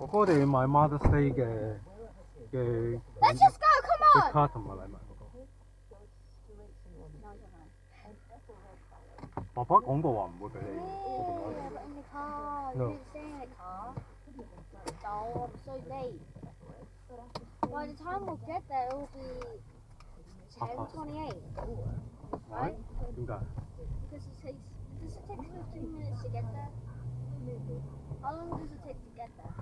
哥哥哋買 Mother's Day 嘅 Let's just go, come 嘅 on! 卡同埋禮物嗰個。爸爸講過話唔會俾你。 Yeah, but in the car. You No. didn't stay in the car. So I'm so late. By the time we'll get there, it will be 10:28. Right? 點解？ Because does it take 15 minutes to get there? How long does it take to get there?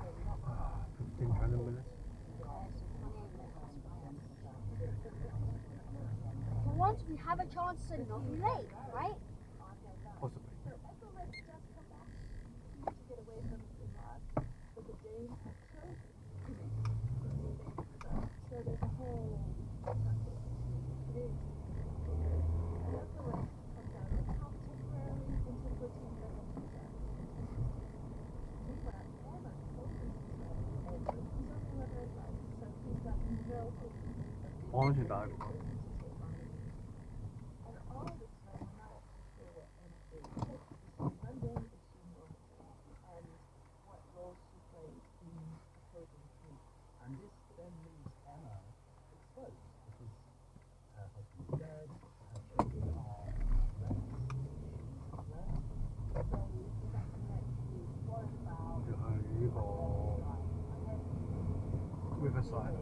15 minutes. For once, we have a chance to not be late, right? Possibly. 어, 安全帶。 Riverside.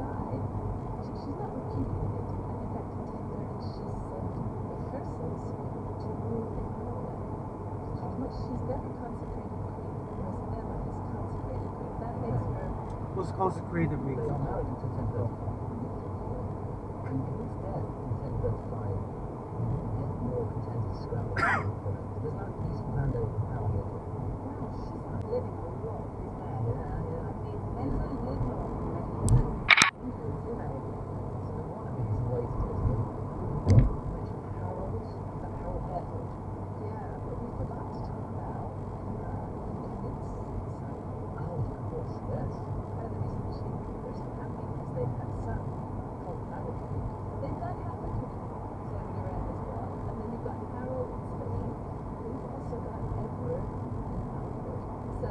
side. She's not repudiating it. And in fact, in 1030, she sent the forces to rule in Norway. She's very consecrated queen, whereas Emma is consecrated queen. That makes her. What's consecrated mean? They are married until 1035. And in his death in 1035, yet more contentious scramble for it. There's no decent mandate of power here. Wow, she's not living a lot. Yeah, yeah. I mean, mentally little. You know, so the wannabes and ways to this. You mentioned Harold. Is that Harold Harefoot? Yeah, but we forgot to talk about Oh, of course, yes. part of the reason they're so happy is they've had a son called Harold. They've got Harold floating around as well. And then you've got Harold in Spain. We've also got Edward and Alfred. So,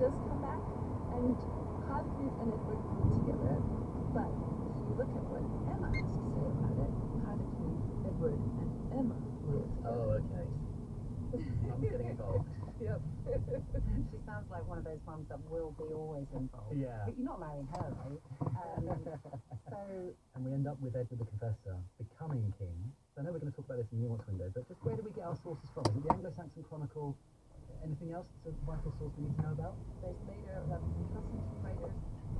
does come back, and Harlequin and Edward grew together. But if you look at what Emma has to say about it, Harlequin, Edward, and Emma grew together. Oh, okay. I'm getting involved. Yep. She sounds like one of those mums that will be always involved. Yeah. But you're not marrying her, right? So And we end up with Edward the Confessor becoming king. So I know we're going to talk about this in the Nuance window, but just where do we get our sources from? Is it the Anglo-Saxon Chronicle? Anything else? It's a vital source we need to know about? There's later 11th century writers,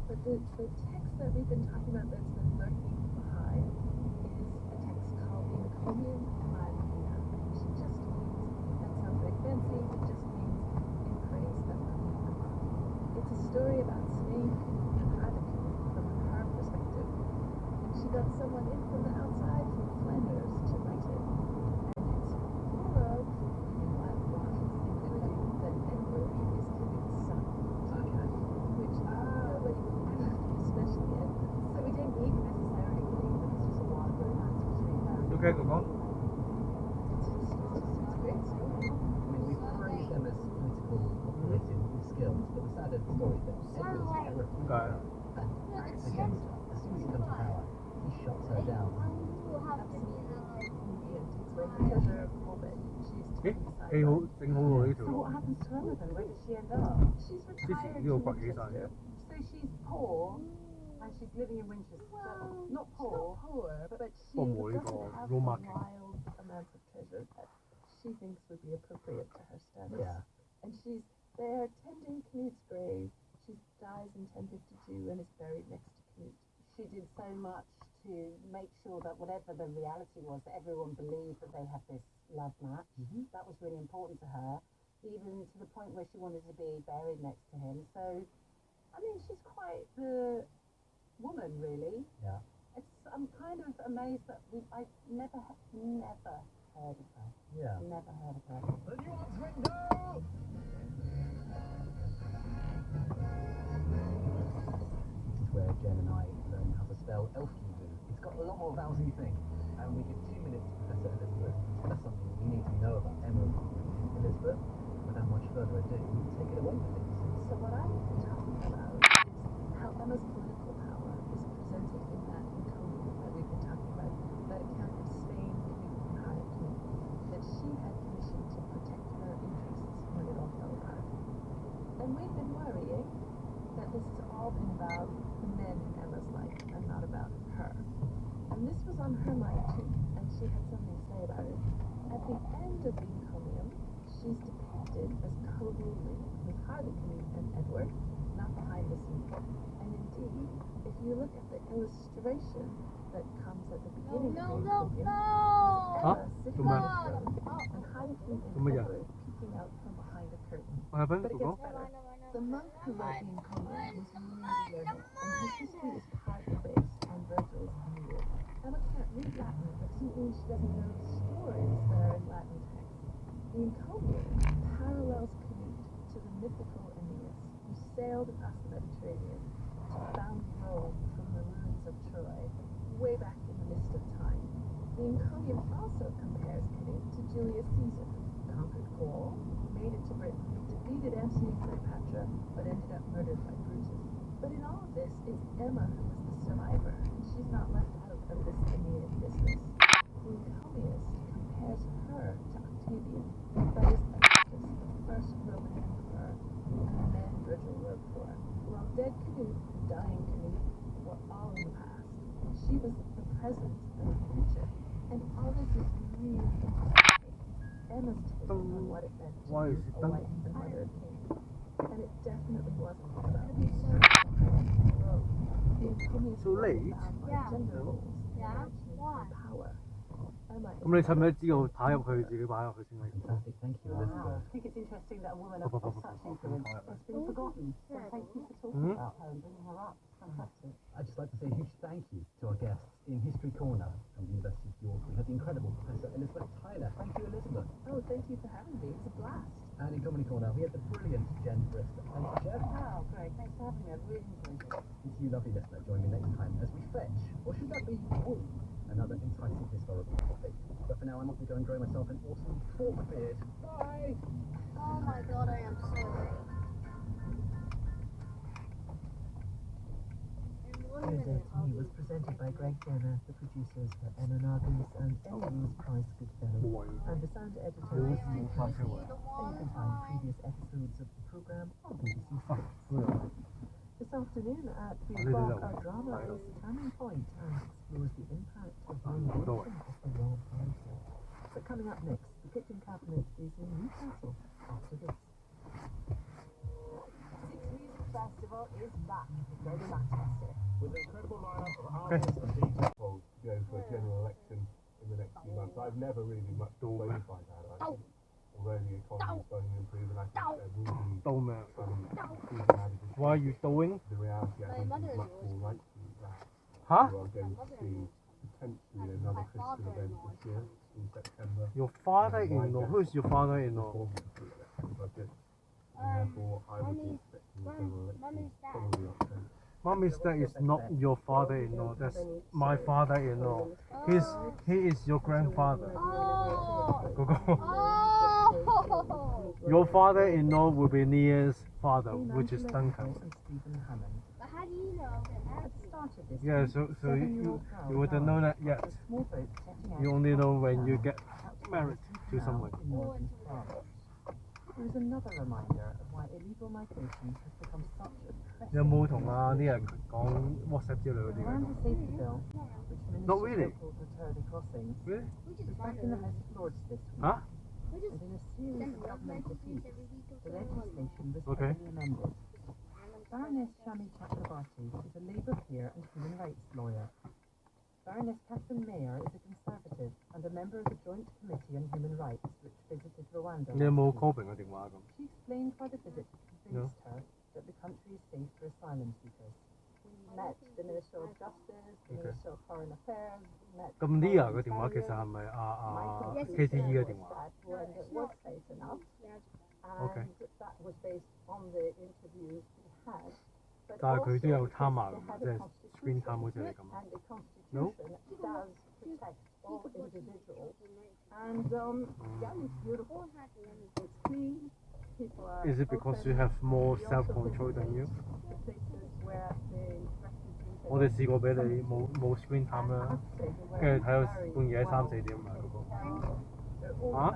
but the text that we've been talking about that's been lurking behind is a text called the Encomium Emma, which just means, that sounds very fancy, it just means in praise of Queen Emma. It's a story about Spain and Harlequin from her perspective, and she got someone in from the outside, from Flanders, to write it. And it's full of wild lines, including that Edward is Canut's son, Okay. which nobody believed, especially Edward. So we don't need necessarily believe that this was a wild romance between them. 이렇게 그거? It's a great story. I mean, we've praised them as political operative skills, but the sad story is that Edward's terrifying. 그러니까 Again, as soon as he comes to power, he shuts her down. You have to be the like. It's like the treasure of Colbert. She's 예? totally 에이, sidelined. 생호로 So what happens to Emma then? Where does she end up? She's She's retired 이거 to 막 계산 아니에요? Winchester. So she's poor and she's living in Winchester. Well, Not poor. Not poor, but she 뭐 doesn't 이거 have 로마켓. wild amounts of treasure that she thinks would be appropriate to her status. Yeah. And she's there tending Canute's grave. She dies in 1052 and is buried next to Canute. She did so much to make sure that whatever the reality was, that everyone believed that they had this love match. Mhm. That was really important to her, even to the point where she wanted to be buried next to him. So, I mean, she's quite the woman, really. Yeah. I'm kind of amazed that I never heard of her. Yeah. Never heard of her. The Nuance window! This is where Jen and I learn how to spell Elfkivu. It's got a lot more vowels than you think. And we give 2 minutes to Professor Elizabeth to tell us something you need to know about Emma. Elizabeth, without much further ado, take it away, please. So what I've been talking about is how Emma's political power is presented in that encomium that we've been talking about, that account of Spain, Canute, and Harlequin, that she had commissioned to protect her interests when it all fell apart. And we've been worrying that this has all been about the men in Emma's life and not about her. And this was on her mind too, and she had something to say about it. At the end of the encomium, she's depicted as co-ruling with Harlequin and Edward, not behind the scenes. And indeed, if you look at the illustration that comes at the beginning No, of the no, encomium, no. Emma sitting 정말? on the throne, and Harlequin and 정말이야? Edward peeking out from behind a curtain. What happened? But it 그거? gets better. The monk who wrote the encomium was really learned, and his history is partly based on Virgil's Aeneid. Emma can't read Latin, but doesn't mean she doesn't know the stories that are in Latin texts. The encomium parallels Canute to the mythical Aeneas, who sailed across the Mediterranean to found Rome from the ruins of Troy, way back in the mist of time. The encomium also compares Canute to Julius Caesar, conquered Gaul, made it to Britain, defeated Antony and Cleopatra, but ended up murdered by Brutus. But in all of this, it's Emma who is the survivor, and she's not left out of this Aeneid business. The encomiast compares her to Octavian, that is Augustus, the first Roman emperor, and the man Virgil wrote for. While dead Canute and dying Canute were all in the past, she was the present and the future. And all this is really interesting. Emma's take on what it meant to Why be is it a done? wife and mother of kings. And it definitely wasn't about It'll be so Rome. The encomiast So was late? bound by Yeah. gender roles, Yeah. management, Why? and power. Emma is 그럼 잠을 찍어 다 해요 그 지금 봐요 그 생각이. Fantastic, thank you, Wow. Elizabeth. I think it's interesting that a woman of such influence has been forgotten. So thank you for talking Mhm. about her and bringing her up. Fantastic. I'd just like to say a huge thank you to our guests in History Corner from the University of York. We had the incredible Professor Elizabeth Tyler. Thank you, Elizabeth. Oh, thank you for having me. It's a blast. And in Comedy Corner, we had the brilliant Jen Frist. Thank you, Jen. Wow, great. Thanks for having me. I really enjoyed it. And to you, lovely listener, join me next time as we fetch, or should that be woo, another enticing historical topic. But for now, I'm off to go and grow myself an awesome fork beard. Bye! Oh my god, I am so late. was presented by Greg Jenner, the producers for Emma Nargis and Emmy Rose Prize Goodfellow, and the sound editor was Steve Martin. And you can find previous episodes of the programme on BBC Six. This afternoon at 3 o'clock, our drama is Turning Point and explores the impact of the invention of the Royal Painter. But coming up next, the Kitchen Cabinet is in Newcastle after this. Six Music Festival is back. Go to Manchester. With an incredible lineup of artists and DJs to go for a general election in the next few months. I've never really been much persuaded by that. I think although the economy is starting to improve, and I think there will be some improving attitudes. What are you doing? The reality, I think, is much more likely that Huh? we are going to see potentially another fiscal event this year in September. Your father-in-law? Who is your father-in-law? Before the fiscal budget. And therefore, I would be expecting a general election probably October. Mommy's dad is not your father-in-law. That's my father-in-law. He is your grandfather. Go go. Oh! Your father-in-law will be Nia's father, which is Duncan. But how do you know that? Yeah, so you wouldn't know that yet. You only know when you get married to someone. There is another reminder of why illegal migration has become such a pressing 有冇同啲人講 WhatsApp 之類嗰啲 Around the safety bill, which Not really. ministers local deterred crossings, Really? was back in the House of Lords this week. Huh? And in a series of government defeats, the legislation was Okay. heavily amended. Baroness Shami Chakrabarti is a Labour peer and human rights lawyer. Baroness Catherine Mayer is a Conservative and a member of the Joint Committee on Human Rights, which visited Rwanda. 你有冇 last week. call 個電話咁？ She explained why the visit No. convinced her that the country is safe for asylum seekers. We met the Minister of Justice, the Okay. Minister of Foreign Affairs, we met 咁 Lia 個電話其實係咪KTE 嘅電話？ Rwanda was safe enough. Okay. And that was based on the interviews we had. But 但係佢都有 also timer they 㗎 had 即 a 係 screen time 好似你咁。 and the No? Constitution does protect all individuals. And yeah, it's beautiful. It's clean. People are Is it because open. you have more We also self-control than visited you? the places where the refugees 我哋試過俾你冇 screen time 啦，跟住睇到半夜3、4點啊嗰個。Huh?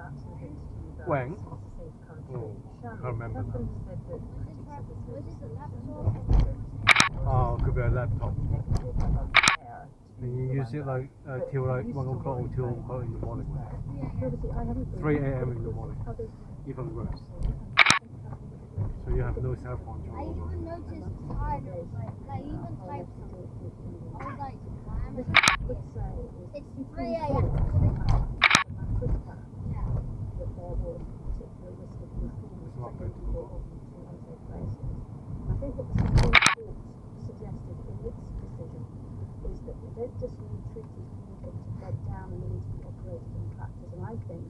When? Oh, can't remember now. Oh, could be a laptop. And you use it like till like 1 o'clock or 2 o'clock in the morning. 3 a.m. in the morning. Even worse. So you have no I self-control. even noticed titles, like even types. I was like, why am I? It's 3 a.m. Yeah. It's not good. I think what the Supreme Court suggested in its decision is that we don't just need treaties, we need them to bed down and they need to be operated in practice. And I think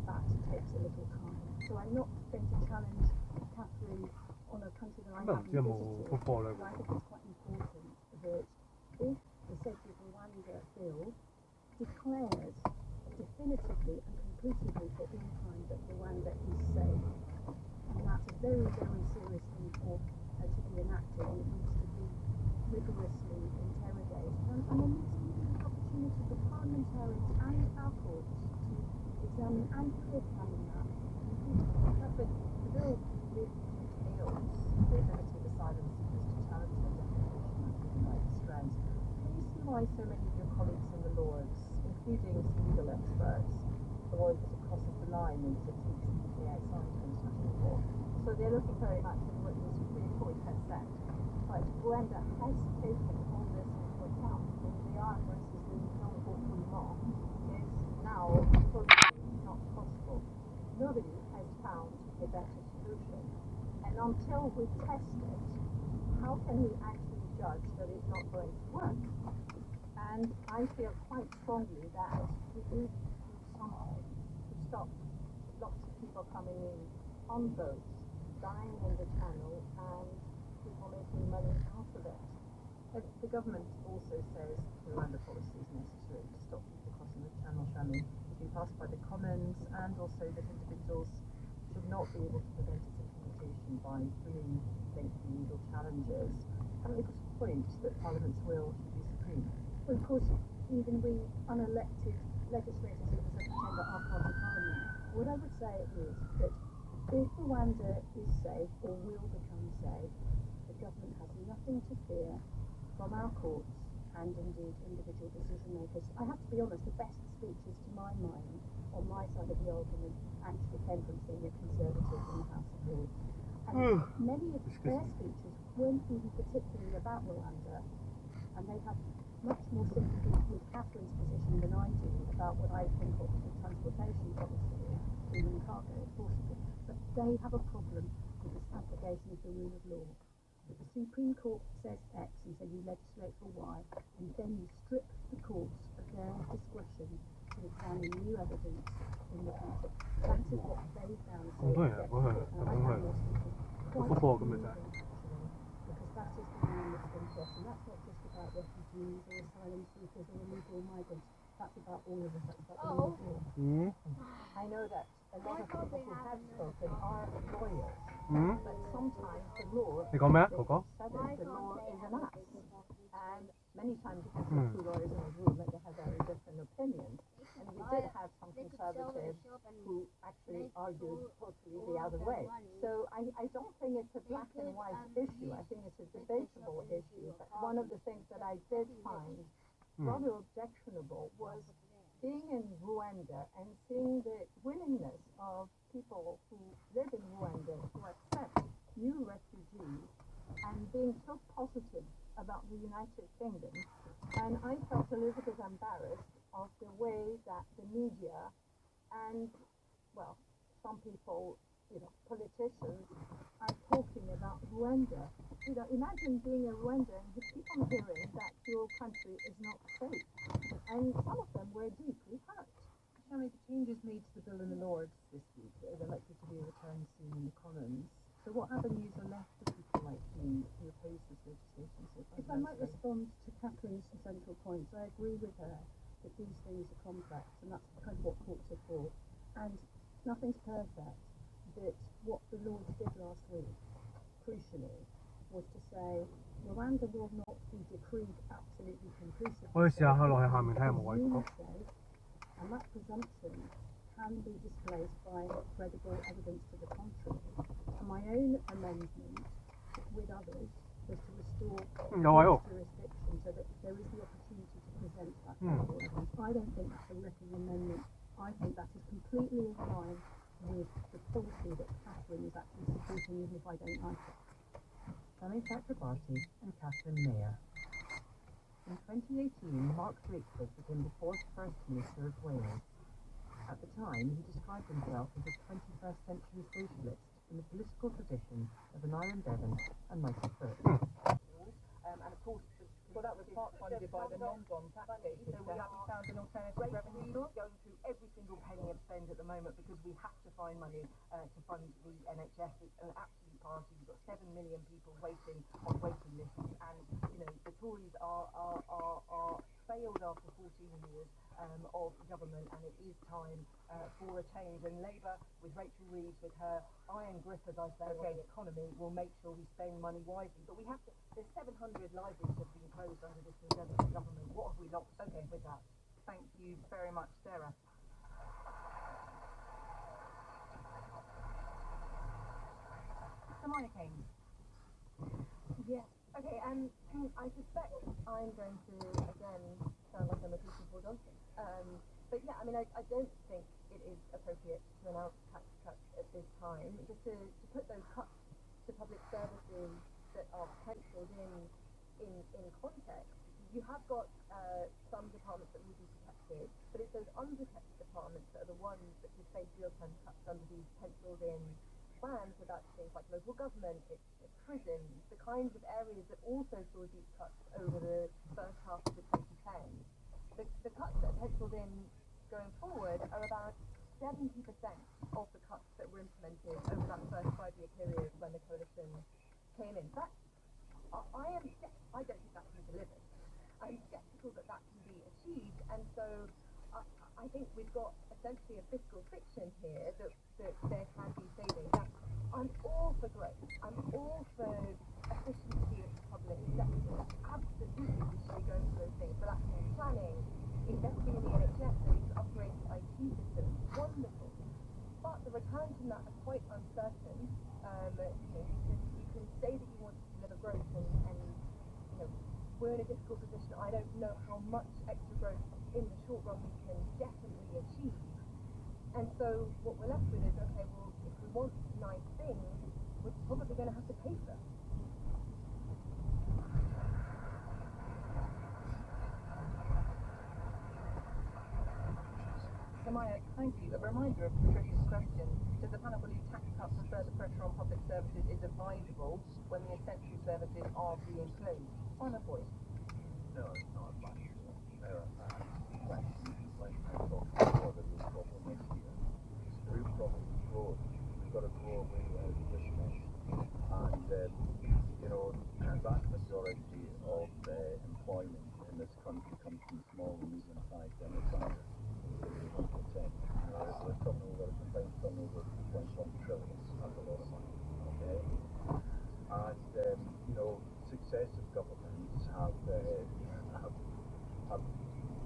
that takes a little time. So I'm not going to challenge Catherine on a country that I haven't But visited. football But I think it's quite important that if the Safety of Rwanda bill declares definitively and conclusively for all time that Rwanda is safe, and that's a very, very serious thing for to be enacted, and it needs to be rigorously interrogated. And there needs to be an opportunity for parliamentarians and our courts to examine and pre-examine that. But the bill entails the ability of asylum seekers to challenge their deprivation of human rights strands. Can you see why so many of your colleagues in the Lords, including some legal experts, avoid that it crosses the line into TPC outside of international law? So they're looking very much at what the Supreme Court has said. But Rwanda has taken all this into account. And the Iran versus the non-Refoulement is now totally not possible. Nobody has found a better solution. And until we test it, how can we actually judge that it's not going to work? And I feel quite strongly that we do need to do something to stop lots of people coming in on boats, dying in the channel, and people making money out of it. The government also says the Rwanda policy is necessary to stop people crossing the channel. Shami has been passed by the Commons, and also that individuals should not be able to prevent its implementation by bringing lengthy legal challenges. And it was a point that Parliament's will should be supreme. regime. Well, of course, even we unelected legislators who pretend that are part of parliament, what I would say is that if Rwanda is safe or will become safe, the government has nothing to fear from our courts and indeed individual decision makers. I have to be honest, the best speeches to my mind on my side of the argument actually came from senior Conservatives in the House of Lords. And many of their speeches weren't even particularly about Rwanda, and they have much more sympathy with Catherine's position than I do about what I think of the transportation policy, human cargo enforceable. But they have a problem with this application of the rule of law. If the Supreme Court says X and so you legislate for Y, and then you strip the courts of their discretion to examine new evidence in the country. That is what they found so effective. And I found this quite moving, actually, because that is the line that's been crossed. And that's not just about refugees or asylum seekers or illegal migrants. That's about all of us. That's about the rule of law. I know that a lot of people who have spoken are lawyers, but sometimes the law, 이거 매? 그거? the law is an act. And many times you can see two lawyers in a room and they have very different opinions. And we did have some conservatives who actually argued totally the other way. So I don't think it's a black and white issue. I think it's a debatable issue. But one of the things that I did find rather objectionable was being in Rwanda and seeing the willingness of people who live in Rwanda to accept new refugees and being so positive about the United Kingdom. And I felt a little bit embarrassed of the way that the media and, well, some people, politicians are talking about Rwanda. Imagine being in Rwanda and you keep on hearing that your country is not safe. And some of them were deeply hurt. Shami, the changes made to the bill in the Lords this week are likely to be returned soon in the Commons. So what avenues are left for people like me who oppose this legislation so far? If I might respond to Catherine's central points, I agree with her that these things are complex, and that's kind of what courts are for. And nothing's perfect, but what the Lords did last week, crucially, was to say Rwanda will not be decreed absolutely conclusively. 我試下去落去下面睇下有冇位坐。 And that presumption can be displaced by credible evidence to the contrary. And my own amendment, with others, was to restore jurisdiction so that there is the opportunity to present that credible evidence. I don't think that's a written amendment. I think that is completely in line with the policy that Catherine is actually supporting, even if I don't like it. Sally Chakrabarty and Catherine Mayer. In 2018, Mark Drakeford became the fourth First Minister of Wales. At the time, he described himself as a 21st century socialist in the political tradition of an Iron Bevan and Michael Foot. And of course, that was part funded by the non-bond tax basis, so we haven't found an alternative revenue source. Going through every single penny of spend at the moment because we have to find money to fund the NHS. It's an absolute priority. We've got 7 million people waiting on waiting lists, and the Tories are failed after 14 years of government, and it is time for a change. And Labour, with Rachel Reeves, with her iron grip, as I say, on the economy, will make sure we spend money wisely. But we have to. There's 700 libraries have been closed under this Conservative government. What have we lost with that? Thank you very much, Sarah. Samaya Kane. Yes. Okay, I suspect I'm going to, again, sound like I'm repeating Paul Johnson. But yeah, I don't think it is appropriate to announce tax cuts at this time. Just to put those cuts to public services that are penciled in context, you have got some departments that will be protected, but it's those unprotected departments that are the ones that could face real-time cuts under these penciled-in plans. So that's things like local government, it's prisons, the kinds of areas that also saw deep cuts over the first half of the 2010s. The cuts that are penciled in going forward are about 70% of the cuts that were implemented over that first 5-year period when the coalition came in. I don't think that can be delivered. I'm sceptical that can be achieved, and so I think we've got essentially a fiscal fiction here that there can be savings. Now, I'm all for growth. I'm all for efficiency of the public sector. Absolutely, we should be going for those things. we're in a difficult position. I don't know how much extra growth in the short run we can definitely achieve. And so what we're left with is, okay, well, if we want nice things, we're probably going to have to pay for them. So Maya, kindly, a reminder of Patricia's question. Does the panel believe tax cuts and further pressure on public services is advisable when the essential services are being closed? Final point. No, it's not advisable. There are questions like I talked about the root problem next year. The root problem is growth. We've got to grow away out of this mess. And, you know, the vast majority of employment in this country comes from small and medium-sized enterprises. 1%. We're talking over a combined turnover of 2.1 trillion. That's a lot of money. Okay? And, you know, successive governments have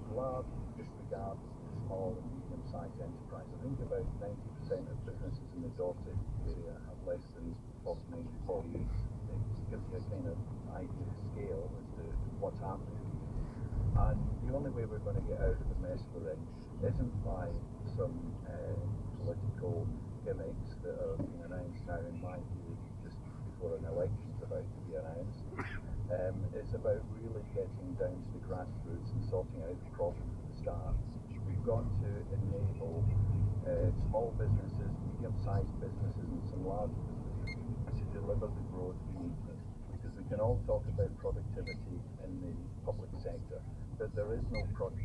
large disregard for small and medium-sized enterprises. I think about 90% of businesses in the Dorset area have less than 49 employees. It gives you a kind of idea of scale as to what's happening. And the only way we're going to get out of the mess we're in isn't by some political gimmicks that are being announced now, in my view, just before an election's about to be announced. It's about really getting down to the grassroots and sorting out the problem from the start. We've got to enable small businesses, medium-sized businesses and some large businesses to deliver the growth we need. Because we can all talk about productivity in the public sector, but there is no public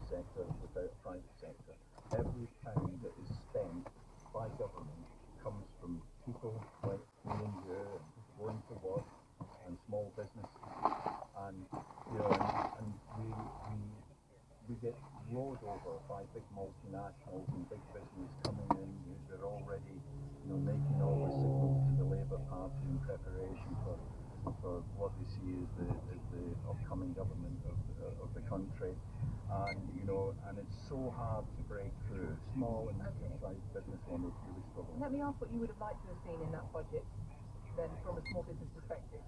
sector without a private sector. Every pound that is spent by government comes from people like me and you, going to work, and small businesses. And you know, and we get rowed over by big multinationals and big business coming in. They're already, you know, making all the signals to the Labour Party in preparation for what they see as the upcoming government of the country. And you know, and it's so hard to break through. Small and medium-sized business owners really struggle. Let me ask what you would have liked to have seen in that budget, then, from a small business perspective.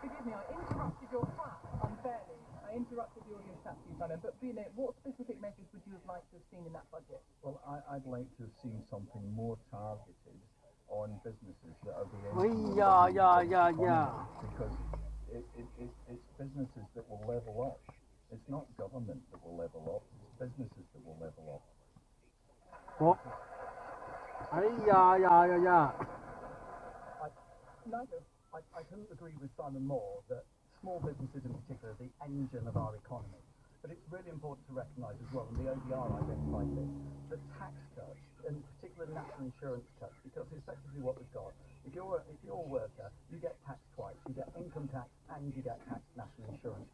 Forgive me, I interrupted your chat unfairly. I interrupted the audience chat for you, Simon, but you know, what specific measures would you have liked to have seen in that budget? Well, I'd like to have seen something more targeted on businesses that are being because it's businesses that will level up. It's not government that will level up, it's businesses that will level up. Nigel, I couldn't agree with Simon more that small businesses in particular are the engine of our economy. But it's really important to recognise as well, and the ODR identified this, that tax cuts, and particularly national insurance cuts, because effectively what we've got, if you're a worker, you get taxed twice. You get income tax and you get taxed national insurance.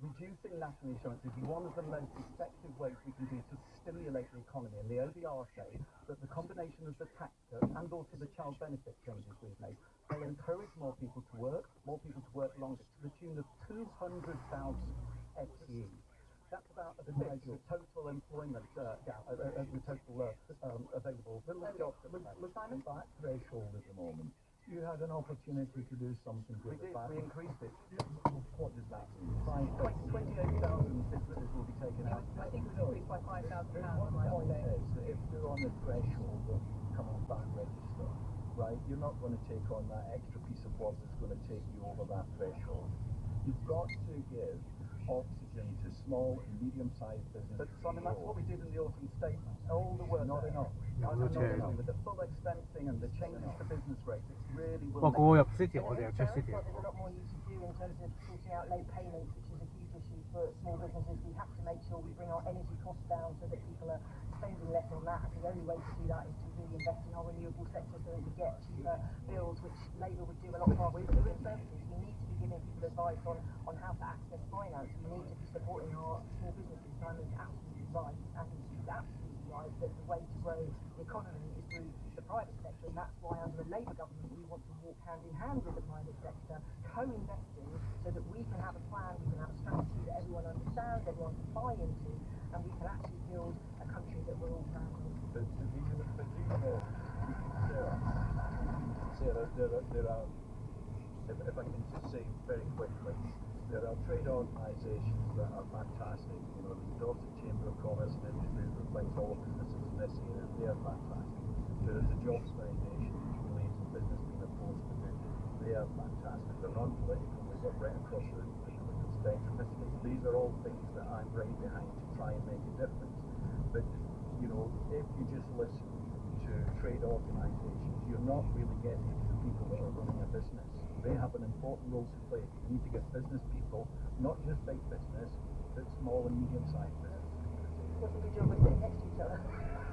Reducing national insurance is one of the most effective ways we can do to stimulate the economy. And the ODR say that the combination of the tax cut and also the child benefit changes we've made will encourage more people to work longer, to the tune of 200,000 FTE. That's about a fifth of total employment the total available jobs. Look at that threshold at the moment. You had an opportunity to do something with it. We increased it. What does that mean? 28,000 businesses will be taken out. I think it was increased by £5,000. My point is that if you're on the threshold of coming back register, right, you're not going to take on that extra piece of work that's going to take you over that threshold. You've got to give oxygen to small and medium-sized businesses. But Simon, that's what we did in the autumn statement. All the work. Not enough. With the full expensing and the changes to business rates, it really will. go up city or the city. There's a lot more you can do in terms of sorting out late payments, which is a huge issue for small businesses. We have to make sure we bring our energy costs down so that people are spending less on that. And the only way to do that is to really invest in our renewable sector so that we get cheaper bills, which Labour would do a lot more with the Conservatives. We need to be giving people advice on how to access finance. We need to be supporting our small businesses. Simon's absolutely right, and he's absolutely right that the way to grow the economy is through the private sector, and that's why under a Labour government we want to walk hand in hand with the private sector, co-investing so that we can have a plan, we can have a strategy that everyone understands, everyone can buy into, and we can actually build a country that we're all proud of. Sarah, there are if I can just say very quickly, there are trade organisations that are fantastic. You know, the Dorset Chamber of Commerce and Industry reflects all businesses in this area. They are fantastic. There is the Jobs Foundation, which believes in business being a force to good. They are fantastic. They're non-political. They work right across the political spectrum. These are all things that I'm right behind to try and make a difference. But, you know, if you just listen to trade organisations, you're not really getting to the people that are running a business. They have an important role to play. You need to get business people, not just big business, but small and medium-sized business. What a good job we're sitting next to each other.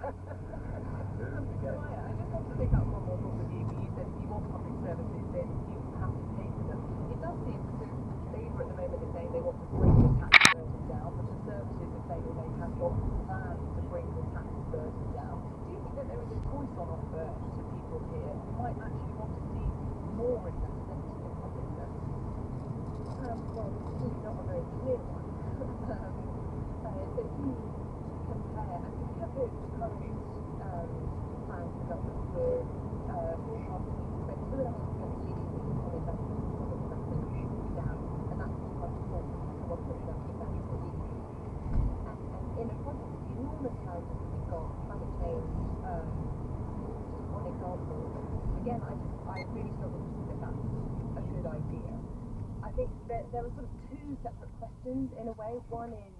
Again, I just want to pick up one more thought with you. You said if you want public services, then you have to pay for them. It does seem that Labour at the moment is saying they want to bring the tax burden down, but the Conservatives are saying they have got plans to bring the tax burden down. Do you think that there is a choice on offer to people here who might actually want to see more investment in public services? Well, it's really not a very clear one. But if you compare, and if you look at the current plans for government with forecasting expected 2.5% GDP on investment, public investment down, and that's because of 1.7% of GDP. And in a context of the enormous challenges that we've got, climate change, one example, again, I really struggle to think that that's a good idea. I think that there are sort of two separate questions in a way. One is,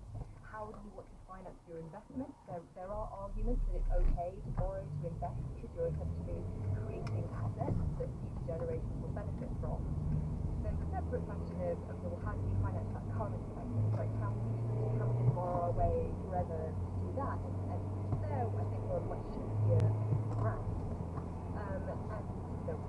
how do you want to finance your investments? There are arguments that it's okay to borrow to invest because you're essentially creating assets that future generations will benefit from. There's a separate question of well, how do we finance that current investment? Like, can we just borrow our way forever to do that? And there, I think we're on much shakier ground. And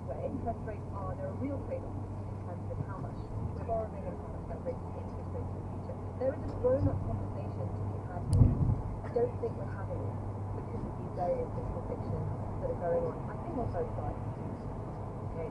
where interest rates are, there are real trade-offs in terms of how much we're borrowing and how much that rates interest rates in the future. There is a grown-up conversation to be had here. I don't think we're having it because of these various convictions that are going on, I think, on both sides. Okay.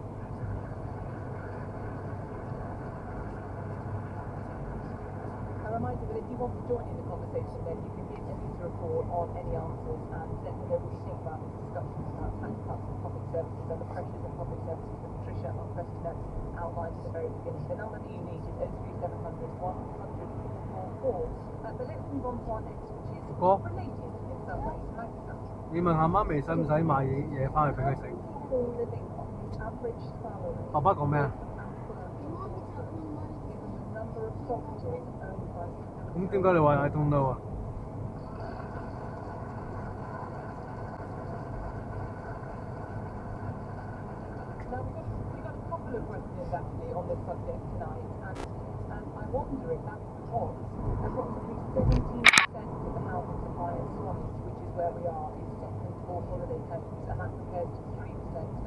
A reminder that if you want to join in the conversation, then you can give Anita a call on any answers and let me know what you think about this discussion about tax cuts and public services and the pressures of public services that Patricia on President outlined at the very beginning. The number that you need is 03700 100 444. But let's move on to our next, which is related in some ways. Maximum. 你問阿媽咪使唔使買嘢翻去俾佢食？ People living on the average salary 爸爸講咩啊？ number of properties owned by 咁點解你話I don't know啊？ Now, we've got a couple of questions actually on this subject tonight, and I wonder if that's because approximately 17% of the housing supply in Swansea, which is where we are, is second or holiday tenants, and that compares to 3%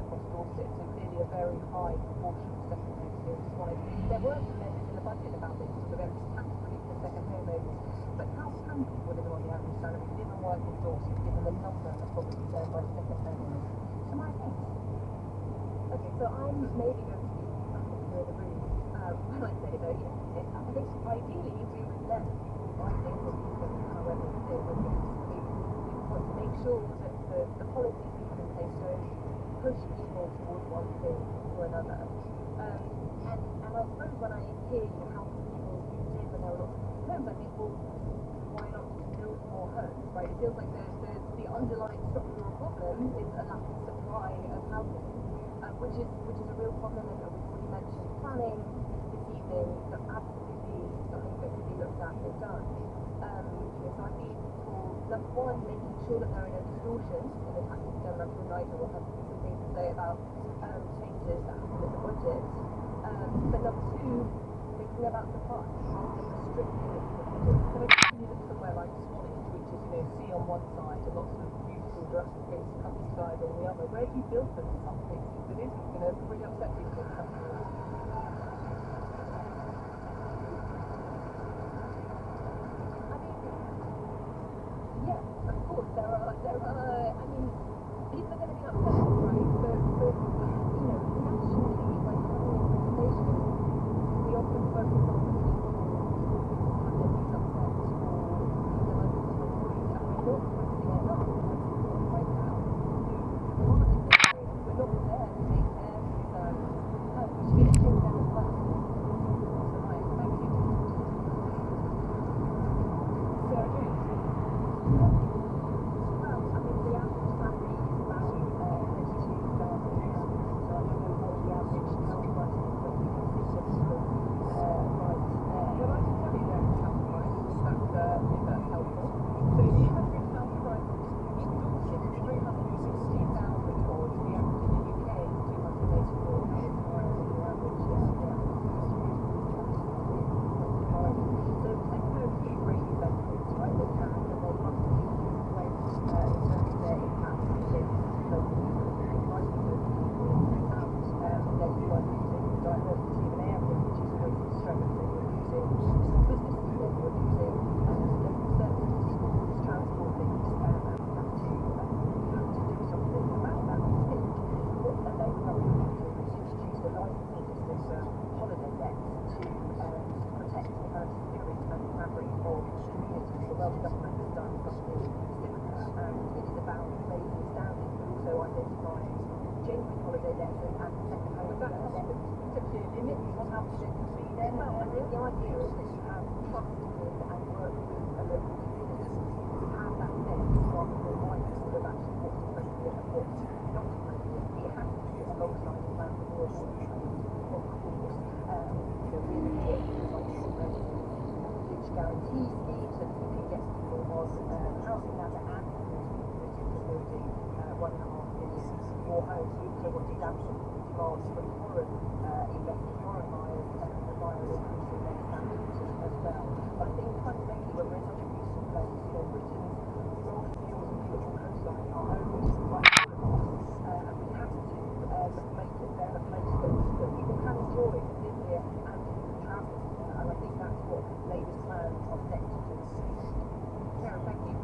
across Dorset, so clearly a very high proportion of second homes here in Swansea. There were some measures in the budget about this sort of empty tax relief for second home owners, but how can people living on the average salary live and work in Dorset given the number of properties owned by second home owners? So my thanks. Okay, so I'm maybe going to be back in the room when I say that, I think ideally we would let people buy things or use them however they would like. We want to make sure that the policies we have in place don't push people towards one thing or another. And I suppose when I hear how people live when there are lots of homes, I think, well, why not build more homes, right? It feels like the underlying structural problem is a lack of supply of housing. Which is a real problem, and we've already mentioned planning this evening. That's absolutely something that can be looked at and done. So I'd be for number one, making sure that there are no distortions in the tax system. I'm sure Nigel will have some things to say about changes that happen in the budget. But number two, thinking about supply and restricting it. So if you look somewhere like Swanage, which is sea on one side and lots of beautiful drastic countryside on the other, where do you build them in some places that isn't going to really upset people in some ways? I mean, yes, of course, there are, I mean, people are going to be upset, right? But nationally, when having a conversation, we often focus on the people who have their views upset or feel like it's not free, and we're not focusing enough on people right now who aren't in the area. We're not there to make their concerns, which means genuine holiday letters and second home letters to limit on how much they can be there. Well, I think the idea is that you have trust with and work with a local community to have that sense of the rightness of actually what's appropriate and what's not appropriate. It has to be alongside the plan for more training, of course. Really work with mortgage guarantee schemes so that you can get people on housing now to add to building 1.5 million more homes. We also want to dampen demands from foreign investors, foreign buyers, via increasing their standards as well. But I think fundamentally when we're in such a beautiful place, Britain's rolling fields and beautiful coastline are homes right for us, and we have to make it there a place that people can enjoy and live here and travel. And I think that's what Labour's plan of next to do. Sarah, thank you.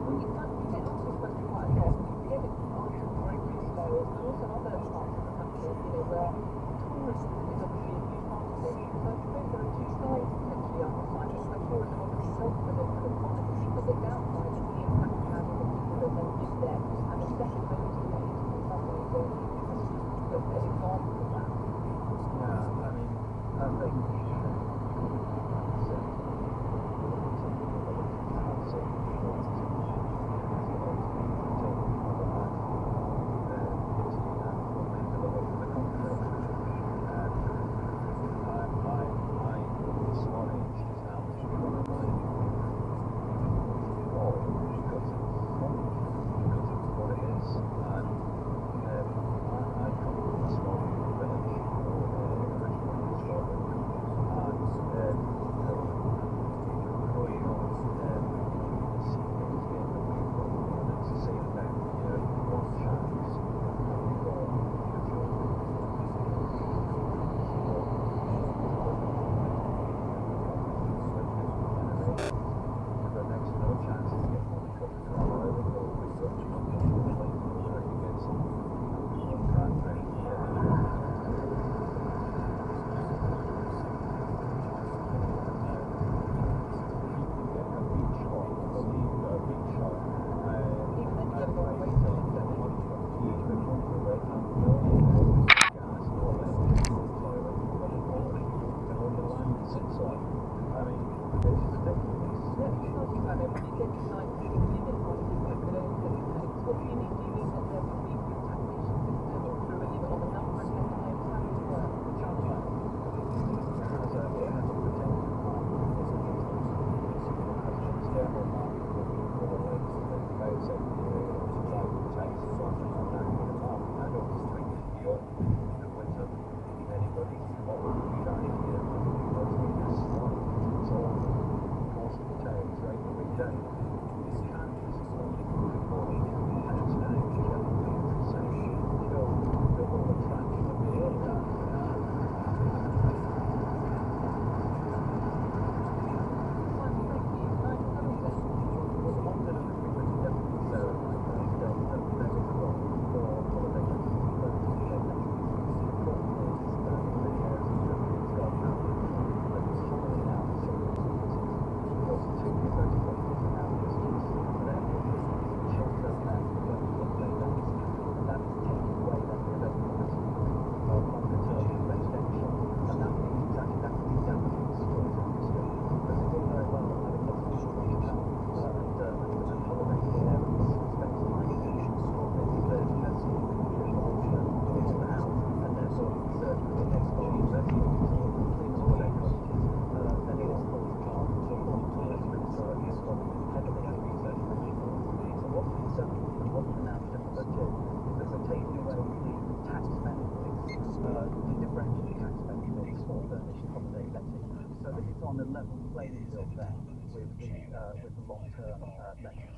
We get asked this question quite a lot. We get it answered very quickly though. There's also other parts of the country, where tourism is obviously a huge part of it. So I suppose there are two sides potentially on the side. So tourism obviously helps with the economy, but the downside is the impact it has on the people that then live there. And the second homes community in some ways are an example of that. Yeah, I mean, I think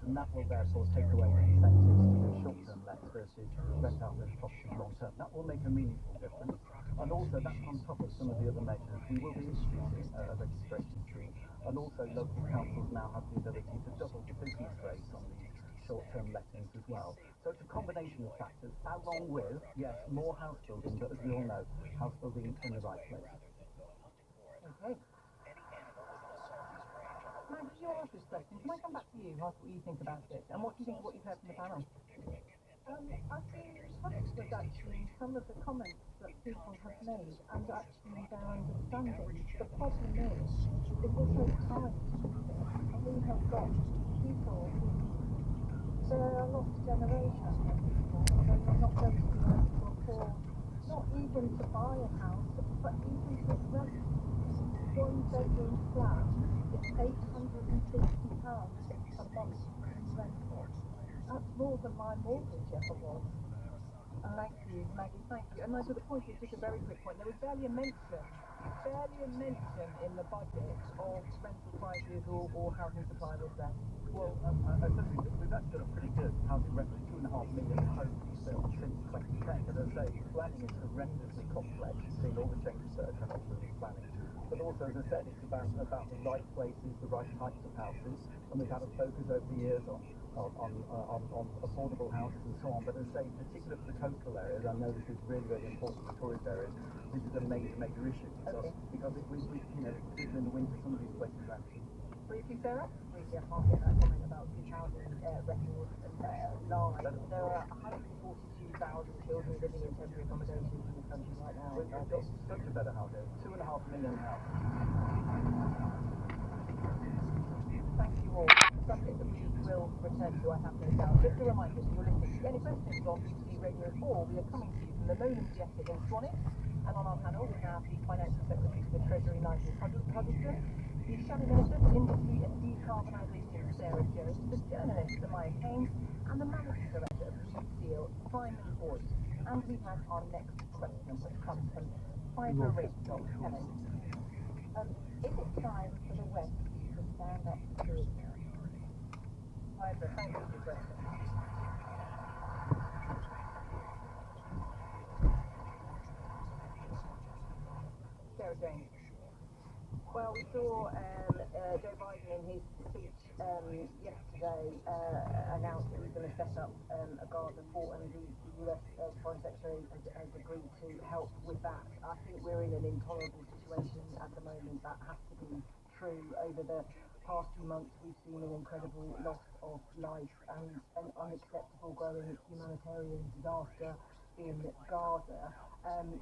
and that will therefore take away the incentives to do short-term lets versus rent out those properties long-term. That will make a meaningful difference, and also that's on top of some of the other measures. We will be introducing a registration fee, and also local councils now have the ability to double the business rates on these short-term lettings as well. So it's a combination of factors, along with, yes, more house building, but as we all know, house building in the right place. Okay. Maggie, you asked this question. Can I come back to you, ask what you think about it? And what do you think of what you've heard from the panel? I've been touched with actually some of the comments that people have made and actually their understanding. The problem is, it will take time to do this. And we have got people who, there are a lost generation of people, they are not going to be able to afford, not even to buy a house, but even to rent. One bedroom flat is £850 a month in rental. That's more than my mortgage ever was. Thank you, Maggie, thank you. And my sort of point is just a very quick point. There was barely a mention in the budget of rental prices or housing supply, was there? Well, I think we've actually got a pretty good housing record, 2.5 million homes built since 2010. As I say, planning is horrendously complex. You've seen all the changes that are coming through with planning. But also, as I said, it's about the right places, the right types of houses, and we've had a focus over the years on affordable houses and so on. But as I say, particularly for the coastal areas, I know this is really, really important for tourist areas. This is a major issue because if we particularly in the winter, some of these places are actually. Briefly, Sarah? Briefly, I can't get that comment about the housing records live. There are 142,000 children living in temporary accommodation in the country right now. We've got such a better house, 2.5 million houses. Thank you all. Subject that we will return to, I have no doubt. Just a reminder to your listeners, any questions on BBC Radio 4, we are coming to you from the Lowland Theatre in Swanage. And on our panel, we have the Financial Secretary to the Treasury, Nigel Cuddleton, the Shadow Minister for Industry and Decarbonisation, Sarah Jones, the journalist, Samaya Keynes, and the Managing Director of Blue Seal, Simon Boyd. And we have our next question, which comes from Fiverr Rachel Kelly. Is it time for the West to stand up to Israel? Fiverr, thank you for your question. Sarah James. Well, we saw Joe Biden in his speech yesterday announced that he's going to set up a Gaza fort, and the US Foreign Secretary has agreed to help with that. I think we're in an intolerable situation at the moment. That has to be true. Over the past few months, we've seen an incredible loss of life and an unacceptable growing humanitarian disaster in Gaza.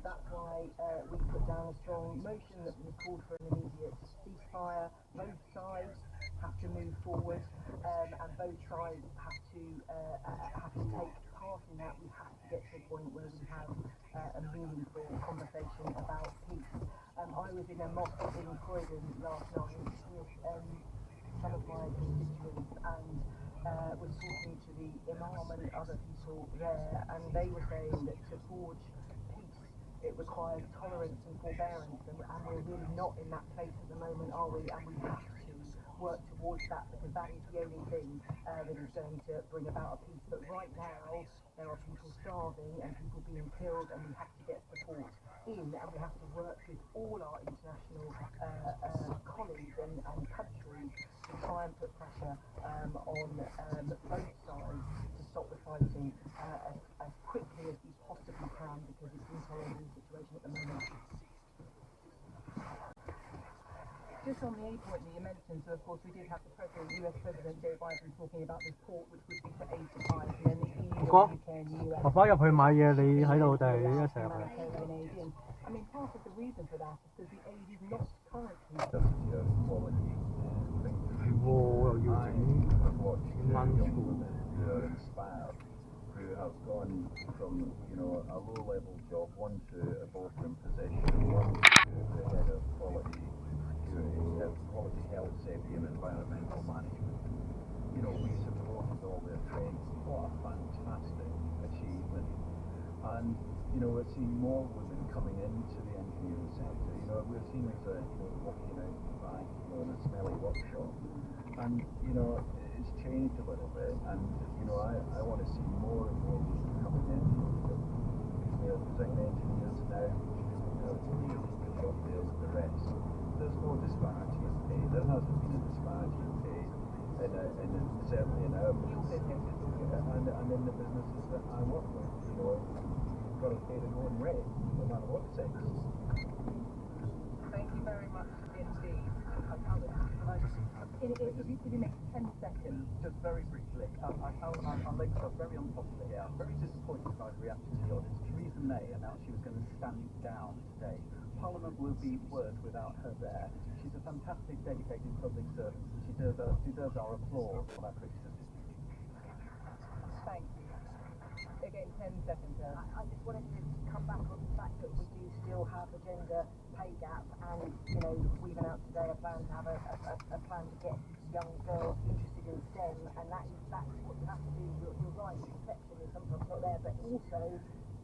That's why we put down a strong motion that was called for an immediate ceasefire. Both sides have to move forward, and both sides have to take part in that. We have to get to a point where we have a meaningful conversation about peace. I was in a mosque in Croydon last night with some of my constituents and was talking to the Imam and other people there, and they were saying that to forge peace, it requires tolerance and forbearance, and we're really not in that place at the moment, are we? And we have to work towards that, because that is the only thing that is going to bring about a peace. But right now, there are people starving and people being killed, and we have to get support in, and we have to work with all our international colleagues and countries to try and put pressure on both sides to stop the fighting as quickly as we possibly can, because it's an intolerable situation at the moment. Just on the A point that you mentioned, so of course we did have the US President Joe Biden talking about this port, which would be for aid to fight, and then the EU, UK and US. 爸爸入去買嘢，你喺度定係一齊入去？ I mean, part of the reason for that is because the aid is not currently. 我又要整lunch who are inspired, who have gone from, a low-level job, one to a boardroom position, one to the head of quality health, safety and environmental management. We supported all their training. What a fantastic achievement. And, we're seeing more women coming into the engineering sector. We're seeing as walking out the back, in a smelly workshop. And, it's changed a little bit. And, I want to see more and more women coming in. Design engineers now, it's nearly the job there with the rest. There's no disparity in pay. There hasn't been a disparity in pay, certainly in our business, and in the businesses that I work with. You've got to pay the going rate, no matter what sex. Thank you very much indeed. If you make 10 seconds, Just very briefly, I'll make myself very unpopular here. I'm very disappointed by the reaction of the audience. Theresa May announced she was going to stand down today. Parliament will be worse without her there. She's a fantastic, dedicated public servant. She deserves our applause for that criticism. thank you. Again, 10 seconds. I just wanted to come back on the fact that we do still have a gender pay gap, and we've announced today a plan to have a plan to get young girls interested in STEM, and that's what you have to do. You're right, the perception is sometimes not there, but also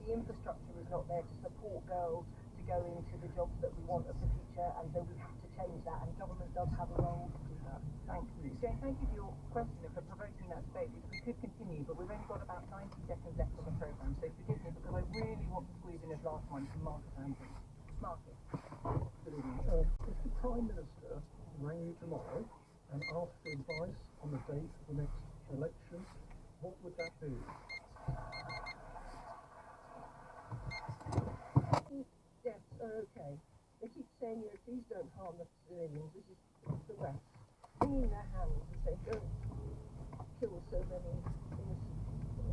the infrastructure is not there to support girls to go into the jobs that we want of the future, and so we have to change that, and government does have a role to do that. Thank you. Jane, thank you for your question and for provoking that debate, because we could continue, but we've only got about 90 seconds left on the programme, so forgive me, because I really want to squeeze in this last one from Marcus Andrews. Marcus. Good evening. If the Prime Minister rang you tomorrow and asked for advice on the date of the next election, what would that be? Yes, okay. They keep saying, please don't harm the civilians. This is the West. Wringing their hands and saying, don't kill so many innocent people.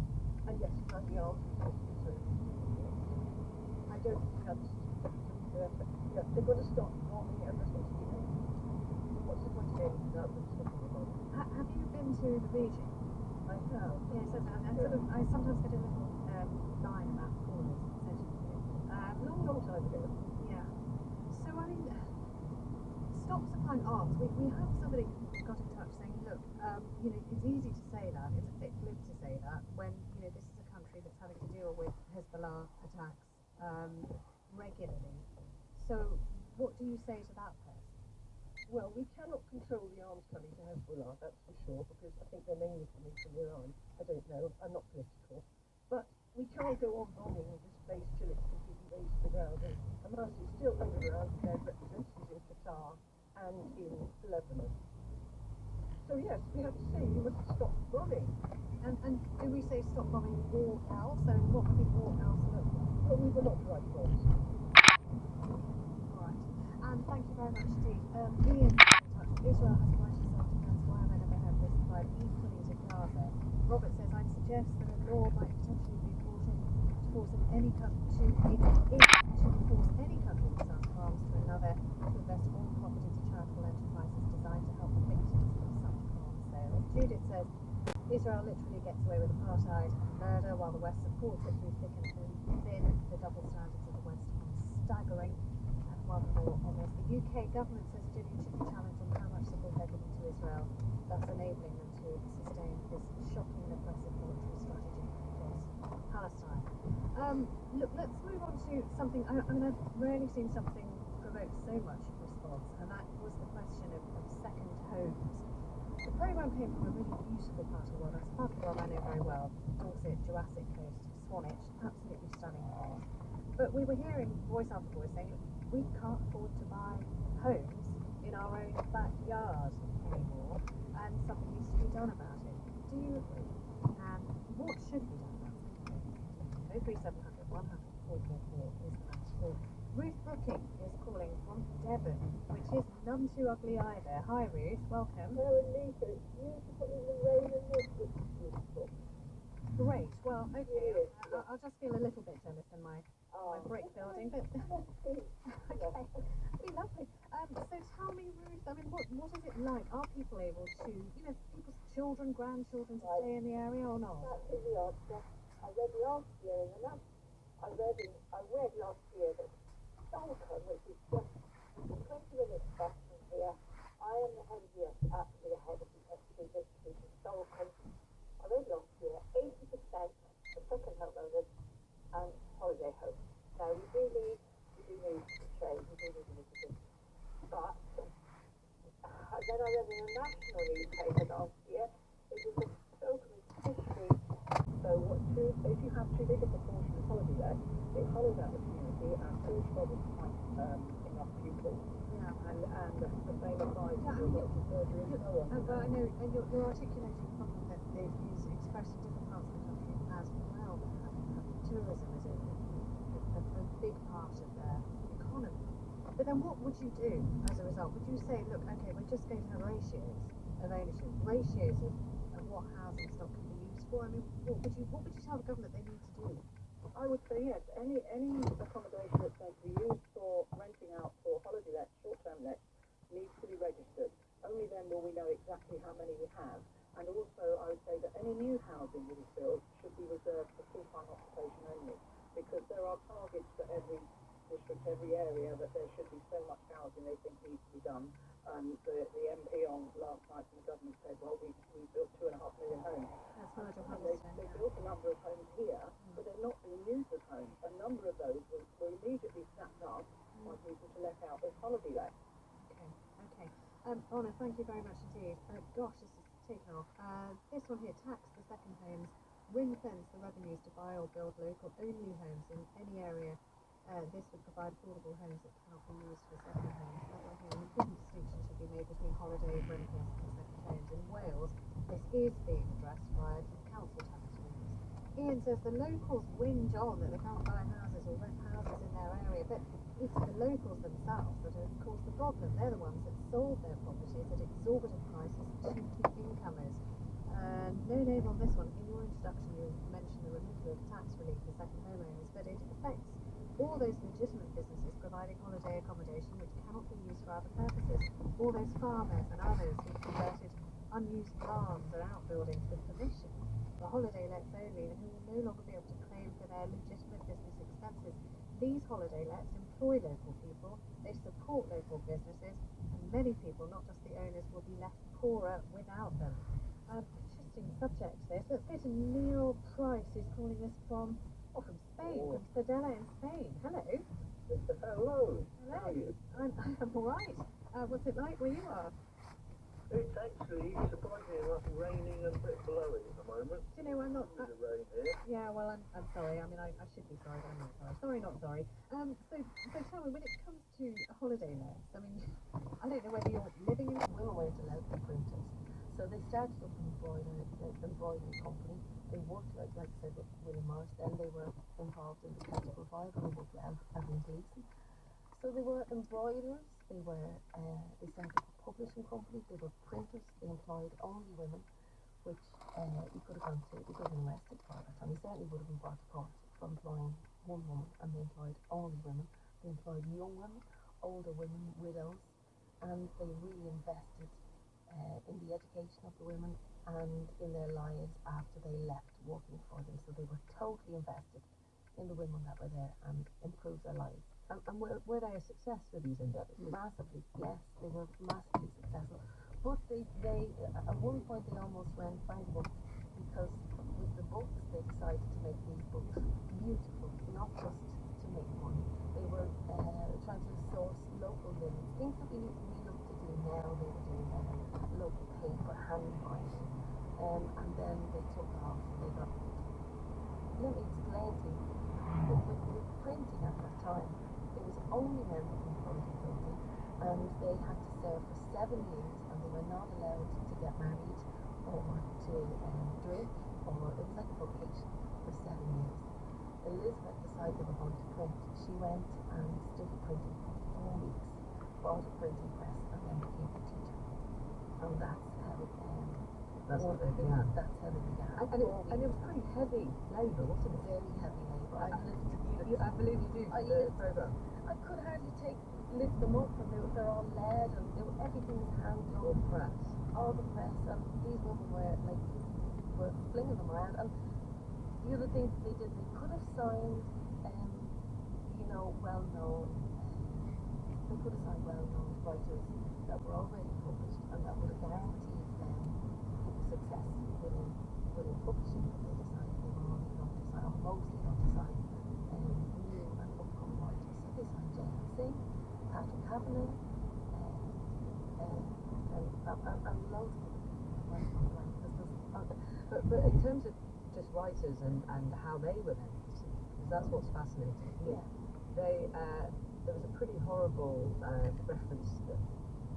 And yes, and the answer is yes. I don't think that's they've got to stop bombing and that's what's doing. What's the point of saying without them stopping the bombing? Have you been to the region? I have. Yes, I sometimes get a little line about corners sent to you. Long time ago. Yeah. So I mean, stop supplying arms. We have somebody got in touch saying, look, it's easy to say that, it's a bit glib to say that when this is a country that's having to deal with Hezbollah attacks regularly. So what do you say to that person? Well, we cannot control the arms coming to Hezbollah, that's for sure, because I think they're mainly coming from Iran. I don't know, I'm not political. But we can't go on bombing this place till it's completely razed to the ground. And Hamas is still underground, their representatives in Qatar and in Lebanon. So yes, we have to say we must stop bombing. And do we say stop bombing or else? So what would the or else look like? Well, we will not write bombs. Alright. And thank you very much indeed. Ian, Israel has right of self-defense. Why have I never heard this applied equally to Gaza? Robert says, I'd suggest that a law might potentially be brought in to force any country to force any country that sells arms to another to invest all profit into charitable enterprises designed to help the victims of such arms sales. Judith says, Israel literally gets away with apartheid and murder while the West supports it through thick and thin. The double standards of the West are staggering. And one more on this. The UK government says Gideon should be challenged on how much support they're giving to Israel, thus enabling them to sustain this shocking and aggressive military strategy across Palestine. Look, let's move on to something. I mean, I've rarely seen something provoke so much response, and that was the question of second homes. The programme came from a really beautiful part of the world. It's part of the world I know very well, Dorset, Jurassic Coast, Swanage, absolutely stunning place. But we were hearing voice after voice saying, we can't afford to buy homes in our own backyard anymore, and something needs to be done about it. Do you agree? And what should be done about it? 03700 100 444 is the number to call. Ruth Brooking is calling from Devon, which is none too ugly either. Hi Ruth, welcome. Hello, Lisa. It's beautiful in the rain and mist, which is beautiful. Great. Well, okay. I'll just feel a little bit jealous in my brick building, but okay, be lovely. So tell me, Ruth. I mean, what is it like? Are people able to, people's children, grandchildren, to stay in the area or not? That is the answer. I read last year in the map. I read last year that Stockholm, which is just 20 minutes back from here, I am the head of the actually the head of the SC district in Stockholm. I read last year 80% of second homeowners and holiday homes. Now we do need to change, we do need initiatives. But then I read in a national newspaper last year, it was that Stockholm is officially if you have too big a proportion of holiday let, it hollows out the community and fills bubbles quite enough pupils. Yeah. And the same applies to lots of surgery and so on. Well, I know you're articulating a problem that is expressed in different parts of the country as well. Tourism is a big part of their economy. But But then what would you do as a result? Would you say, look, okay, we're just going to have ratios of ownership, ratios of what housing stock can be used for? I mean, what would you tell the government they need to do? I would say yes. Any accommodation that's going to be used for renting out for holiday lets, short-term lets, needs to be registered. Only then will we know exactly how many we have. And also, I would say that any new housing that is built should be reserved for full-time occupation only, because there are targets for every district, every area, that there should be so much housing they think needs to be done. The MP on last night from the government said, well, we built 2.5 million homes. That's Nigel And Huddleston, they yeah. built a number of homes here, but they're not being used as homes. A number of those were immediately snapped up by people to let out as holiday lets. Okay. Honor, thank you very much indeed. Gosh, this is taken off. This one here, tax the second homes, ring fence the revenues to buy or build local only homes in any area. This would provide affordable homes that cannot be used for second homes. That one here, an important distinction should be made between holiday rentals and second homes. In Wales, this is being addressed via council tax reforms. Ian says the locals whinge on that they can't buy houses or rent houses in their area, but it's the locals themselves that have caused the problem. They're the ones that sold their properties at exorbitant prices to cheeky incomers. No name on this one. In your introduction, you mentioned the removal of tax relief for second homeowners, but it affects all those legitimate businesses providing holiday accommodation which cannot be used for other purposes. All those farmers and others who've converted unused farms or outbuildings with permission for holiday lets only, and who will no longer be able to claim for their legitimate business expenses. These holiday lets employ local people, they support local businesses, and many people, not just the owners, will be left poorer without them. Interesting subject this. Let's go to Neil Price, who's calling us from Spain, from Stadella in Spain. Hello. Hello. Hello. I'm all right. What's it like where you are? It's actually, surprisingly enough, raining and a bit blowy at the moment. Do you know, I'm not... There's rain here. Yeah, well, I'm sorry. I mean, I should be sorry, but I'm not sorry. Sorry, not sorry. So tell me, when it comes to holiday lets, I mean, I don't know whether you're living in... Women weren't allowed to be printers. So they started up an embroidery company. They worked, like I said, with William Morris. Then they were involved in the Celtic Revival and worked with Evelyn Gleeson. So they were embroiderers. They started a publishing company. They were printers. They employed only women, which he could have been arrested for that. And he certainly would have been brought to court for employing one woman, and they employed only women. They employed young women, older women, widows, and they really invested in the education of the women and in their lives after they left working for them. So they were totally invested in the women that were there and improved their lives. And were they a success for these endeavours? Massively, yes, they were massively successful. But they at one point they almost went bankrupt, because with the books they decided to make these books beautiful, not just to make money. They were trying to source local linen, things that we look to do now. They were doing local paper, hand binding, and then they took off. They got. Let me explain to you. With printing at that time, it was only men that employed in printing, and they had to serve for 7 years, and they were not allowed to get married or to drink, or it was like a vocation for 7 years. Elizabeth decided they were going to print. She went and studied printing for 4 weeks, bought a printing press, and then became a teacher. And that's how That's how they began. That's how they began. And it was pretty heavy labour, wasn't it? Very heavy labour. I believe you do. I could hardly lift them up, and they're all lead, and everything was hand done. All the press, and these women were flinging them around. And the other thing they did, they could have signed, well-known. They could have signed well-known writers that were already published, and that would have guaranteed them success within publishing. But they decided they were only going to sign, or mostly going to sign new and upcoming writers. So they signed Jane Singh, Patrick Kavanagh, and loads of them. But in terms of just writers and how they were then perceived, because that's what's fascinating. Yeah. There was a pretty horrible reference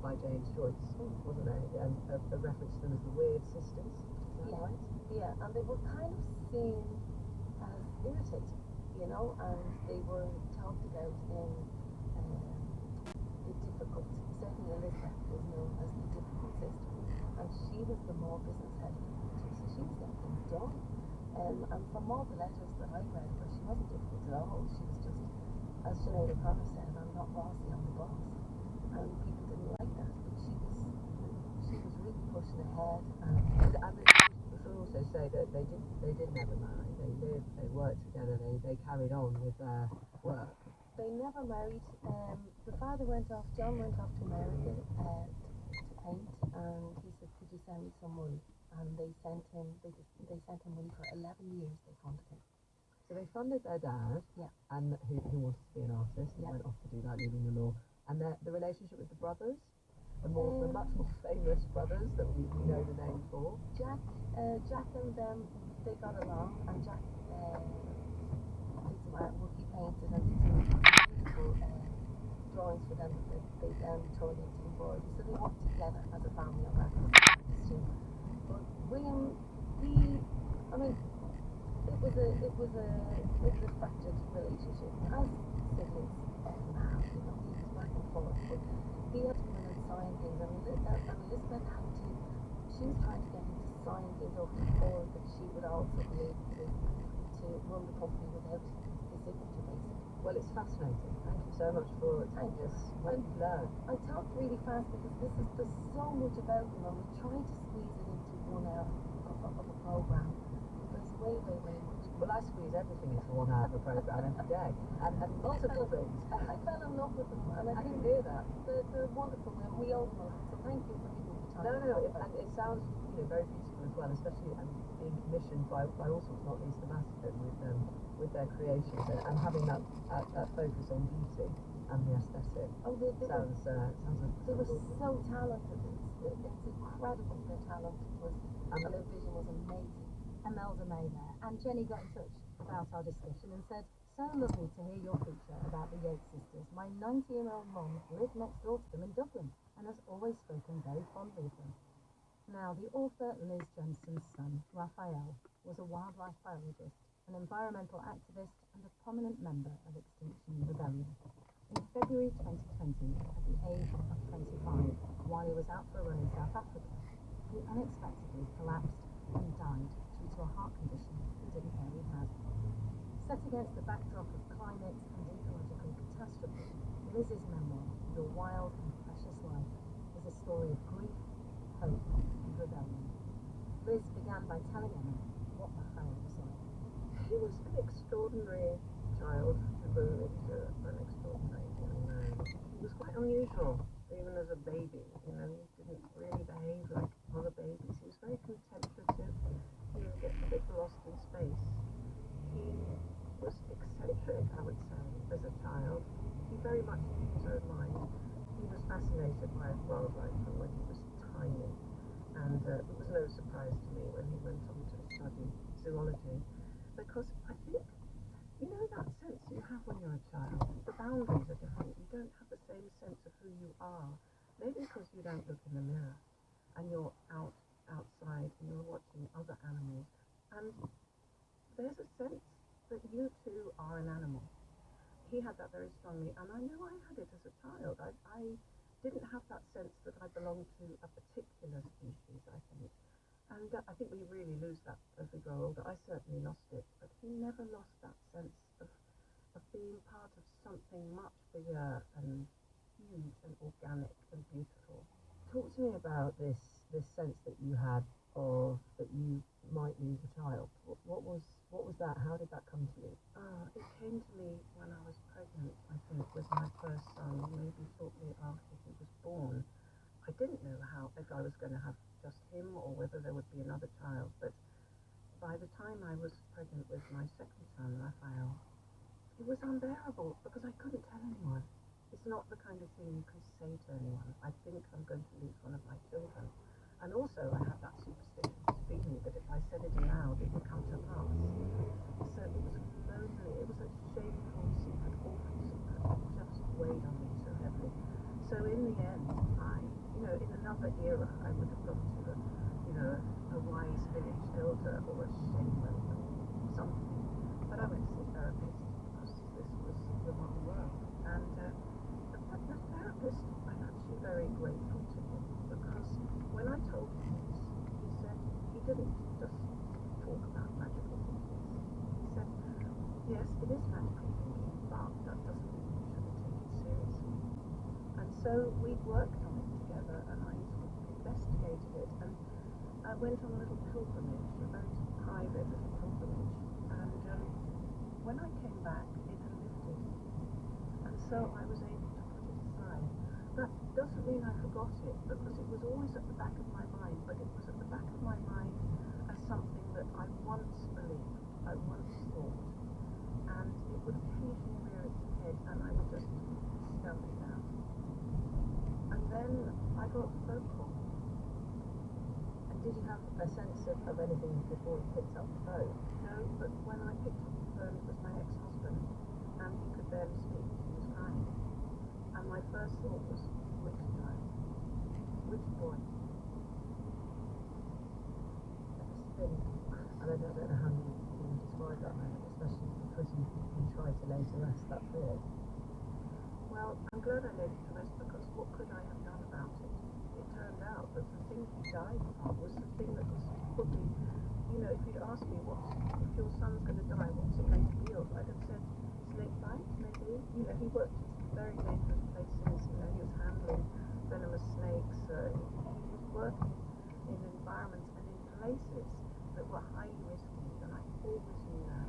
by James Joyce, wasn't there? A reference to them as the Weird Sisters. Is that right? Yeah, and they were kind of seen as irritating, and they were talked about in difficult, certainly Elizabeth was known as the difficult sister, and she was the more business headed of the two, so she was getting things done. And from all the letters that I read, where she wasn't difficult at all, she was just, as Sinead O'Connor said, I'm not bossy, I'm the boss. And people didn't like that, but she was really pushing ahead. And we should also say that they did never marry. They lived, they worked together, they carried on with their work. They never married. The father John went off to America to paint, and he said, could you send me some money? And they sent him money for 11 years, they funded him. So they funded their dad, Yeah. and who wanted to be an artist, and Yeah. went off to do that, leaving the law. And the relationship with the brothers, the much more famous brothers that we know the name for. Jack and them, they got along, and Jack did some artwork, he painted and did some beautiful drawings for them that they then turned into embroidery. So they worked together as a family on that. But William, it was a fractured relationship, as siblings often have. He was back and forth, but he had to come in and sign things, and Elizabeth she was trying to get him to sign things over before that she would also be able to run the company without his signature, basically. Well, it's fascinating. Thank you so much for telling us what you've learned. I talked really fast because there's so much about them, and we tried to squeeze it into 1 hour of a program. There's way much. Well, I squeeze everything into 1 hour of a program every day, and multiple things. I fell in love with them, and I can hear that. They're wonderful, and we all know it. So thank you for giving me the time. No, and it sounds very beautiful as well, especially being commissioned by all sorts, not least the Masterton, with their creations and having that focus on beauty and the aesthetic. Oh, they were awesome. so talented. It's incredible their talent was, and their vision was amazing. Imelda May there, and Jenny got in touch about our discussion and said, so lovely to hear your feature about the Yates sisters. My 90-year-old mum lived next door to them in Dublin and has always spoken very fondly of them. Now, the author Liz Jenson's son, Raphael, was a wildlife biologist, an environmental activist, and a prominent member of Extinction Rebellion. In February 2020, at the age of 25, while he was out for a run in South Africa, he unexpectedly collapsed and died due to a heart condition he didn't know he had. Set against the backdrop of climate and ecological catastrophe, Liz's memoir, Your Wild and Precious Life, is a story of grief, hope, and rebellion. Liz began by telling Emma what Raphael was like. He was an extraordinary child who grew into an extraordinary young man. He was quite unusual, even as a baby. He didn't really behave like other babies. He was very contemplative. He would get a bit lost in space. He was eccentric, I would say, as a child. He very much used his own mind. He was fascinated by wildlife from when he was tiny. And it was no surprise to me when he went on to study zoology, because I think, that sense you have when you're a child, the boundaries are different. You don't have the same sense of who you are, maybe because you don't look in the mirror, and you're outside and you're watching other animals, and there's a sense that you too are an animal. He had that very strongly, and I know I had it as a child. I didn't have that sense that I belonged to a particular species, I think. And I think we really lose that as we grow older. I certainly lost it, but he never lost that sense of being part of something much bigger and huge and organic and beautiful. Talk to me about this sense that you had of that you might lose a child. What was that? How did that come to you? It came to me when I was pregnant, I think, with my first son, maybe shortly after he was born. I didn't know if I was going to have just him or whether there would be another child, but by the time I was pregnant with my second son, Raphael, it was unbearable because I couldn't tell anyone. It's not the kind of thing you can say to anyone. I think I'm going to lose one of my children. And also I have that superstitious feeling that if I said it aloud, it would come to pass. So it was lonely, it was a shameful secret, awful secret, it just weighed on me so heavily. So in the end, in another era, I would have gone to a wise village elder or a shaman or something. But I went to see a therapist because this was the modern world. And the therapist, I yes, it is magical thinking, but that doesn't mean you shouldn't take it seriously. And so we worked on it together, and I sort of investigated it, and I went on a little pilgrimage, a very private little pilgrimage, and when I came back, it had lifted, and so I was able to put it aside. That doesn't mean I forgot it, because it was always at the back of my mind, but it was at the back of my mind as something that I once believed, I once thought, and it would occasionally rear its head, and I would just stamp it down. And then I got the phone call. And did you have a sense of anything before you picked up the phone? No, but when I picked up the phone, it was my ex-husband, and he could barely speak, he was crying. And my first thought was, which child? Which boy? That must have been, I don't know how you describe that moment, especially because you tried to lay to rest that fear. Well, I'm glad I laid it to rest, because what could I have done about it? It turned out that the thing he died from was the thing that was probably, you know, if you'd asked me, if your son's going to die, what's it going to be of? I'd have said, snake bite, maybe. You know, he worked in very dangerous places, you know, he was handling venomous snakes, he was working in environments and in places that were highly risky, and I always knew that.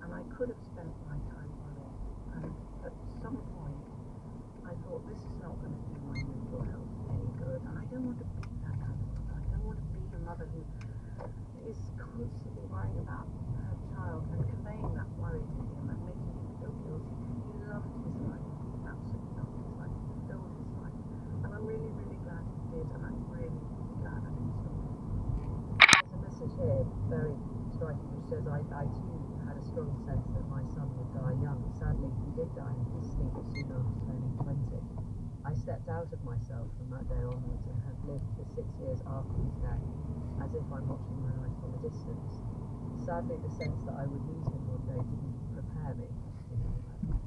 And I could have spent my time worrying, and at some point, I thought, this is not going to do my mental health any good, and I don't want to be that kind of mother. I don't want to be a mother who is constantly worrying about her child and conveying that worry to him and making him feel guilty. He loved his life, absolutely loved his life, he filled his life, and I'm really, really glad he did, and I'm really, really glad I didn't stop him. There's a message here, very striking, which says, I too had a strong sense that my son would die young. Sadly, he did die in his sleep soon after turning 20. I stepped out of myself from that day onwards and have lived the 6 years after his death as if I'm watching my life from a distance. Sadly, the sense that I would lose him one day didn't prepare me in any way.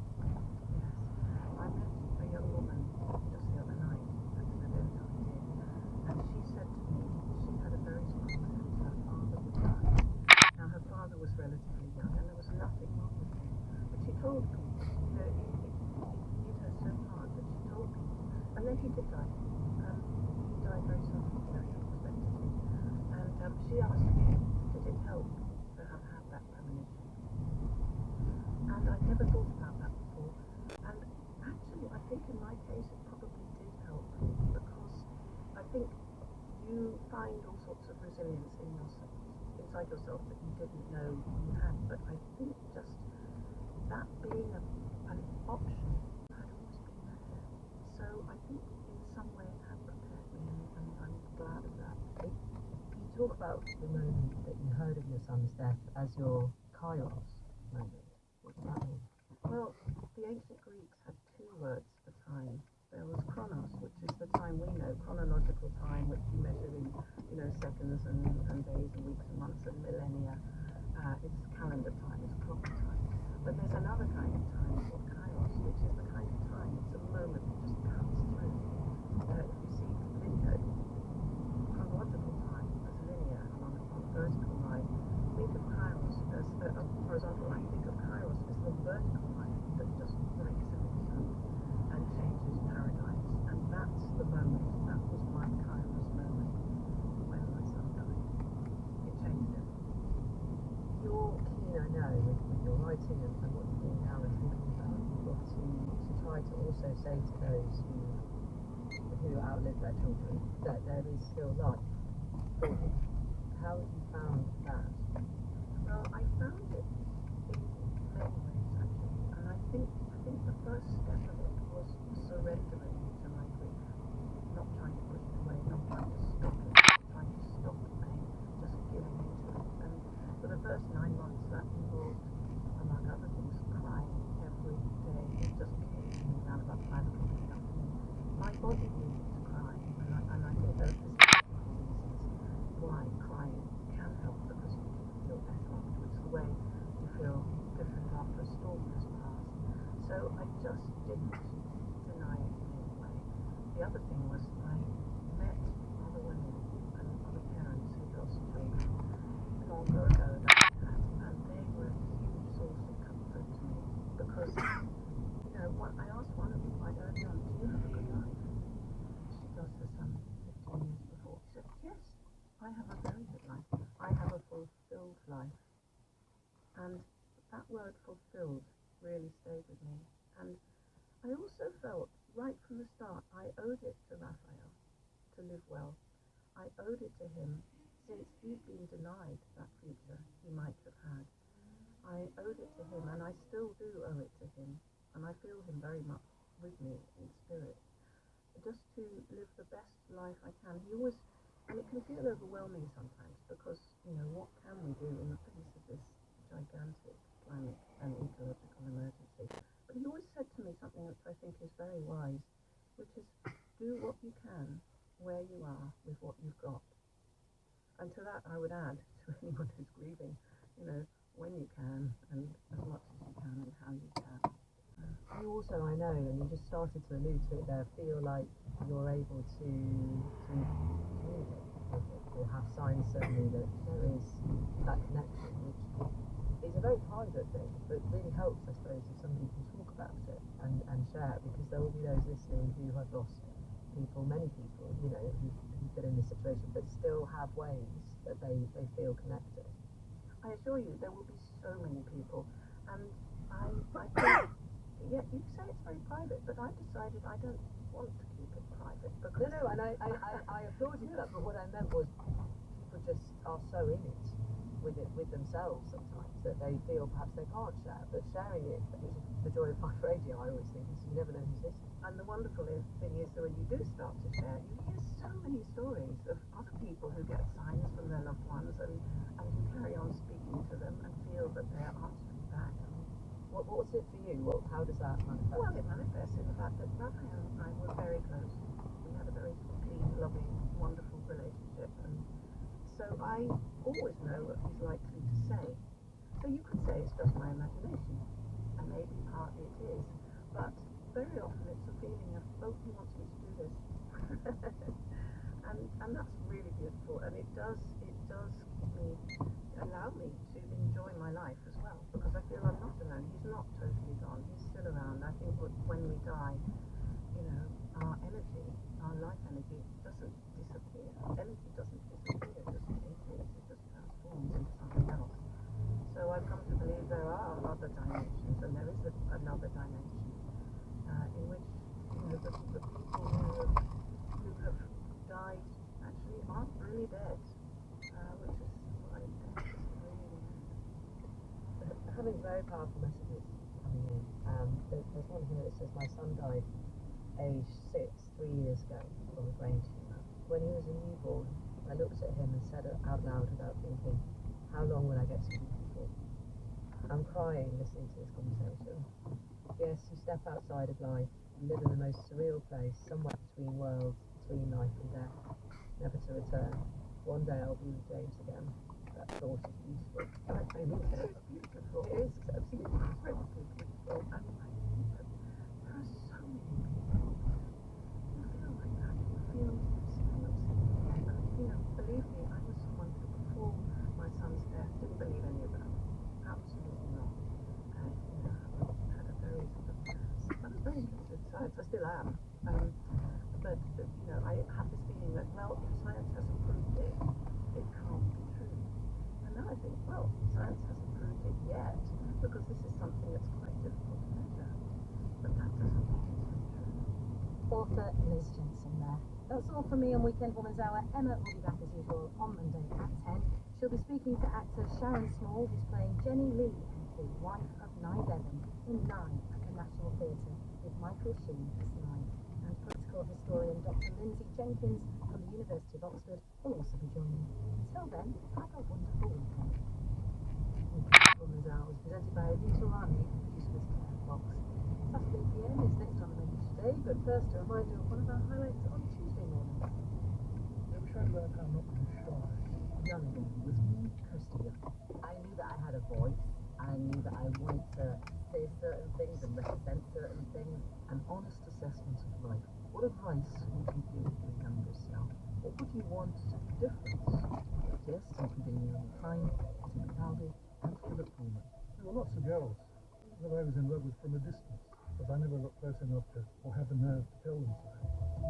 Yes, I met a young woman just the other night at an event I did, and she said to me she had a very strong sense her father would die. Now, her father was relatively young, and there was nothing wrong with him, but she told people, you know, it hit her so hard that she told people, and then he did die. He died very suddenly, very unexpectedly, and she asked me, did it help to have had that premonition? And I'd never thought about that before, and actually I think in my case it probably did help, because I think you find all sorts of resilience in yourself, inside yourself, that you didn't know you had, but I think just that being an option had always been there. So I think in some way it had prepared me, and I'm glad of that. You talk about the moment that you heard of your son's death as your kairos moment. What does that mean? Well, the ancient Greeks had two words for time. There was chronos, which is the time we know, chronological time, which you measure in, you know, seconds and days and weeks and months and millennia. It's calendar time, it's clock time. But there's another kind of time called kairos, which is the kind of time, it's a moment that just cuts through. If you see linear, chronological time as linear on a vertical line, think of kairos as a horizontal line. Think of kairos as the vertical line that just breaks everything up and changes paradigms. And that's the moment, that was my kairos moment when my son died. It changed everything. You're keen, I know, with your writing and what you're doing now and thinking about the book to try to also say to those who outlive their children that there is still life for them. How have you found that? Well, I found it in many ways, actually, and I think the first step of it was surrendering to my grief, not trying to push it away, not trying to stop it, not trying to stop the pain, just giving into it. And for the first 9 months, that involved, among other things, crying every day. It just came to me around about 5 o'clock in the afternoon. My body needed to cry, and I think there are physiological reasons why crying can help, because you do feel better afterwards. The way because, I asked one of them quite early on, do you have a good life? She lost her son 15 years before. She said, yes, I have a very good life. I have a fulfilled life. And that word fulfilled really stayed with me. And I also felt right from the start I owed it to Raphael to live well. I owed it to him since he'd been denied that future he might have had. I owed it to him, and I still do owe it to him, and I feel him very much with me in spirit. Just to live the best life I can. He always, and it can feel overwhelming sometimes because, what can we do in the face of this gigantic climate and ecological emergency? But he always said to me something which I think is very wise, which is do what you can where you are with what you've got. And to that I would add, to anyone who's grieving, when you can and as much as you can and how you can. You also, I know, and you just started to allude to it there, feel like you're able to communicate with it, or have signs certainly that there is that connection, which is a very private thing, but really helps, I suppose, if somebody can talk about it and share it, because there will be those listening who have lost people, many people, who've been in this situation, but still have ways that they feel connected. I assure you, there will be so many people, and I think, yeah, you say it's very private, but I've decided I don't want to keep it private because... No, and I applaud you for that, but what I meant was people just are so in it with themselves sometimes that they feel perhaps they can't share, but sharing it, which is the joy of live radio, I always think, is you never know who's listening. And the wonderful thing is that when you do start to share, you hear so many stories of other people who get signs from their loved ones and who carry on speaking to them and feel that they're answering back. What's it for you? How does that manifest? Well, it manifests in the fact that Raphael and I were very close. We had a very clean, loving, wonderful relationship, and so I always know what he's likely to say. So you could say it's just my imagination, and maybe partly it is, but very often it's a feeling of, oh, he wants me to do this. and that's really beautiful, and it does allow me to enjoy my life as well, because I feel I'm not alone. He's not totally gone. He's still around. I think when we die, our energy, our life energy doesn't disappear. Energy doesn't disappear, it just changes, it just transforms into something else. So I've come to believe there are other dimensions, and there is another dimension in which the people who have died actually aren't really dead, which is what I think is really having very powerful messages coming in. There's one here that says, my son died age 6, 3 years ago from a brain tumour. When he was a newborn, I looked at him and said out loud without thinking, how long will I get to keep him for? I'm crying listening to this conversation. Yes, you step outside of life, you live in the most surreal place, somewhere between worlds, between life and death, never to return. One day I'll be with James again. That thought is beautiful. And I think it's beautiful. It is absolutely incredibly beautiful. And I think that there are so many people who feel like that, who feel this kind of thing. And, believe me, I was someone who, before my son's death, didn't believe any of that. Absolutely not. And, had a very I was very interested in science. I still am. But, I have this feeling that, well, if science hasn't proved it, it can't be true. And now I think, well, science hasn't proved it yet, because this is something that's quite difficult to measure. But that doesn't mean it's untrue. Author Liz Jensen there. That's all from me on Weekend Woman's Hour. Emma will be back as usual on Monday at 10. She'll be speaking to actor Sharon Small, who's playing Jenny Lee MP, wife of Nye Bevan, in 9 at the National Theatre with Michael Sheen as Nye. And political historian Dr. Lindsay Jenkins from the University of Oxford will also be joining. Until then, have a wonderful weekend. Weekend Woman's Hour was presented by Anita Rani and produced with Claire Fox. Saturday PM is next on the menu today, but first a reminder of one of our highlights on Tuesday morning. They were showing about how not to be shy. Young with me, Kirsty Young. I knew that I had a voice. I knew that I wanted to say certain things and represent certain things. An honest assessment of life. What advice would you give your younger self? What would you want to be different? Yes, including Neil Klein, Tim Capaldi, and Philip Pullman. There were lots of girls. that I was in love with from a distance, but I never got close enough to, or had the nerve to tell them so.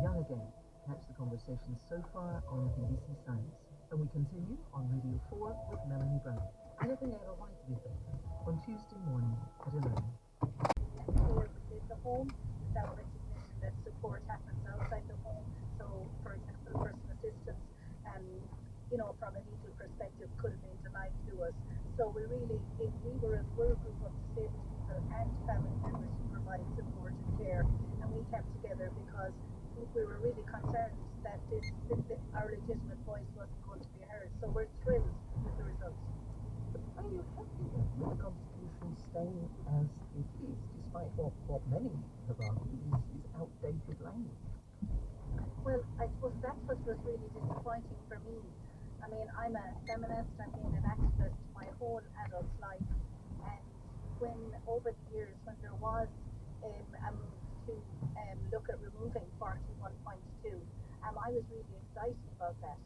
Young Again. Catch the conversation so far on BBC Science. And we continue on Radio 4 with Melanie Brown. Anything ever wanted to be better on Tuesday morning at 11. Within the home, without recognition that support happens outside the home. So, for example, personal assistance, from a legal perspective, could have been denied to us. So we're a group of disabled people and family members who provide support and care, and we kept together because we were really concerned that our legitimate voice wasn't going to be heard. So we're thrilled with the results. Are you happy then with the Constitution staying as it is, despite what many have argued is outdated language? Well, I suppose that's what was really disappointing for me. I mean, I'm a feminist, I've been an activist my whole adult life, and when over the years, when there was a move to look at removing 41.2, I was really excited about that.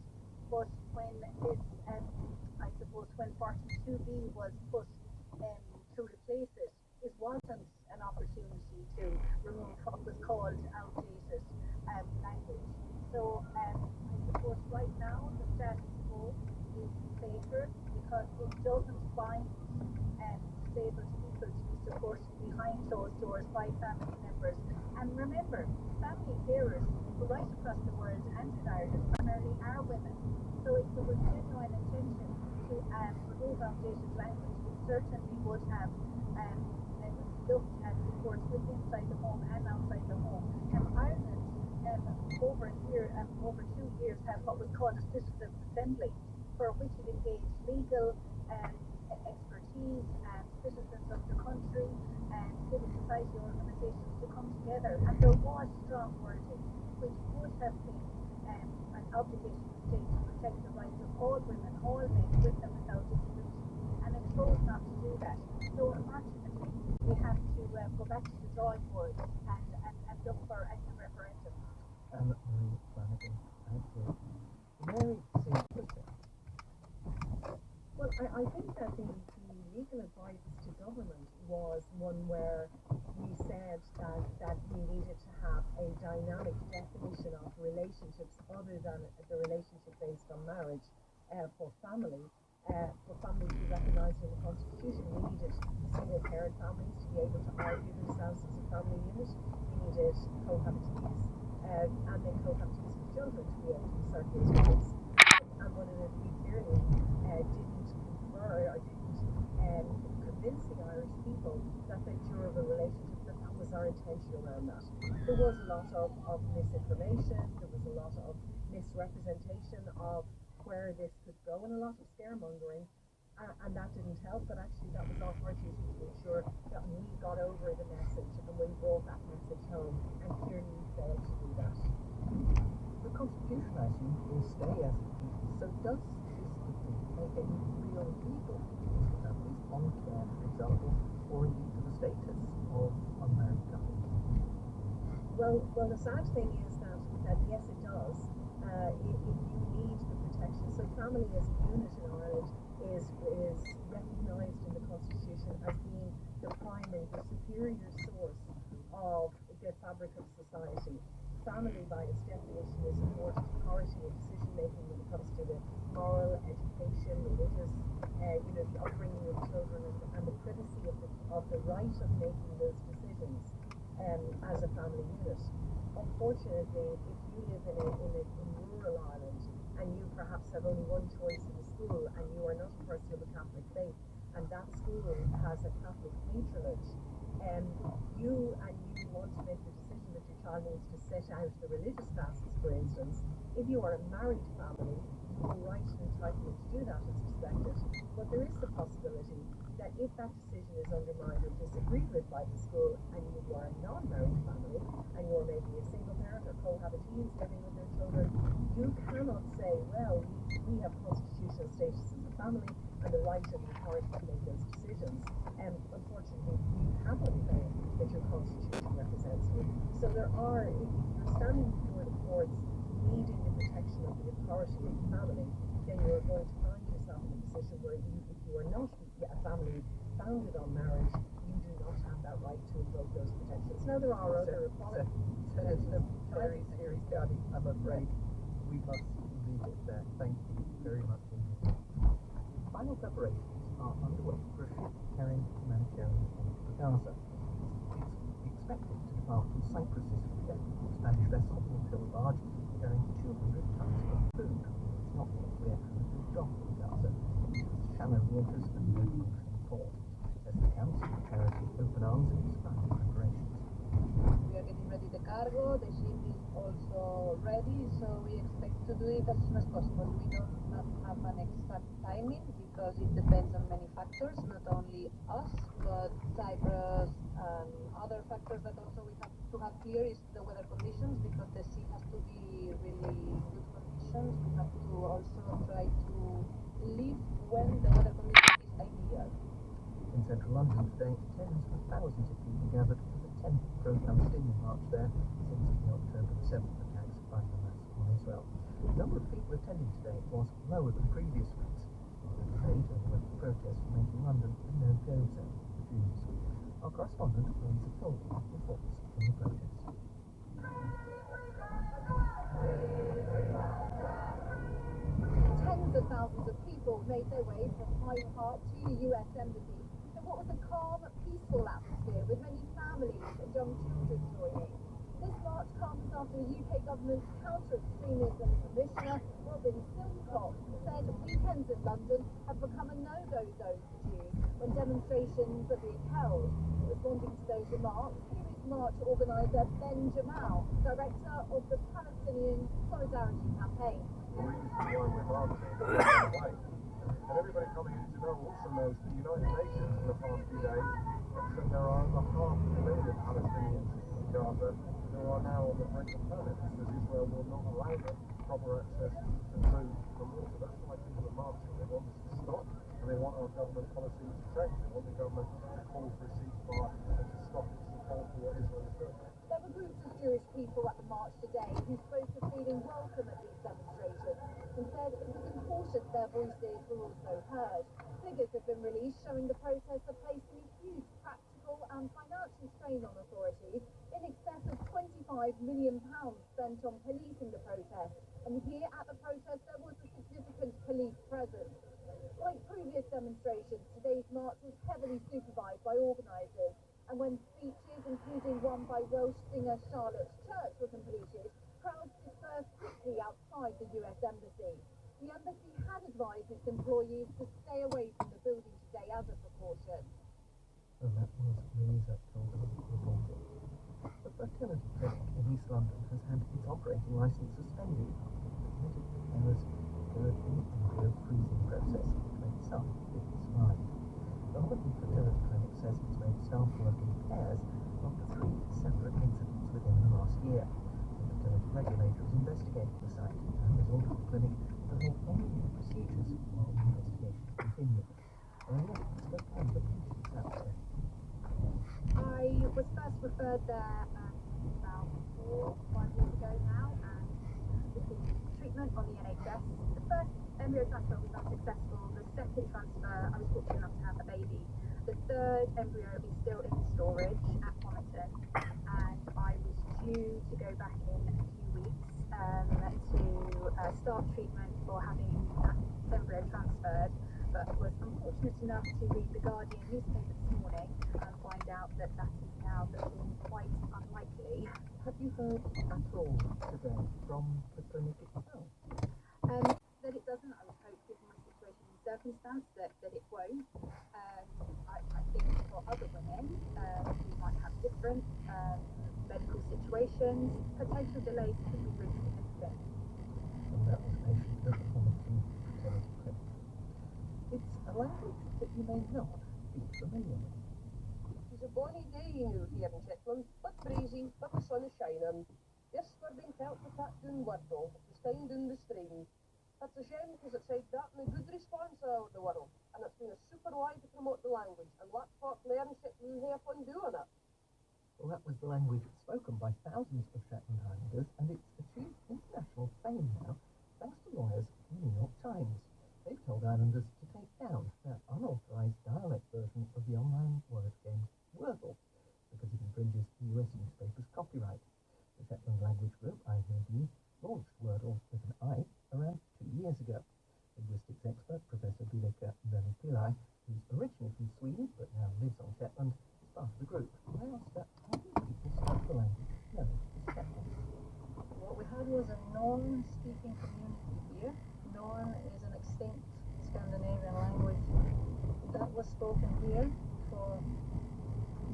But when I suppose when 42B was put to replace it, it wasn't an opportunity to remove what was called outdated language. So I suppose right now the status quo is safer because it doesn't bind disabled people to be supported behind closed doors by family members. And remember, family carers right across the world and in Ireland primarily are women. So if there was genuine intention to remove outdated language, we certainly would have looked at support with inside the home and outside the home. And Ireland, over 2 years, have what was called a citizens' assembly, for which it engaged legal expertise and citizens of the country and civil society organisations to come together. And there was strong wording, which would have been an obligation of the state to protect the rights of all women, all men, with and without disability. And it chose not to do that. So unfortunately, we have to go back to the drawing board and look for a new referendum. Marie Flanagan, thank you. Mary simplicity. Well, I think that the legal advice to government was one where we said that we needed to have a dynamic definition of relationships other than the relationship based on marriage for families we recognised in the Constitution. We needed single parent families to be able to argue themselves as a family unit. We needed cohabitees and then cohabitees with children to be able to assert those rights. And one of the we clearly didn't confer or didn't convince the Irish people that the durable relationship, that was our intention around that. There was a lot of misinformation, there was a lot of misrepresentation of where this could go, and a lot of scaremongering, and that didn't help. But actually that was our duty to ensure that we got over the message and we brought that message home, and clearly we failed to do that. The Constitution, I assume, will stay as it is. So does this defeat make any real legal difference to families on care, for example, or indeed to the status of unmarried couples? Well, the sad thing is that yes, it does. If you need the protection, so family as a unit in Ireland is recognised in the Constitution as being the primary, the superior source of the fabric of society. Family, by its definition, is afforded authority in decision making when it comes to the moral, education, religious, upbringing of children, and the privacy of the right of making those decisions as a family unit. Unfortunately, if you live in rural Ireland and you perhaps have only one choice in a school and you are not a person of a Catholic faith and that school has a Catholic patronage, you want to make the decision that your child needs to set out the religious classes, for instance. If you are a married family, your right and entitlement to do that is respected. But there is the possibility that if that decision is undermined or disagreed with by the school and you are a non-married family and you're maybe a single parent or cohabitees living with their children, you cannot say, well, we have constitutional status as a family and the right and the authority to make those decisions. Unfortunately, you cannot claim that your constitution represents you. So if you're standing before the courts needing the protection of the authority of the family, then you're going to find yourself in a position where if you are not a family founded on marriage, you do not have that right to invoke those protections. Now, there are other equalities. Senator Terry Gardey, I'm afraid we must leave it there. Thank you very much indeed. Final preparations are underway for a ship carrying humanitarian aid to Gaza. It's expected to depart from Cyprus this weekend. The Spanish vessel will fill a barge carrying 200 tons of food. It's not yet clear how it will dock in Gaza. It's shallow waters and no functioning port. As the Council of Charity Open Arms is starting preparations. We are getting ready the cargo, the ship is also ready, so we expect to do it as soon as possible. We do not have an exact timing because it depends on many factors, not only us, but Cyprus and other factors that also we have to have clear is the weather conditions, because the sea has to be really good conditions. We have to also try to leave when the weather condition is ideal. In central London today, tens of thousands of people gathered for the 10th pro-Palestinian march there since the October the 7th attacks by Hamas on Israel. The number of people attending today was lower than previous weeks. The debate over whether the protests will make London a no-go zone for Jews. Our correspondent, Louisa Foley, reports from the protest. Tens of thousands of people made their way from Hyde Park to the US Embassy in what was a calm, peaceful atmosphere with many families and young children joining. This march comes after the UK government's counter-extremism commissioner, Robin Silcock, said weekends in London have become a no-go zone for Jews when demonstrations are being held. Responding to those remarks, here is march organiser Ben Jamal, director of the Palestinian Solidarity Campaign. The reason why we're marching is white. And everybody coming in to know also knows the United Nations in the past few days have said there are over 500,000 Palestinians in Gaza who are now on the brink of famine because Israel will not allow them proper access to food and water. That's why people are marching. They want this to stop and they want our government policy to change. They want the government to call for a ceasefire and to stop its support for what Israel is doing. There were groups of Jewish people at the march today who spoke of feeling welcome at these demonstrations and said it was important their voices were also heard. Figures have been released showing the protests are placing a huge practical and financial strain on authorities. In excess of £25 million spent on policing the protest, and here at the protest there was a significant police presence. Like previous demonstrations, today's march was heavily supervised by organisers, and when speeches, including one by Welsh singer Charlotte Church, were completed, crowds dispersed quickly outside the US Embassy. The embassy had advised its employees to stay away from the building today as a precaution. And that was Louisa Foley reporting. The fertility clinic in East London has had its operating licence suspended after admitted errors occurred in the embryo freezing process, which made some babies survive. The Holland Fertility Clinic says it's made staff work in pairs after 3 separate incidents within the last year. The fertility regulator is investigating the site and has ordered the clinic to hold any new procedures while the investigation continues. Let's go on the patients out there. I was first referred there about 4 or 5 years ago now, and received treatment on the NHS. The first embryo transfer was unsuccessful. The second transfer, I was fortunate enough to have a baby. The third embryo is still in storage at Homerton, and I was due to go back in a few weeks to start treatment for having that embryo transferred, but was unfortunate enough to read the Guardian newspaper this morning and find out that that is now looking quite unlikely. Have you heard at all today from the clinic itself? That it doesn't. I would hope, given my situation and circumstance, that it won't. I think for other women who might have different medical situations, potential delays could be really significant. And that was a patient at the Homerton Fertility Clinic. It's a language that you may not be familiar with. It's a bonny day out here in Shetland, but breezy, but the sun is shining. Yes, we're being felt with that doon Wordle, the stein down the stream. That's a shame because it's had that and a good response out of the world, and it's been a super way to promote the language, and let folk learn Shetland and have fun doing it. Well, that was the language spoken by thousands of Shetland Highlanders, and it's achieved international fame now, thanks to lawyers from the New York Times. They've told islanders to take down their unauthorised dialect version of the online word game Wordle because it infringes US newspapers' copyright. The Shetland language group IHB launched Wordle with an I around 2 years ago. Linguistics expert Professor Vileka Venupillai, who's originally from Sweden but now lives on Shetland, is part of the group. I asked her how do people speak the language known as Shetland. What we had was a Norn-speaking community here. Norn is an extinct Scandinavian language that was spoken here for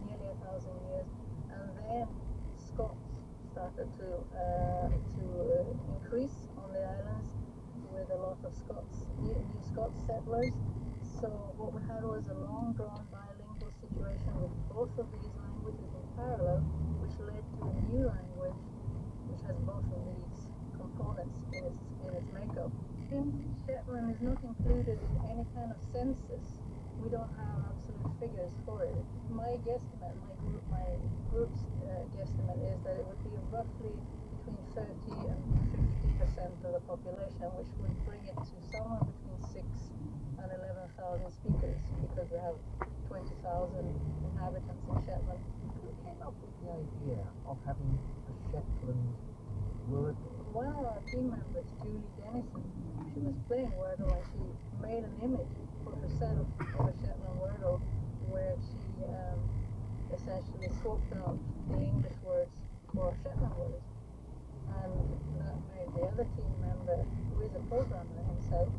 nearly 1,000 years, and then Scots started to increase on the islands with a lot of new Scots settlers. So what we had was a long-drawn bilingual situation with both of these languages in parallel, which led to a new language which has both of these components in its makeup. Shetland is not included in any kind of census. We don't have absolute figures for it. My guesstimate, my group's guesstimate is that it would be roughly between 30 and 50% of the population, which would bring it to somewhere between 6 and 11,000 speakers, because we have 20,000 inhabitants in Shetland. Who came up with the idea of having a Shetland word? One of our team members, Julie Dennison, she was playing Wordle and she made an image for herself of a Shetland Wordle where she essentially swapped out the English words for Shetland words. And that made the other team member, who is a programmer himself,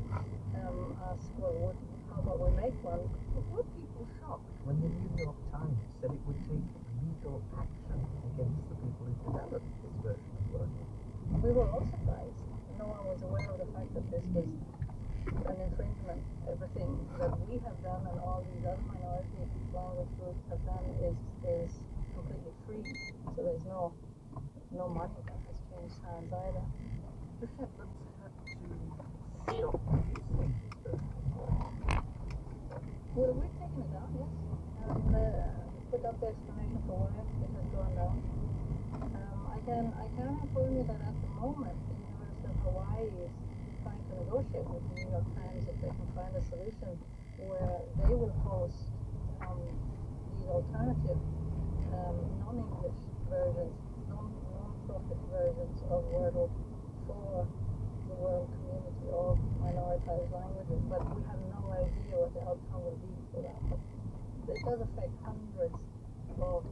ask, well, how about we make one? Were people shocked when the New York Times said it would take legal action against the people who developed this version of Wordle? We were all surprised. No one was aware of the fact that this was an infringement. Everything that we have done and all these other minority language groups have done is completely free. So there's no money that has changed hands either. The Shetlands had to stop using this version of Wordle. Well, we've taken it down, yes, and put up the explanation for why it has gone down. I can inform you that at the moment the University of Hawaii is trying to negotiate with the New York Times if they can find a solution where they will host these alternative non-English versions, non-profit versions of Wordle for the world community of minoritized languages. But we have no idea what the outcome will be for that. But it does affect hundreds of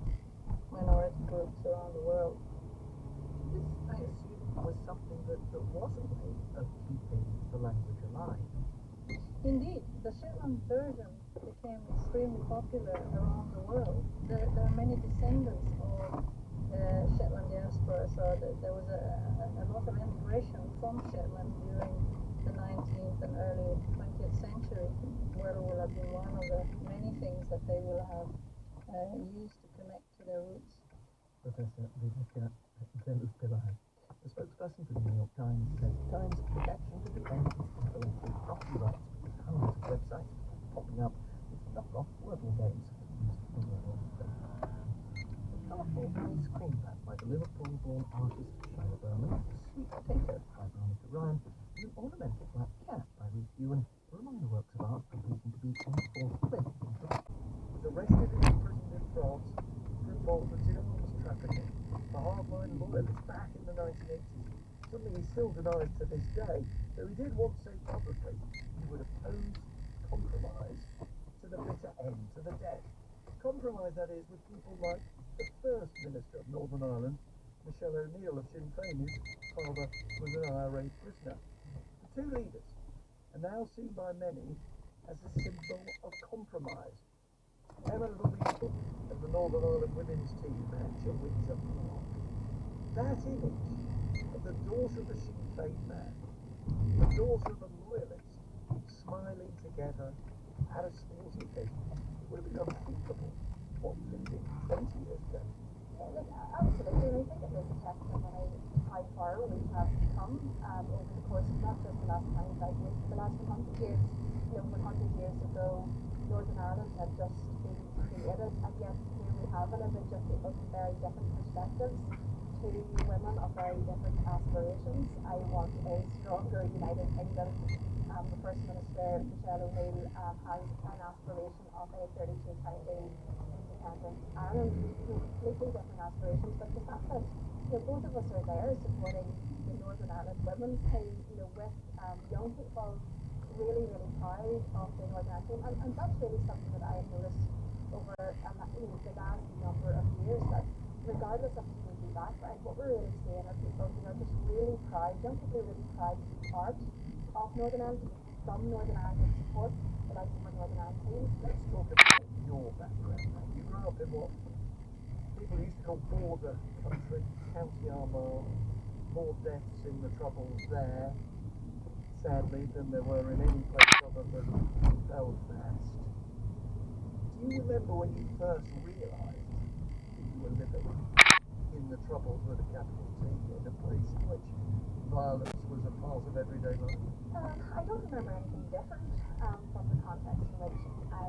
minority groups around the world. This, I assume, was something that was a way of keeping the language alive. Indeed, the Shetland version became extremely popular around the world. There are many descendants of Shetland diaspora, so there was a lot of immigration from Shetland during the 19th and early 20th century. Wordle will have been one of the many things that they will have used to connect to their roots. Professor Vileka Venupillai, the spokesperson for the New York Times, said the Times took action to defend its intellectual property rights because hundreds of websites are popping up with knockoff Wordle games used the Wordle space. The colourful ice cream wrap by the Liverpool-born artist Shia Berman, Sweet Potato by Veronica Ryan, and an ornamental black cat by Ruth Ewan were among the works of art competing to be on the fourth clip. Was arrested and imprisoned in France for involvement in arms trafficking. The hardline loyalist back in the 1980s. Something he still denies to this day, though he did once say publicly he would oppose compromise to the bitter end, to the death. Compromise, that is, with people like the first Minister of Northern Ireland, Michelle O'Neill of Sinn Féin, whose father was an IRA prisoner. The two leaders are now seen by many as a symbol of compromise. Emma Louise of the Northern Ireland women's team at Windsor Park. That image of the daughter of a Sinn Féin man, the daughter of a loyalist, smiling together at a sporting occasion, would have been unthinkable, 15, 20 years ago. Look, absolutely, and I think it is a testimony how far we have come over the course of not just the last 25 years, but the last 100 years. 100 years ago, Northern Ireland had just been created, and yet here we have an image of people from very different perspectives, two women of very different aspirations. I want a stronger United Kingdom, the First Minister, Michelle O'Neill, has an aspiration of a 32-county independent Ireland. Completely different aspirations, but the fact that both of us are there supporting the Northern Ireland women's team, with young people really, really proud of the Northern Ireland team, and that's really something that I have noticed over the last number of years, that regardless of the community background, what we're really seeing are people just really proud, young people are really proud to be part of Northern Ireland, to be from Northern Ireland, and support the likes of our Northern Ireland team. Let's talk about your background. You grew up in what people used to call border country, County Armagh, more deaths in the Troubles there, sadly, than there were in any place other than Belfast. Do you remember when you first realised that you were living in the Troubles with a capital T, in a place in which violence was a part of everyday life? I don't remember anything different from the context in which I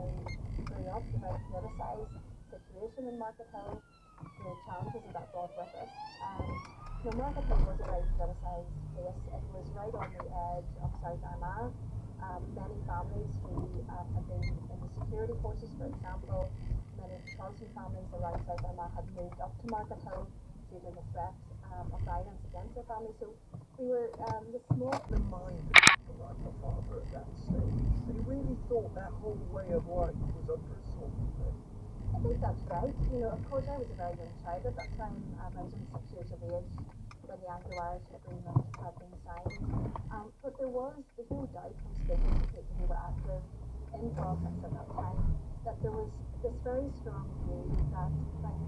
grew up. The very politicised situation in Market Hill, the challenges that brought with it. Market Hill was a very politicised place. It was right on the edge of South Armagh. Many families who had been in the security forces, for example, many Protestant families around South Armagh had moved up to Market Hill due to the threat of violence against their families. So we were the small... The mind of people like my father at that stage, they really thought that whole way of life was under assault. I think that's right. Of course, I was a very young child at that time. I was only 6 years of age when the Anglo-Irish Agreement had been signed. But there's no doubt from speaking to people who were active in politics at that time, that there was this very strong view that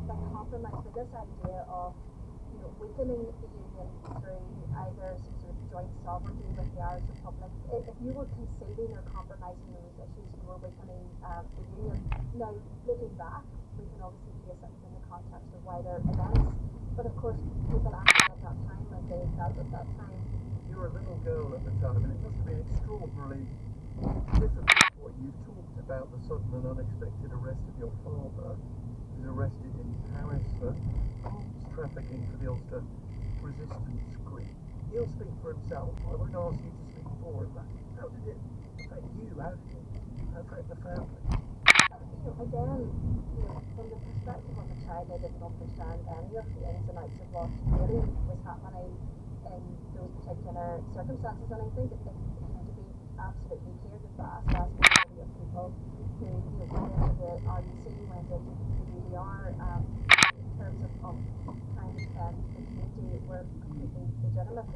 by compromise, with this idea of weakening the Union through either some sort of joint sovereignty with the Irish Republic, if you were conceding or compromising on those issues, you were weakening the Union. Now, looking back, we can obviously place it within the context of wider events, but of course, people acted at that time as they felt at that time. You were a little girl at the time, and it must have been extraordinarily difficult for you. You talked about the sudden and unexpected arrest of your father, who was arrested in Paris for arms trafficking for the Ulster Resistance Group. He'll speak for himself. I won't ask you to speak for him, but how did it affect you? How did it affect the family? Again, from the perspective of a child, I didn't understand any of the ins and outs of what really was happening in those particular circumstances, and I think to be absolutely clear, the vast majority of people who went into the RUC, went into the UDR, in terms of trying to defend the community, were completely legitimate.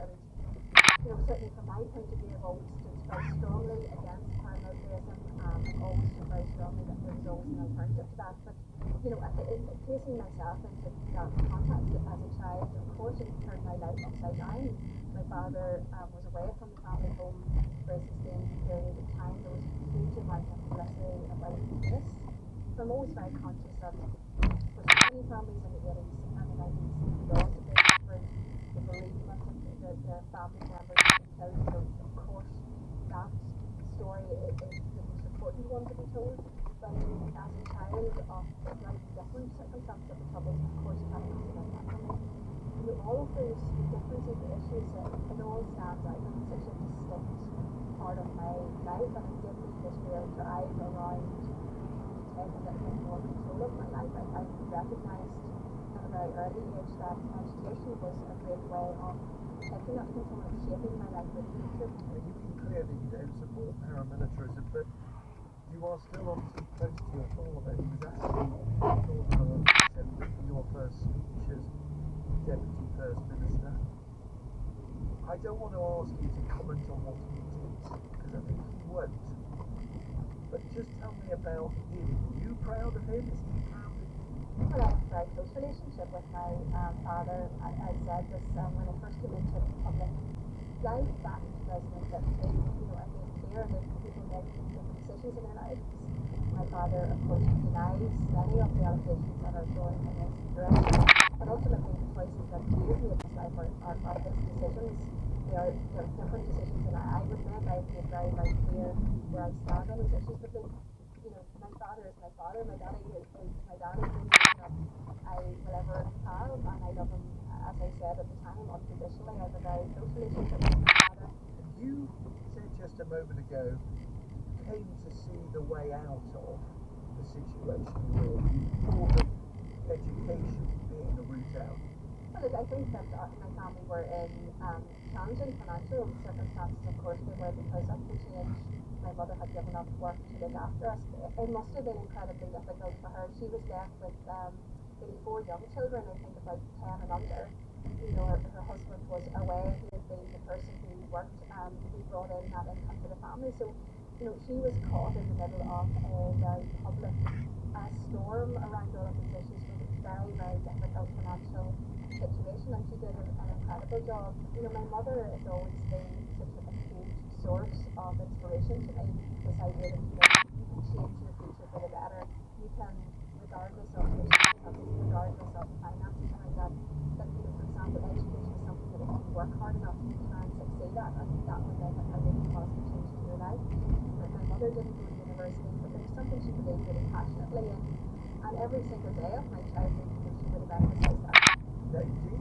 And certainly from my point of view, I've always stood very strongly against paramilitarism. I've always stood very strongly that there was always an alternative to that. But placing myself into that context as a child, of course, it turned my life upside down. My father was away from the family home for a sustained period of time. There was a huge amount of publicity about this. So I'm always very conscious that for so many families in the 80s and the 90s, we lost a bit for the bereavement of the family members being killed. So of course, that story is the most important one to be told. But as a child of very different circumstances of the Troubles, of course, you had to consider that for me. All of those differences, the issues, it all stands out, and it's such a distinct part of my life, and it gave me this real drive around taking a little bit more control of my life. I recognised at a very early age that education was a great way of taking that control and shaping my life for the future. You've been clear that you don't support paramilitarism, but you are still obviously close to your father. He was actually Northern Ireland in your first speech as Deputy First Minister. I don't want to ask you to comment on what he did, because I think you won't. But just tell me about him. Are you proud of him? Is he proud of you? Well, I have a very close relationship with my father. I said this when I first came into public life back in 2015. I made clear that people make different decisions in their lives. My father, of course, denies many of the allegations that are going in his direction, but ultimately the choices that he has made in his life are his decisions. They're different decisions than I would make. I've made very, very clear where I stand on these issues. But my father is my father. My daddy is my daddy. I will ever have, and I love him, as I said at the time, unconditionally. I have a very close relationship with my father. You said just a moment ago, came to see the way out of the situation you're in, thought of education being a route out? Well, look, I think that my family were in challenging financial circumstances, of course they were, because of the change. My mother had given up work to look after us. It must have been incredibly difficult for her. She was left with really 4 young children, I think about 10 and under. You know, her husband was away, he had been the person who worked, who brought in that income to the family. So, you know, she was caught in the middle of a very public storm around all of these issues with a very, very difficult financial situation, and she did an incredible job. You know, my mother has always been such a huge source of inspiration to me. This idea that, you know, you can change your future for the better. You can, regardless of your circumstances, regardless of finances, and like that, you know, for example, education is something that if you work hard enough you can try and succeed at, and that would make a really positive change to your life. But my mother didn't go to university, but there was something she believed really passionately in, and every single day of my childhood, you know, she would have emphasised that. That you did.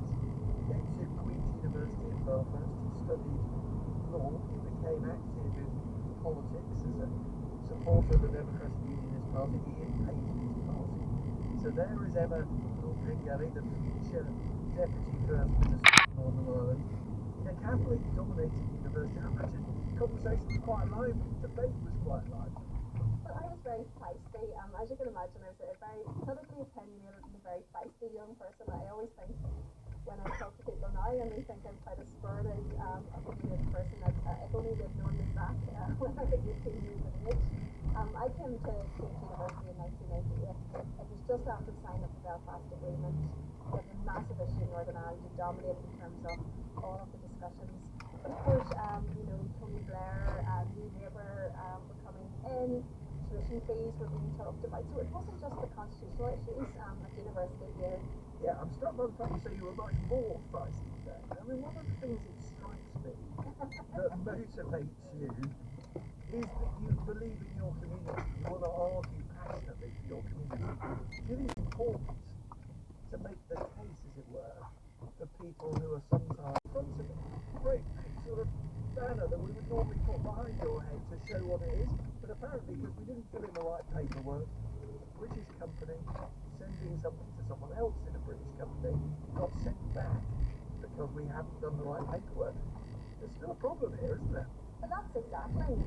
Went to Queen's University in Belfast, you studied law, you became active in politics as a supporter of the Democratic Unionist Party, Ian Payton's party. So there is Emma Lord-Pengelly, the future Deputy First Minister of Northern Ireland, in a Catholic-dominated university. I imagine conversation was quite lively, debate was quite lively. Well, I was very feisty. As you can imagine, I was a very politically opinionated and a very feisty young person. I always think when I talk to people now, and they think I'm quite a spirited, opinionated person, that if only they'd known me back when I was 18 years of age. I came to Queen's University in 1998. It was just after the signing of the Belfast Agreement. It was a massive issue in Northern Ireland. It dominated in terms of all of the discussions. But of course, you know, Tony Blair and New Labour were coming in. Tuition fees were being talked about. So it wasn't just the constitutional issues at university here. Yeah, I'm struck by the fact you say you were much more feisty then. I mean, one of the things that strikes me that motivates you is that you believe in your community. You want to argue passionately for your community. It is important to make the case, as it were, for people who are sometimes in front of it. Great sort of banner that we would normally put behind your head to show what it is, but apparently because we didn't fill in the right paperwork, a British company sending something to someone else in a British company got sent back because we haven't done the right paperwork. There's still a problem here, isn't there? And that's exactly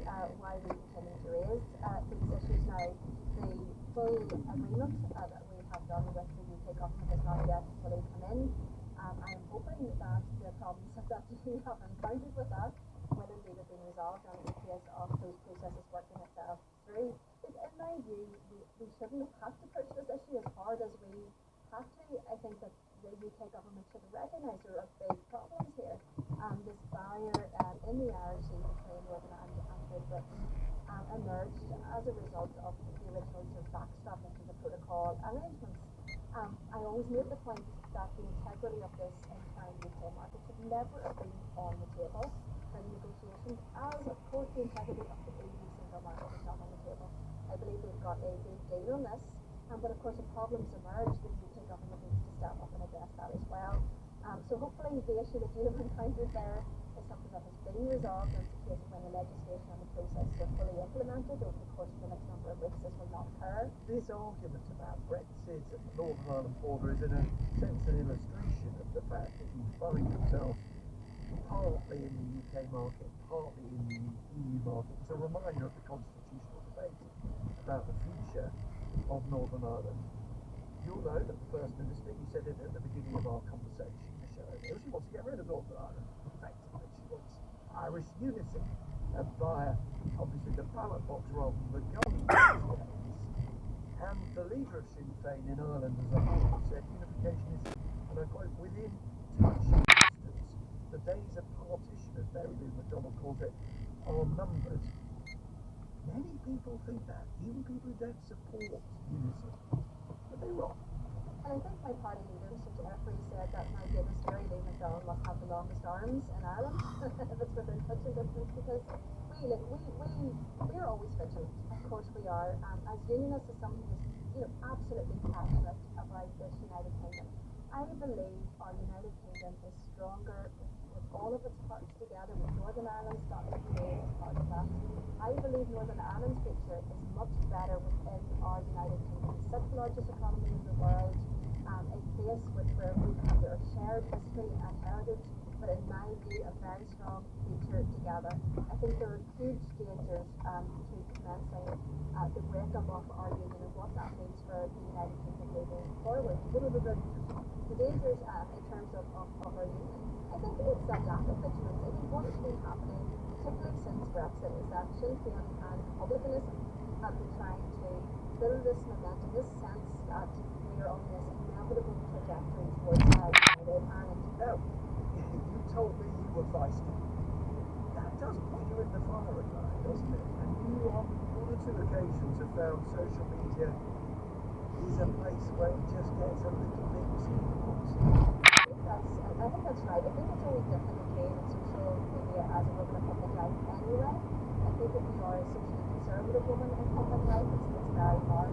why we continue to raise these issues now. The full agreement that we have done with the UK government has not yet fully come in. I am hoping that the problems that we have encountered with that will indeed have been resolved, and in the case of those processes working itself through. In my view, we shouldn't have to push this issue as hard as we have to. I think that the UK government should recognise there are big problems here. This barrier in the Irish Sea between Northern Ireland and Great Britain emerged as a result of the original sort of backstop into the protocol arrangements. I always made the point that the integrity of this internal UK market should never have been on the table for the negotiations, as of course the integrity of the EU single market is not on the table. I believe we've got a good deal on this, but of course if problems emerge, the UK government needs to step up and address that as well. So hopefully the issue that you have encountered there is something that has been resolved, and it's a case of when the legislation and the process are fully implemented over the course of the next number of weeks, this will not occur. This argument about Brexit and the Northern Ireland border is in a sense an illustration of the fact that you find yourself partly in the UK market, partly in the EU market. It's a reminder of the constitutional debate about the future of Northern Ireland. You'll know that the First Minister, you said it at the beginning of our conversation, Michelle O'Neill, she wants to get rid of Northern Ireland, effectively. She wants Irish unity via, obviously, the ballot box rather than the gun case. And the leader of Sinn Féin in Ireland as a whole said unification is, and I quote, within touching distance. The days of partition, as Mary Lou McDonald calls it, are numbered. Many people think that, even people who don't support unity. Are they wrong? And I think my party leader, Sir Jeffrey, said that my goodness, Mary Lou McDonald must have the longest arms in Ireland if it's within touching distance, because we're always vigilant. Of course we are. As unionists, as someone who's absolutely passionate about this United Kingdom, I believe our United Kingdom is stronger with all of its parts together, with Northern Ireland, Scotland, Wales, part of that. I believe Northern Ireland's future is much better within our United Kingdom, the sixth largest economy in the world, a place where we have our shared history and heritage, but in my view, a very strong future together. I think there are huge dangers to commencing the breakup of our union and what that means for the United Kingdom moving forward. What are the dangers in terms of our union? I think it's a lack of vigilance. I think what's been happening, particularly since Brexit, is that Sinn Féin and republicanism have been trying to build this momentum, this sense that we are on this inevitable trajectory towards United Ireland. Now, you told me you were feisty. That does put you in the fire at night, doesn't it? And you, on one or two occasions, have found social media is a place where it just gets a little bit too hot. I think that's right. I think it's always difficult being on social media as a woman in public life anyway. I think if you are a socially conservative woman in public life, it's very hard.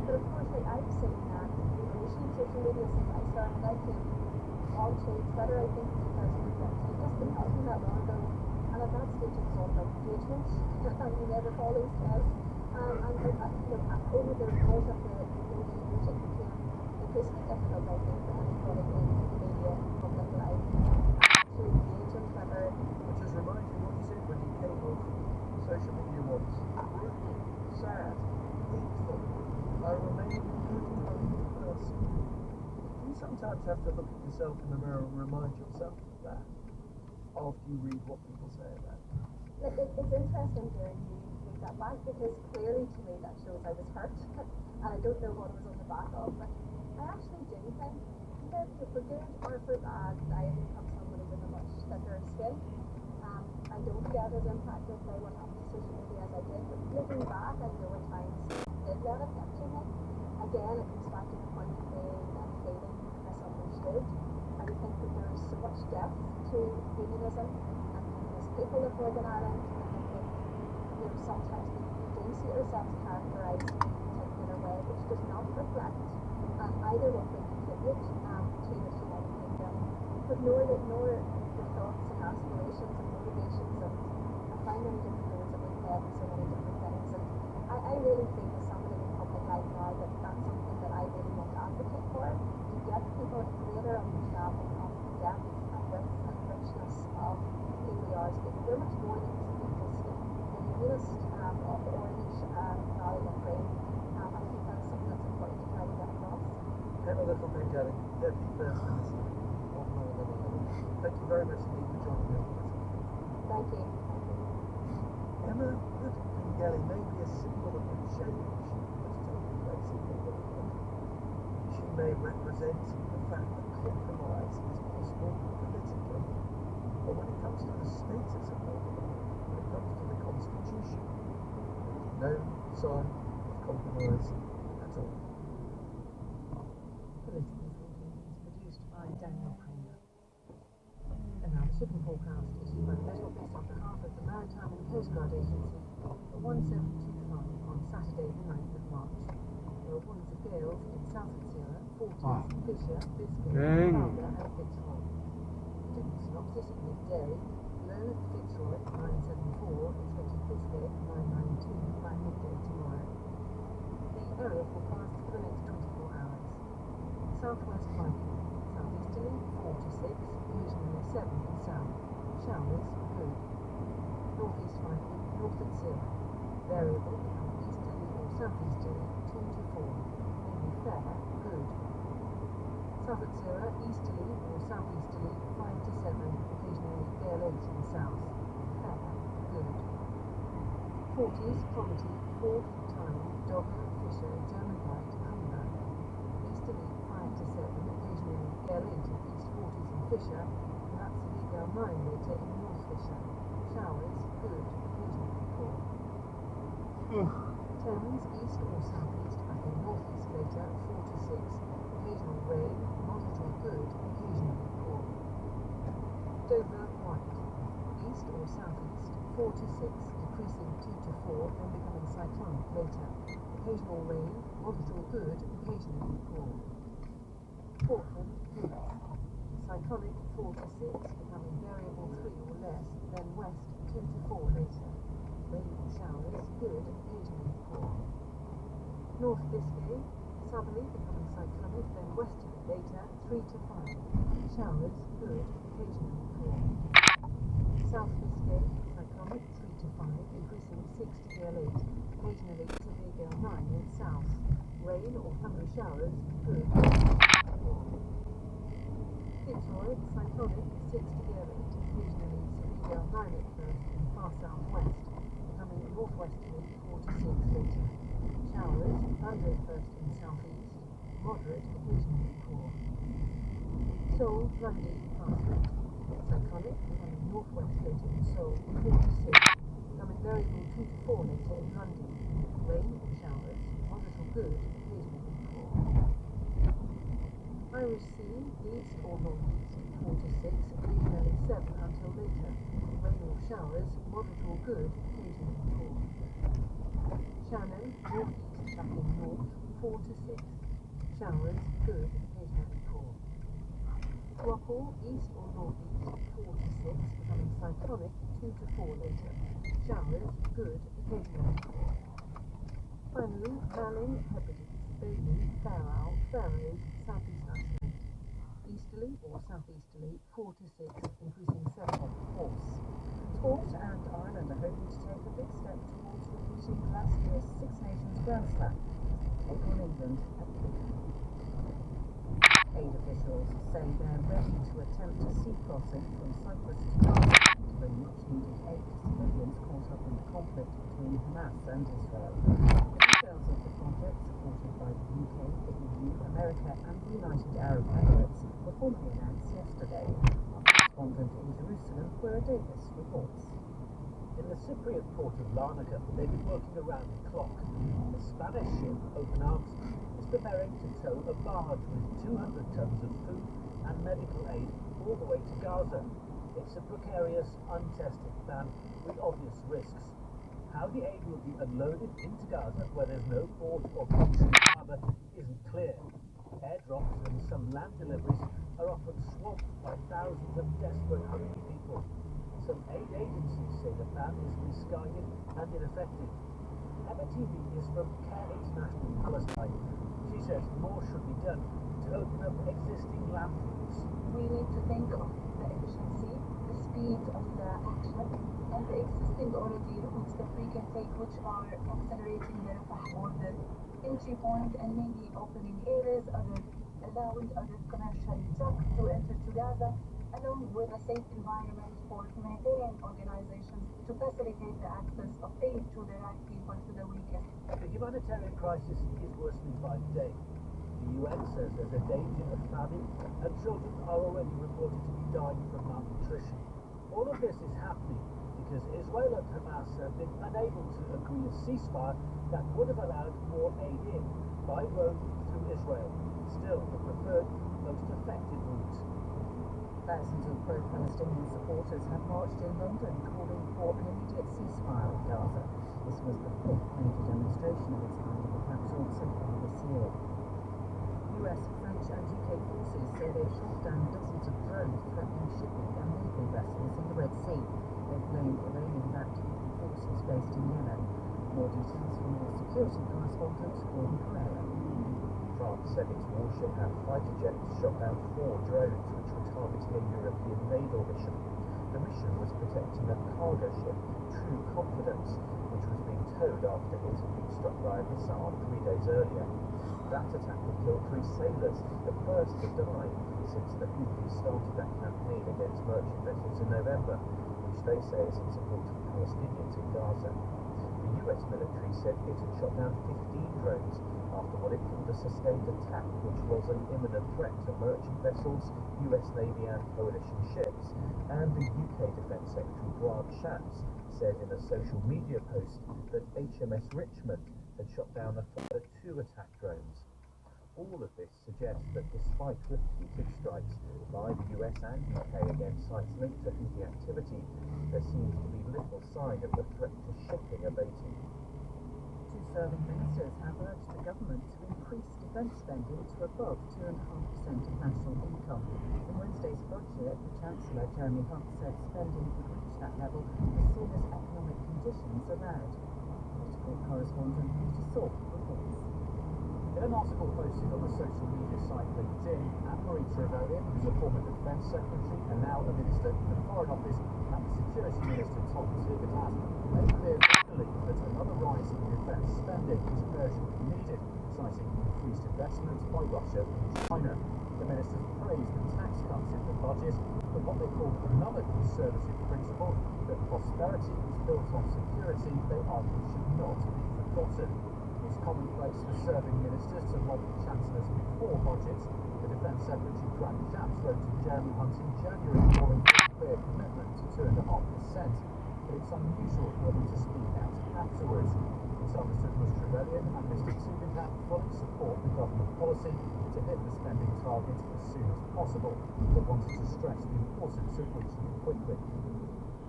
But of course, like I've seen that evolution in social media since I started. I came onto Twitter, I think, in 2015, just not that long ago. And at that stage, it was all about engagement, and you never follow tests. And over the course of the years, it became increasingly difficult, I think, for anybody in media, public life, to engage on Twitter. Which has reminded me what you said when you came off social media once. Brutal, sad, hateful. I remain a good person. You sometimes have to look at yourself in the mirror and remind yourself of that after you read what people say about you. It's interesting hearing you read that back, because clearly to me that shows I was hurt, and I don't know what it was on the back of, but I actually do think that for good or for bad, I have become somebody with a much thicker skin. I don't get as impacted by what happens on social media as I did, but looking back, I know at times did let it get to me. Again, it comes back to the point of being and feeling misunderstood. I think that there is so much depth to unionism and unionist people of Northern Ireland, and I think sometimes we do see ourselves characterised in a particular way which does not reflect either what we contribute to the United Kingdom, but nor the thoughts and aspirations and motivations, and I find many different roles that we've had in so many different things, and I really feel as somebody in public life now that that's something that I really want to advocate for, to get people a greater understanding of the depth and width and richness of who we are as people. We're much more than just people speak the unionist of orange, valley and green, and I think that's something that's important to try to get across. Emma Little-Pengelly, Deputy First Minister of Northern Ireland. Thank you very much indeed for joining me on this. Thank you. Emma Little-Pengelly may be a symbol of the change that's taking place in Northern Ireland. She may represent the fact that compromise is possible politically, but when it comes to the status of Northern Ireland, when it comes to the Constitution, there is no sign of compromise at all. Political thinking is produced by Daniel Cramer. And now the shipping forecast issued by the Met Office on behalf of the Maritime and Coast Guard Agency for 1725 on Saturday the 9th of March. There are winds of gales in Southern Sierra, Forties, Fisher, Biscay, Fowler and Fitzroy. Wind synopsis at midday, low at Fitzroy at 974, expected Biscay at 992 by midday tomorrow. The area forecast for the next 24 hours. Southwest Viking, southeasterly 4 to 6, occasionally 7 in south. Showers, good. Northeast Viking, north at 0. Variable, become easterly or southeasterly 2 to 4. Mainly fair, good. South at 0, easterly or southeasterly 5 to 7, occasionally gale 8 in south. Fair, good. Forties, Comity, 4th time, Dogger, Fisher, German White, Humber. Easterly 5 to 7, occasionally gale 8 in east Forties and Fisher, and that's severe gale 9 later in North Fisher. Showers, good, occasionally poor. Thames, east or southeast, back in northeast later, 4 to 6, occasional rain, moderately good, occasionally poor. Dover, white, east or southeast, 4 to 6, decreasing 2 to 4, then becoming cyclonic later. Occasional rain, moderately good, occasionally poor. Portland, north, cyclonic 4 to 6, becoming variable 3 or less, then west 2 to 4 later. rain or showers, good, occasionally poor. North Biscay, southerly becoming cyclonic, then westerly later, 3 to 5. Showers, good, occasionally poor. South Biscay, cyclonic, 3 to 5, increasing 6 to gale 8, occasionally severe gale 9 in south. Rain or thundery showers, good, poor. Fitzroy, cyclonic, 6 to gale 8, occasionally severe gale 9 at first in far southwest, becoming northwesterly 4 to 6 later. Showers, thunder at first in southeast, moderate, occasionally poor. Seoul, Lundy, Parsley, cyclonic, becoming northwest later in Seoul 4 to 6, becoming variable 2 to 4 later in Lundy. Rain or showers, moderate or good, occasionally poor. Irish Sea, east or northeast 4 to 6, occasionally 7 until later. Rain or showers, moderate or good, occasionally poor. Shannon, northeast tracking north 4 to 6. Showers, good, occasionally poor. Swapple, east or northeast 4 to 6, becoming cyclonic 2 to 4 later. Showers, good, occasionally poor. Finally, Manning, Hebrides, Bailey, Fair Isle, Faroes, southeast Iceland. Easterly or southeasterly 4 to 6, increasing 7 at force. Sport and Ireland are hoping to take a big step towards repeating last year's Six Nations Grand Slam, take on England at Twickenham. Aid officials say they're ready to attempt a sea crossing from Cyprus to Gaza to bring much-needed aid to civilians caught up in the conflict between Hamas and Israel. The details of the project, supported by the UK, the EU, America and the United Arab Emirates, were formally announced yesterday. Our correspondent in Jerusalem, Quira Davis, reports. In the Cypriot port of Larnaca, they've been working around the clock. The Spanish ship, Open Arms, is preparing to tow a barge with 200 tons of food and medical aid all the way to Gaza. It's a precarious, untested plan with obvious risks. How the aid will be unloaded into Gaza, where there's no port or consular harbour, isn't clear. Airdrops and some land deliveries are often swamped by thousands of desperate, hungry people. Some aid agencies say the plan is misguided and ineffective. Emma TV is from Care International Palestine. She says more should be done to open up existing landfills. We need to think of the efficiency, the speed of the action, and the existing already routes that we can take, which are accelerating the Rafah border entry point and maybe opening areas, allowing other commercial trucks to enter to Gaza, along with a safe environment for humanitarian organizations to facilitate the access of aid to the right people, to the weakest. The humanitarian crisis is worsening by the day. The UN says there's a danger of famine, and children are already reported to be dying from malnutrition. All of this is happening because Israel and Hamas have been unable to agree a ceasefire that would have allowed more aid in by road through Israel. Still, the preferred, most effective route. Thousands of pro-Palestinian supporters have marched in London calling for an immediate ceasefire in Gaza. This was the fifth major demonstration of its kind in the capital so far this year. US, French and UK forces say they've shot down dozens of drones threatening shipping and naval vessels in the Red Sea. They blame Iranian-backed forces based in Yemen. More details from our security correspondent, Gordon Pereira. France said its warship and fighter jets shot down 4 drones which were targeting a European naval mission. The mission was protecting a cargo ship, True Confidence, which was being towed after it had been struck by a missile 3 days earlier. That attack had killed 3 sailors, the first to die since the Houthis started that campaign against merchant vessels in November, which they say is in support of Palestinians in Gaza. The US military said it had shot down 15 drones after what it called a sustained attack, which was an imminent threat to merchant vessels, US Navy and coalition ships. And the UK Defence Secretary Grant Shapps said in a social media post that HMS Richmond had shot down a further 2 attack drones. All of this suggests that despite repeated strikes by the US and UK against sites linked to Houthi activity, there seems to be little sign of the threat to shipping abating. Two serving ministers have urged the government to increase defence spending to above 2.5% of national income. In Wednesday's budget, the Chancellor, Jeremy Hunt, said spending would reach that level as soon as economic conditions allowed. Political correspondent Peter Saul reports. In an article posted on the social media site LinkedIn, Anne-Marie Trevelyan, who's a former Defence Secretary and now a Minister in the Foreign Office, and the Security Minister Tom Tiggertat made clear they believe that another rise in defence spending is urgently needed, citing increased investments by Russia in China. The ministers praised the tax cuts in the budget, but what they called another conservative principle, that prosperity is built on security, they argue should not be forgotten. It's commonplace for serving ministers to lobby chancellors before budgets. The Defence Secretary Grant Shapps wrote to Jeremy Hunt in January calling for a clear commitment to 2.5%, but it's unusual for them to speak out afterwards. It's understood Ms Trevelyan and Mr Tiggertat fully support the government policy to hit the spending target as soon as possible, but wanted to stress the importance of reaching it quickly.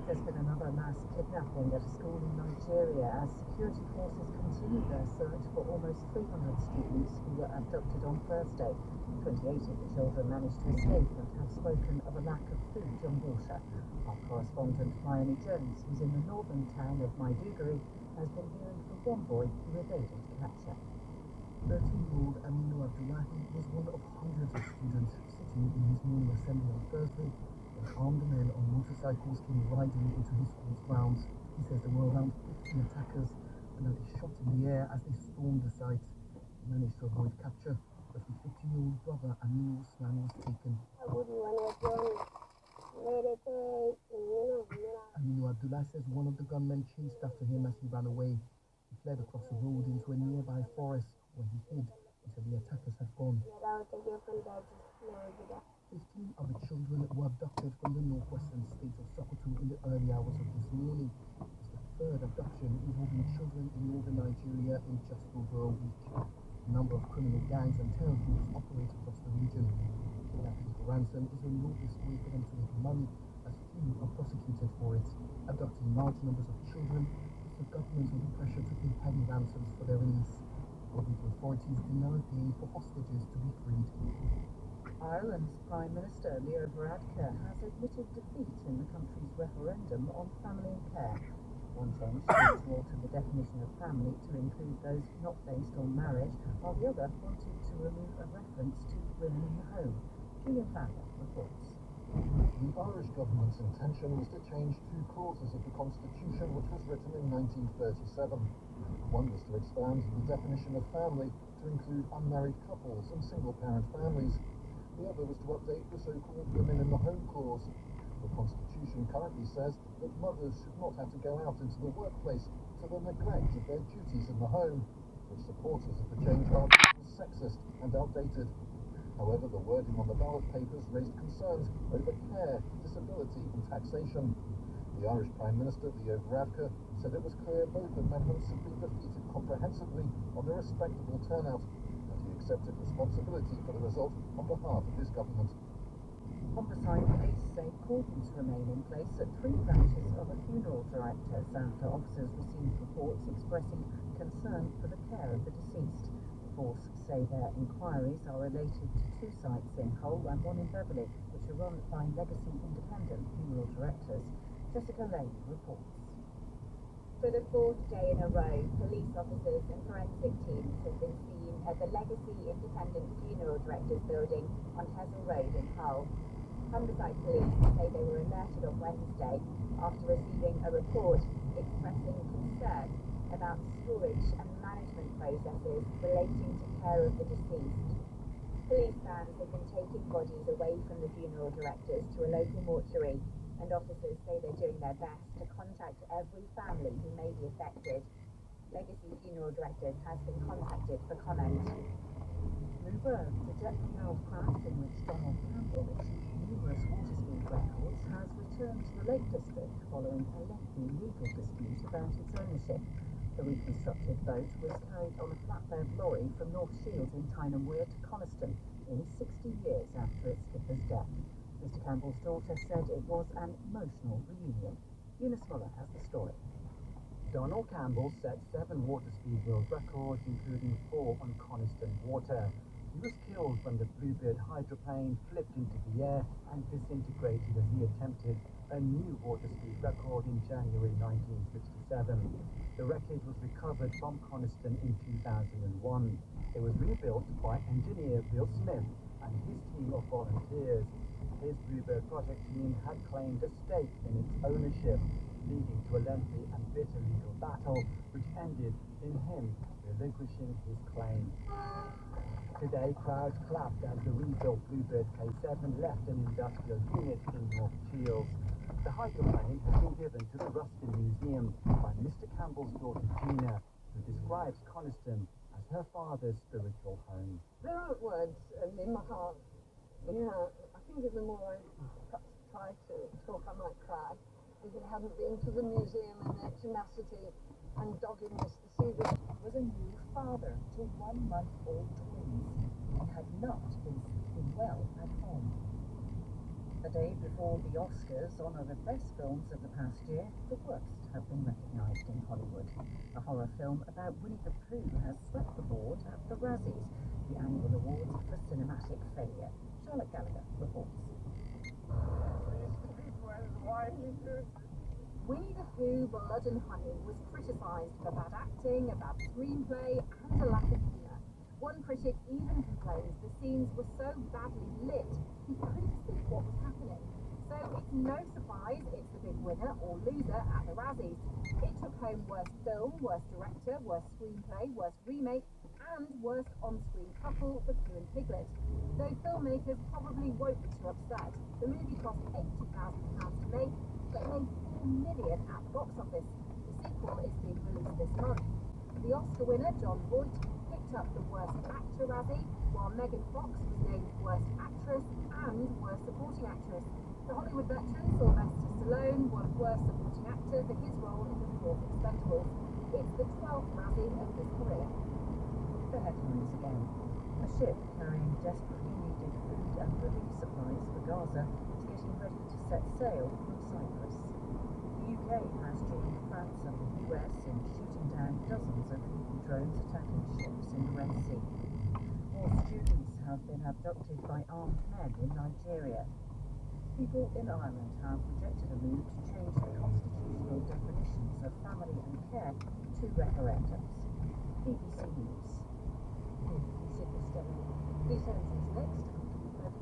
There's been another mass kidnapping at a school in Nigeria as security forces continue their search for almost 300 students who were abducted on Thursday. 28 of the children managed to escape and have spoken of a lack of food and water. Our correspondent Mayani Jones, who's in the northern town of Maiduguri, has been hearing from one boy who evaded capture. 13-year-old Aminu Abdullahi was one of hundreds of students sitting in his morning assembly on Thursday when armed men on motorcycles came riding into his school's grounds. He says there were around 50 attackers and that they shot in the air as they stormed the site. He managed to avoid capture, but his 15-year-old brother Aminu Usman was taken. Aminu Abdullah says one of the gunmen chased after him as he ran away. He fled across the road into a nearby forest where he hid until the attackers had gone. 15 of the children were abducted from the northwestern state of Sokoto in the early hours of this morning. It's the third abduction involving children in northern Nigeria in just over a week. A number of criminal gangs and terror groups operate across the region. Kidnapping for ransom is a lawless way for them to make money, as few are prosecuted for it. Abducting large numbers of children puts the government under pressure to pay heavy ransoms for their release. Although the authorities deny paying for hostages to be freed. Ireland's Prime Minister Leo Varadkar has admitted defeat in the country's referendum on family care. One change seems to alter the definition of family to include those not based on marriage, while the other wanted to remove a reference to women in the home. Julian Fowler reports. The Irish government's intention was to change two clauses of the Constitution which was written in 1937. One was to expand the definition of family to include unmarried couples and single-parent families. The other was to update the so-called Women in the Home clause. The Constitution currently says that mothers should not have to go out into the workplace to the neglect of their duties in the home, which supporters of the change argued was sexist and outdated. However, the wording on the ballot papers raised concerns over care, disability and taxation. The Irish Prime Minister, Leo Varadkar, said it was clear both amendments had been defeated comprehensively on a respectable turnout, and he accepted responsibility for the result on behalf of his government. Homicide police say cordons remain in place at 3 branches of a funeral directors after officers received reports expressing concern for the care of the deceased. The force say their inquiries are related to 2 sites in Hull and 1 in Beverley, which are run by Legacy Independent Funeral Directors. Jessica Lane reports. For the 4th day in a row, police officers and forensic teams have been seen at the Legacy Independent Funeral Directors building on Hessel Road in Hull. Homicide police say they were alerted on Wednesday after receiving a report expressing concern about storage and management processes relating to care of the deceased. Police vans have been taking bodies away from the funeral directors to a local mortuary, and officers say they're doing their best to contact every family who may be affected. Legacy Funeral Directors has been contacted for comment. Mover of the jet propelled craft in which Donald Campbell achieved numerous water-speed records has returned to the Lake District following a lengthy legal dispute about its ownership. The reconstructed boat was carried on a flatbed lorry from North Shields in Tyne and Wear to Coniston, nearly 60 years after its skipper's death. Mr Campbell's daughter said it was an emotional reunion. Eunice Muller has the story. Donald Campbell set 7 water speed world records, including 4 on Coniston Water. He was killed when the Bluebird hydroplane flipped into the air and disintegrated as he attempted a new water speed record in January 1967. The wreckage was recovered from Coniston in 2001. It was rebuilt by engineer Bill Smith and his team of volunteers. His Bluebird project team had claimed a stake in its ownership, leading to a lengthy and bitter legal battle, which ended in him relinquishing his claim. Today, crowds clapped as the rebuilt Bluebird K7 left an industrial unit in North Shields. The hydroplane has been given to the Ruskin Museum by Mr. Campbell's daughter Gina, who describes Coniston as her father's spiritual home. There aren't words in my heart. Yeah, I think the more I try to talk, I might cry. If it hadn't been for the museum and their tenacity and doggedness to see this. Was a new father to 1-month-old twins and had not been sleeping well at home. The day before the Oscars honour the best films of the past year, the worst have been recognised in Hollywood. A horror film about Winnie the Pooh has swept the board at the Razzies, the annual awards for cinematic failure. Charlotte Gallagher reports. Winnie the Pooh, Blood and Honey was criticised for bad acting, a bad screenplay, and a lack of humour. One critic even complained the scenes were so badly lit he couldn't see what was happening. So it's no surprise it's the big winner or loser at the Razzies. It took home Worst Film, Worst Director, Worst Screenplay, Worst Remake, and Worst On-Screen Couple for Pooh and Piglet. Though filmmakers probably won't be too upset, the movie cost £80,000 to make, but made $4 million at the box office. The sequel is being released this month. The Oscar winner, Jon Voight, picked up the Worst Actor Razzie, while Megan Fox was named Worst Actress and Worst Supporting Actress. The Hollywood veteran Sylvester Stallone won Worst Supporting Actor for his role in The Fourth Expendables. It's the 12th Razzie of his career. The headlines again. A ship carrying desperately needed food and relief supplies for Gaza is getting ready to set sail from Cyprus. The UK has joined France and the US in shooting down dozens of Houthi drones attacking ships in the Red Sea. More students have been abducted by armed men in Nigeria. People in Ireland have rejected a move to change the constitutional definitions of family and care to referendums. BBC News. Loose ends is next.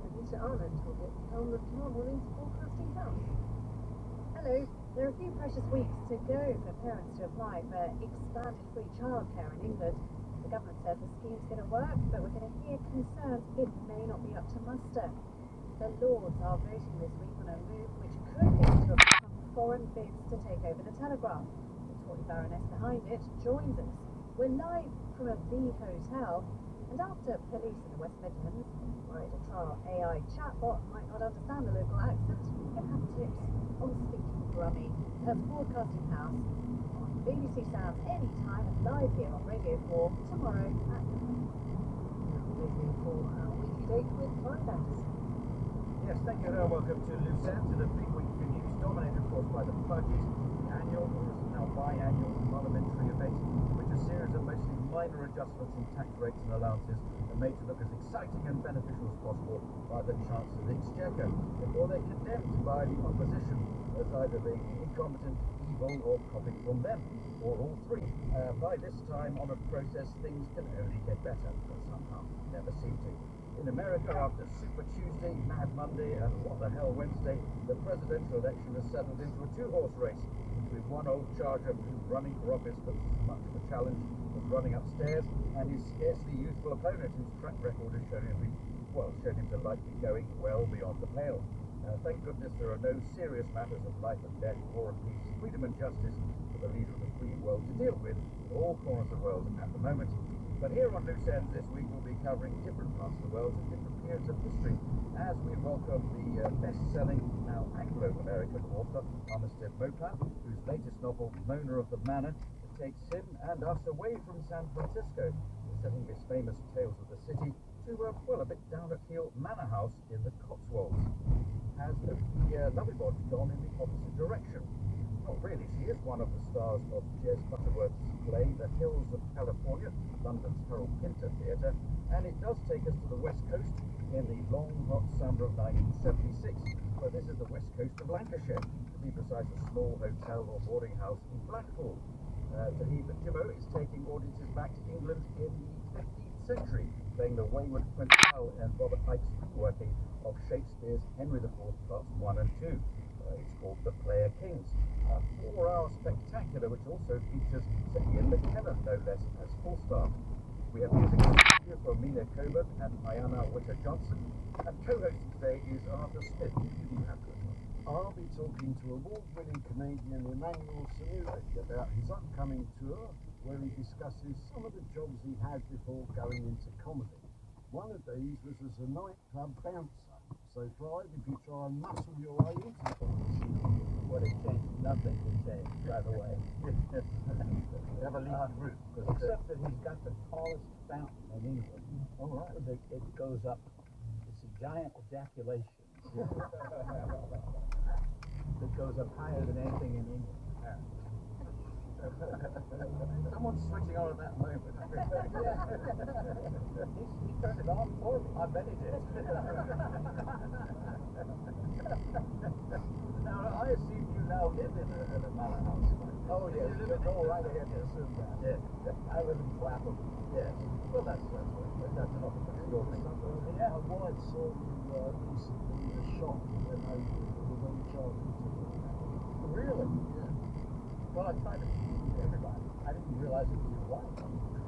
Producer Arnold will get the helm of tomorrow morning's forecasting house. Hello. There are a few precious weeks to go for parents to apply for expanded free childcare in England. The government says the scheme's going to work, but we're going to hear concerns it may not be up to muster. The Lords are voting this week on a move which could lead to a from foreign bids to take over the Telegraph. The Tory Baroness behind it joins us. We're live from a V Hotel, and after police in the West Midlands worried a trial AI chatbot might not understand the local accent, you can have tips on speaking Brummie. That's Broadcasting House on BBC Sounds anytime and live here on Radio 4 tomorrow at 9. Radio 4, our weekly date with Clive Banks. Yes, thank you and welcome to Loose Ends, and a big week for news, dominated of course by the budget, the annual, or is it now biannual, parliamentary event, which a series of mostly minor adjustments in tax rates and allowances are made to look as exciting and beneficial as possible by the Chancellor of the Exchequer, before they're condemned by the opposition as either being incompetent, evil, or copying from them, or all three. By this time on a process, things can only get better, but somehow never seem to. In America, after Super Tuesday, Mad Monday, and What the Hell Wednesday, the presidential election has settled into a two-horse race between one old charger who's running for office but much of a challenge was running upstairs, and his scarcely useful opponent whose track record has shown him to like be going well beyond the pale. Thank goodness there are no serious matters of life and death, war and peace, freedom and justice for the leader of the free world to deal with in all corners of the world at the moment. But here on Loose Ends this week we'll be covering different parts of the world and different periods of history as we welcome the best-selling, now Anglo-American author Armistead Maupin, whose latest novel, Mona of the Manor, takes him and us away from San Francisco, setting his famous tales of the city to, a bit down at heel manor house in the Cotswolds. Has the Lovibond gone in the opposite direction? not really. She is one of the stars of Jez Butterworth's play, The Hills of California, London's Harold Pinter Theatre, and it does take us to the West Coast in the long, hot summer of 1976. Well, this is the West Coast of Lancashire, to be precise, a small hotel or boarding house in Blackpool. Tahib Jimmo is taking audiences back to England in the 15th century, playing the wayward Prince Hal and Robert Pike's screenworking of Shakespeare's Henry IV Parts 1 and 2. It's called The Player Kings, a 4-hour spectacular which also features Sir Ian McKellen, no less, as full staff. We have music from Mina Coburn and Ayana Witter-Johnson, and co-hosting today is Arthur Smith. Who do you have? I'll be talking to award-winning comedian Emmanuel Samiri about his upcoming tour, where he discusses some of the jobs he had before going into comedy. One of these was as a nightclub bouncer. So, Clive, if you try and muscle your way into comedy, Well, it changed nothing to change, by the way. Never leave the group. Except that he's got the tallest fountain in England. All right. It goes up. It's a giant ejaculation. It goes up higher than anything in England, apparently. Someone's switching on at that moment. He turned it on for me. I bet he did. Now, I assume you now live in a manor house. Oh, yes. You live in right ahead to assume that. Yeah. I live in Clapham. Yes. Well, that's enough of a story. Yeah. My wife saw you recently in a shop when they were very charging to me. Really? Yeah. Well, I tried to teach everybody. I didn't realize it was your wife.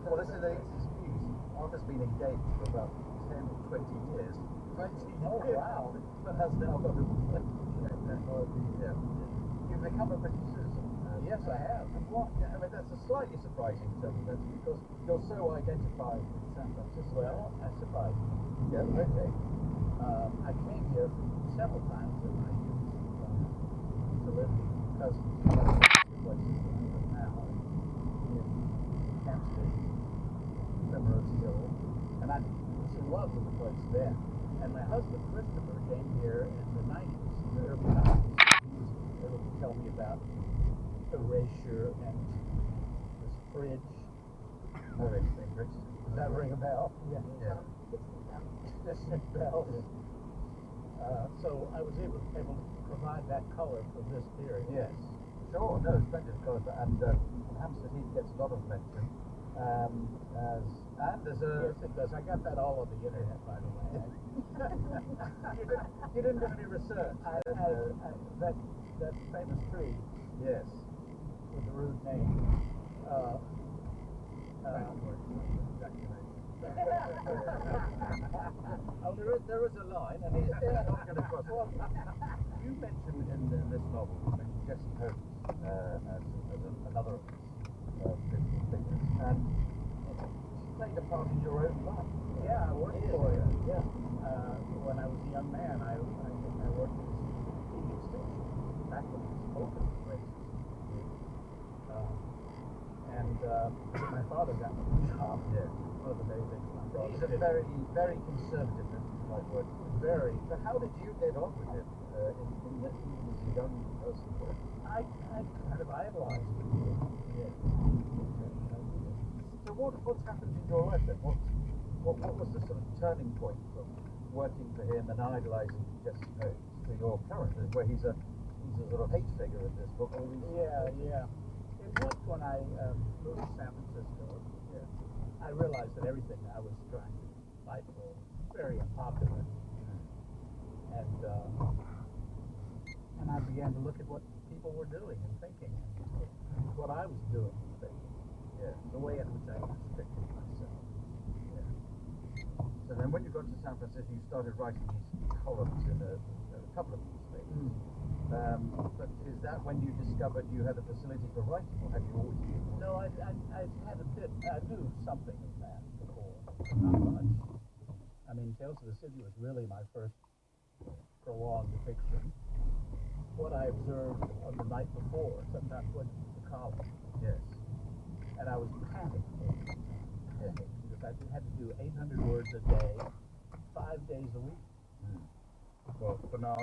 Well, this is the excuse. Arthur's been engaged for about 10 or 20 years. 20 years? Oh, wow. But has now got a yeah. You've become a British citizen. Yes, I have. And what? I mean, that's a slightly surprising circumstance because you're so identified with San Francisco. Well, that's surprising. Yeah, okay. I came here several times and I used to live because the places that I live now in Hampstead, Primrose Hill, and I was in love with the place there. And my husband, Christopher, came here in the 90s, the early 90s. He was able to tell me about erasure and this fridge. Or anything, Rich. Does that ring a bell? Yeah. Bells. So I was able to provide that color for this period. Yes. Sure, no, splendid color. And Hampstead Heath gets a lot of mention. And there's a... Yes, it does. I got that all on the internet, by the way. You didn't do any research. That famous tree. Yes. With the rude name. Oh, there is a line, and it's not going to cross. Well, you mentioned in this novel, you mentioned Jessie Holmes as another figure, and she played a part in your own life. Yeah, I worked for her. Yeah. When I was a young man, I worked at a TV station back when it was open places. And my father got me the job. Yeah. One of the main things my father did. He's a very, very conservative type work. Very. So how did you get on with him in that he was a young person? I kind of idolized him. Yeah. So what's happened in your life then? What was the sort of turning point from working for him and idolizing Jessie Holmes to your character, where he's a sort of hate figure in this book? Yeah. It was when I moved to San Francisco. Yeah. I realized that everything I was trying to fight for was very unpopular. And I began to look at what people were doing and thinking, and what I was doing and thinking. Yeah. The way in which I restricted myself. Yeah. So then when you got to San Francisco, you started writing these columns in a couple of newspapers. But is that when you discovered you had a facility for writing, or had you always been? No, I had a bit. I knew something of that before, but not much. I mean, Tales of the City was really my first prolonged depiction. What I observed on the night before, sometimes went to the column. Yes. And I was panicked. Because I had to do 800 words a day, 5 days a week. Well, for now,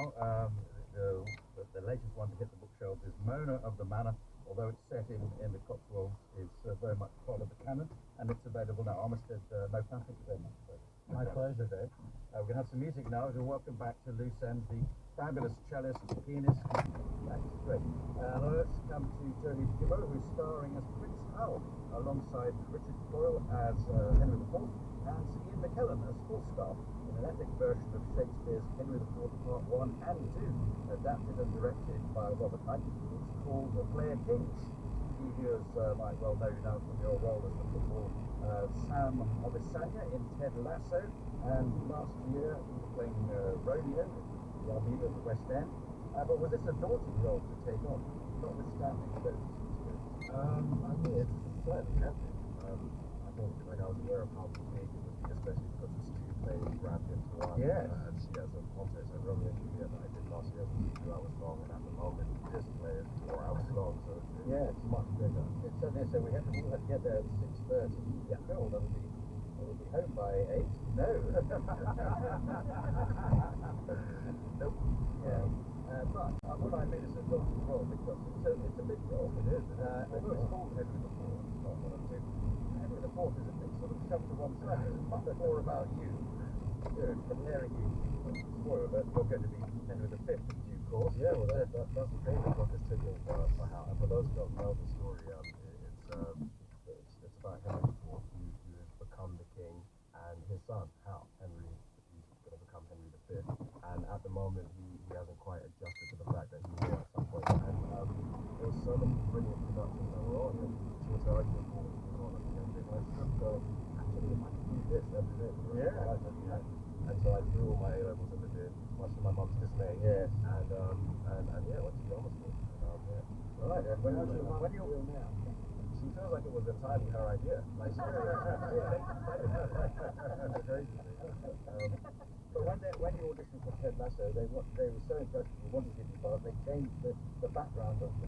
the latest one to hit the bookshelves is Mona of the Manor. Although it's set in the Cotswolds, it's very much part of the canon, and it's available now. Armistead, no thank you very much. My pleasure, Dave. We're going to have some music now. So welcome back to Loose End, the fabulous cellist, pianist. That's great. Let's come to Jodie Gilmour, who's starring as Prince Hal, alongside Richard Boyle as Henry IV, and Sir Ian McKellen as Falstaff, in an epic version of Shakespeare's Henry IV Part 1 and 2, adapted and directed by Robert Knight. Called The Player Kings. You viewers might well know you now from your role as the football Sam Obisanya in Ted Lasso, and last year you were playing Romeo in the Armida at the West End. But was this a daunting role to take on, notwithstanding those experiences? I mean, it's slightly tempting. I think like I was aware of how big it would be, especially because it's two plays wrapped into one. Yes. And she has a Pontes and Romeo and Juliet that I did last year, which was 2 hours long, and at the moment this play is 4 hours long, so it's much bigger. It's certainly so. We had to get there at 6:30. Yeah, cool. That'll be home by 8. No. Nope. Yeah. But what I mean is a daunting role because it's a big role. It is. Although it's called Henry IV, it's not one of two. Henry IV is a bit sort of shoved to one side. It's much more about you. Comparing you. Spoiler alert, you're going to be Henry V in due course. Yeah, well, that's the thing. The clock is ticking for Hal. And for those who don't know the story, it's about Henry IV, who has become the king, and his son, Hal, Henry, he's going to become Henry V. And at the moment, he hasn't quite adjusted to the fact that he will at some point. And there were so many brilliant productions that were on, and she was arguing for on at the end. And I just go, actually, if I could do this, that'd be it. Yeah. And so I threw all my A levels in the bin, much to my mum's dismay. Yes. And yeah, went to drama school. Right. And when are you now? She feels like it was entirely her idea. Like she crazy. But when you auditioned for Ted Lasso, they were so impressed with you, wanted to give you both. They changed the background of the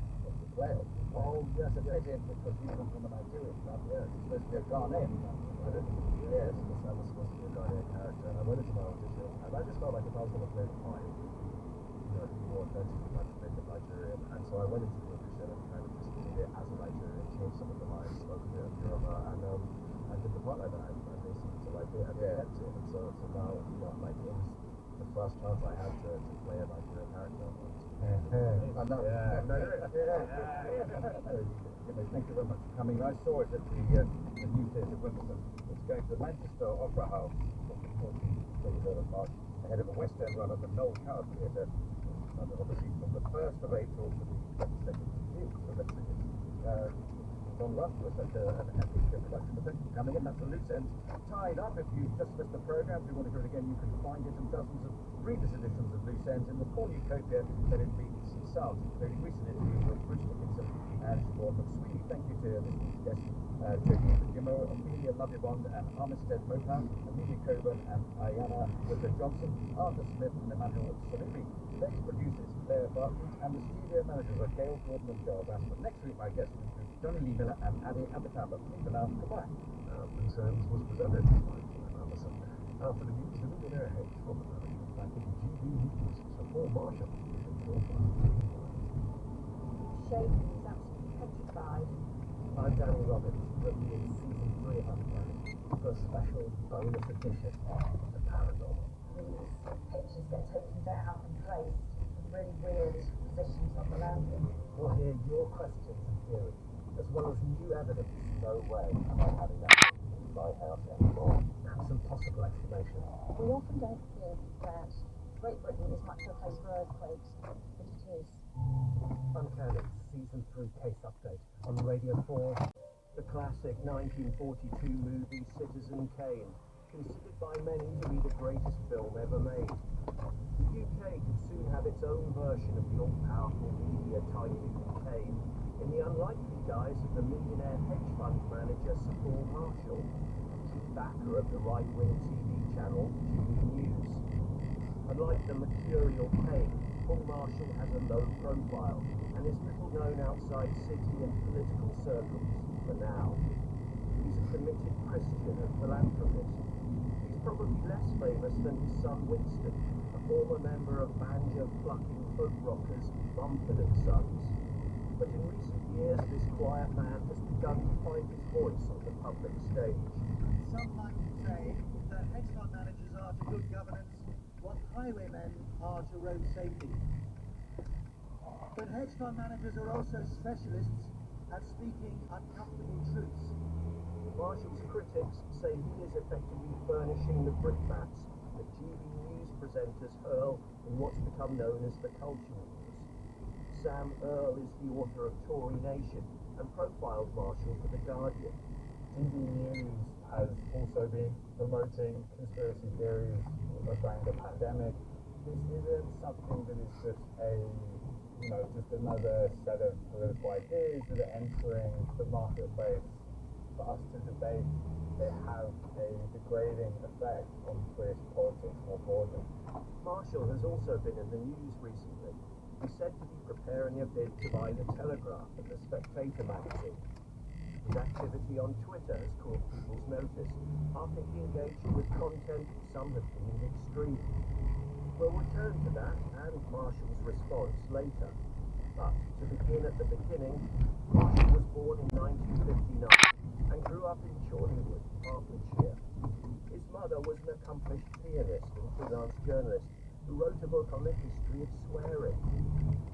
play. Oh yes, to fit in because you come from a Nigerian family. Yeah, it's supposed to be a Ghanaian family. Yes, I was supposed to be a Ghanaian character, and I went into my audition, and I just felt like if I was going to play the part, it'd be more authentic if I could make it Nigerian. And so I went into the audition and kind of just did it as a Nigerian, changed some of the lines, spoke a bit of Yoruba, and did the part like that, and they seemed to like it, and they kept it. And so now, like it was the first chance I had to play a Nigerian character. Thank you very much for coming. I saw it at the new theatre at Wimbledon. It's going to the Manchester Opera House from the 23rd of March, ahead of a West End run at the Noel Coward Theatre, obviously from the 1st of April to the 22nd of June. So that's a long run for such an epic production. But thank you for coming in. That's the Loose End tied up. If you just missed the programme, if you want to hear it again, you can find it in dozens of previous editions of Loose Ends in the cornucopia that is BBC Sounds, including recent interviews with Bruce Dickinson and Siobhan McSweeney. Thank you to this week's guests, Jodie Gilmour, Amelia Lovibond and Armistead Mopan, Amelia Coburn and Ayana Whitler-Johnson, Arthur Smith and Emmanuel Salubi. Today's producers, Claire Barton, and the studio managers are Gail Gordon and Giles Ashford. Next week, my guests will include Johnny Lee Miller and Adi Abitamba. For now, goodbye. Loose Ends was presented by Amazon. For the news, the millionaire hedge fund manager back in GB News, Sir Paul Marshall, is your Shane is absolutely petrified. I'm Danny Robbins, reviewing season 3 of Uncanny for a special bonus edition of The Paranormal. These pictures get taken down and placed in really weird positions on the landing. We'll hear your questions and theories, as well as new evidence. No way am I having that in my house anymore. And some possible explanations. We often don't think that Great Britain is much of a place for earthquakes, but it is. Uncanny Season 3 case update on Radio 4. The classic 1942 movie Citizen Kane, considered by many to be the greatest film ever made. The UK could soon have its own version of the all-powerful media tycoon Kane, in the unlikely guise of the millionaire hedge fund manager Sir Paul Marshall, chief backer of the right-wing TV channel GB News. Unlike the mercurial Kane, Paul Marshall has a low profile and is little known outside city and political circles for now. He's a committed Christian and philanthropist. He's probably less famous than his son Winston, a former member of banjo-plucking folk rockers Mumford & Sons. But in recent years, this quiet man has begun to find his voice on the public stage. Some might say that hedge fund managers are to good governance what highwaymen are to road safety. But hedge fund managers are also specialists at speaking uncomfortable truths. Marshall's critics say he is effectively furnishing the brickbats that GB News presenters hurl in what's become known as the culture wars. Sam Earle is the author of Tory Nation and profiled Marshall for The Guardian. GB News has also been promoting conspiracy theories around the pandemic. This isn't something that is just just another set of political ideas that are entering the marketplace for us to debate. They have a degrading effect on British politics more broadly. Marshall has also been in the news recently. He's said to be preparing a bid to buy The Telegraph and The Spectator magazine. His activity on Twitter has caught people's notice after he engaged with content some have deemed extreme. We'll return to that and Marshall's response later. But to begin at the beginning, Marshall was born in 1959 and grew up in Chorleywood, Hertfordshire. His mother was an accomplished pianist and freelance journalist who wrote a book on the history of swearing.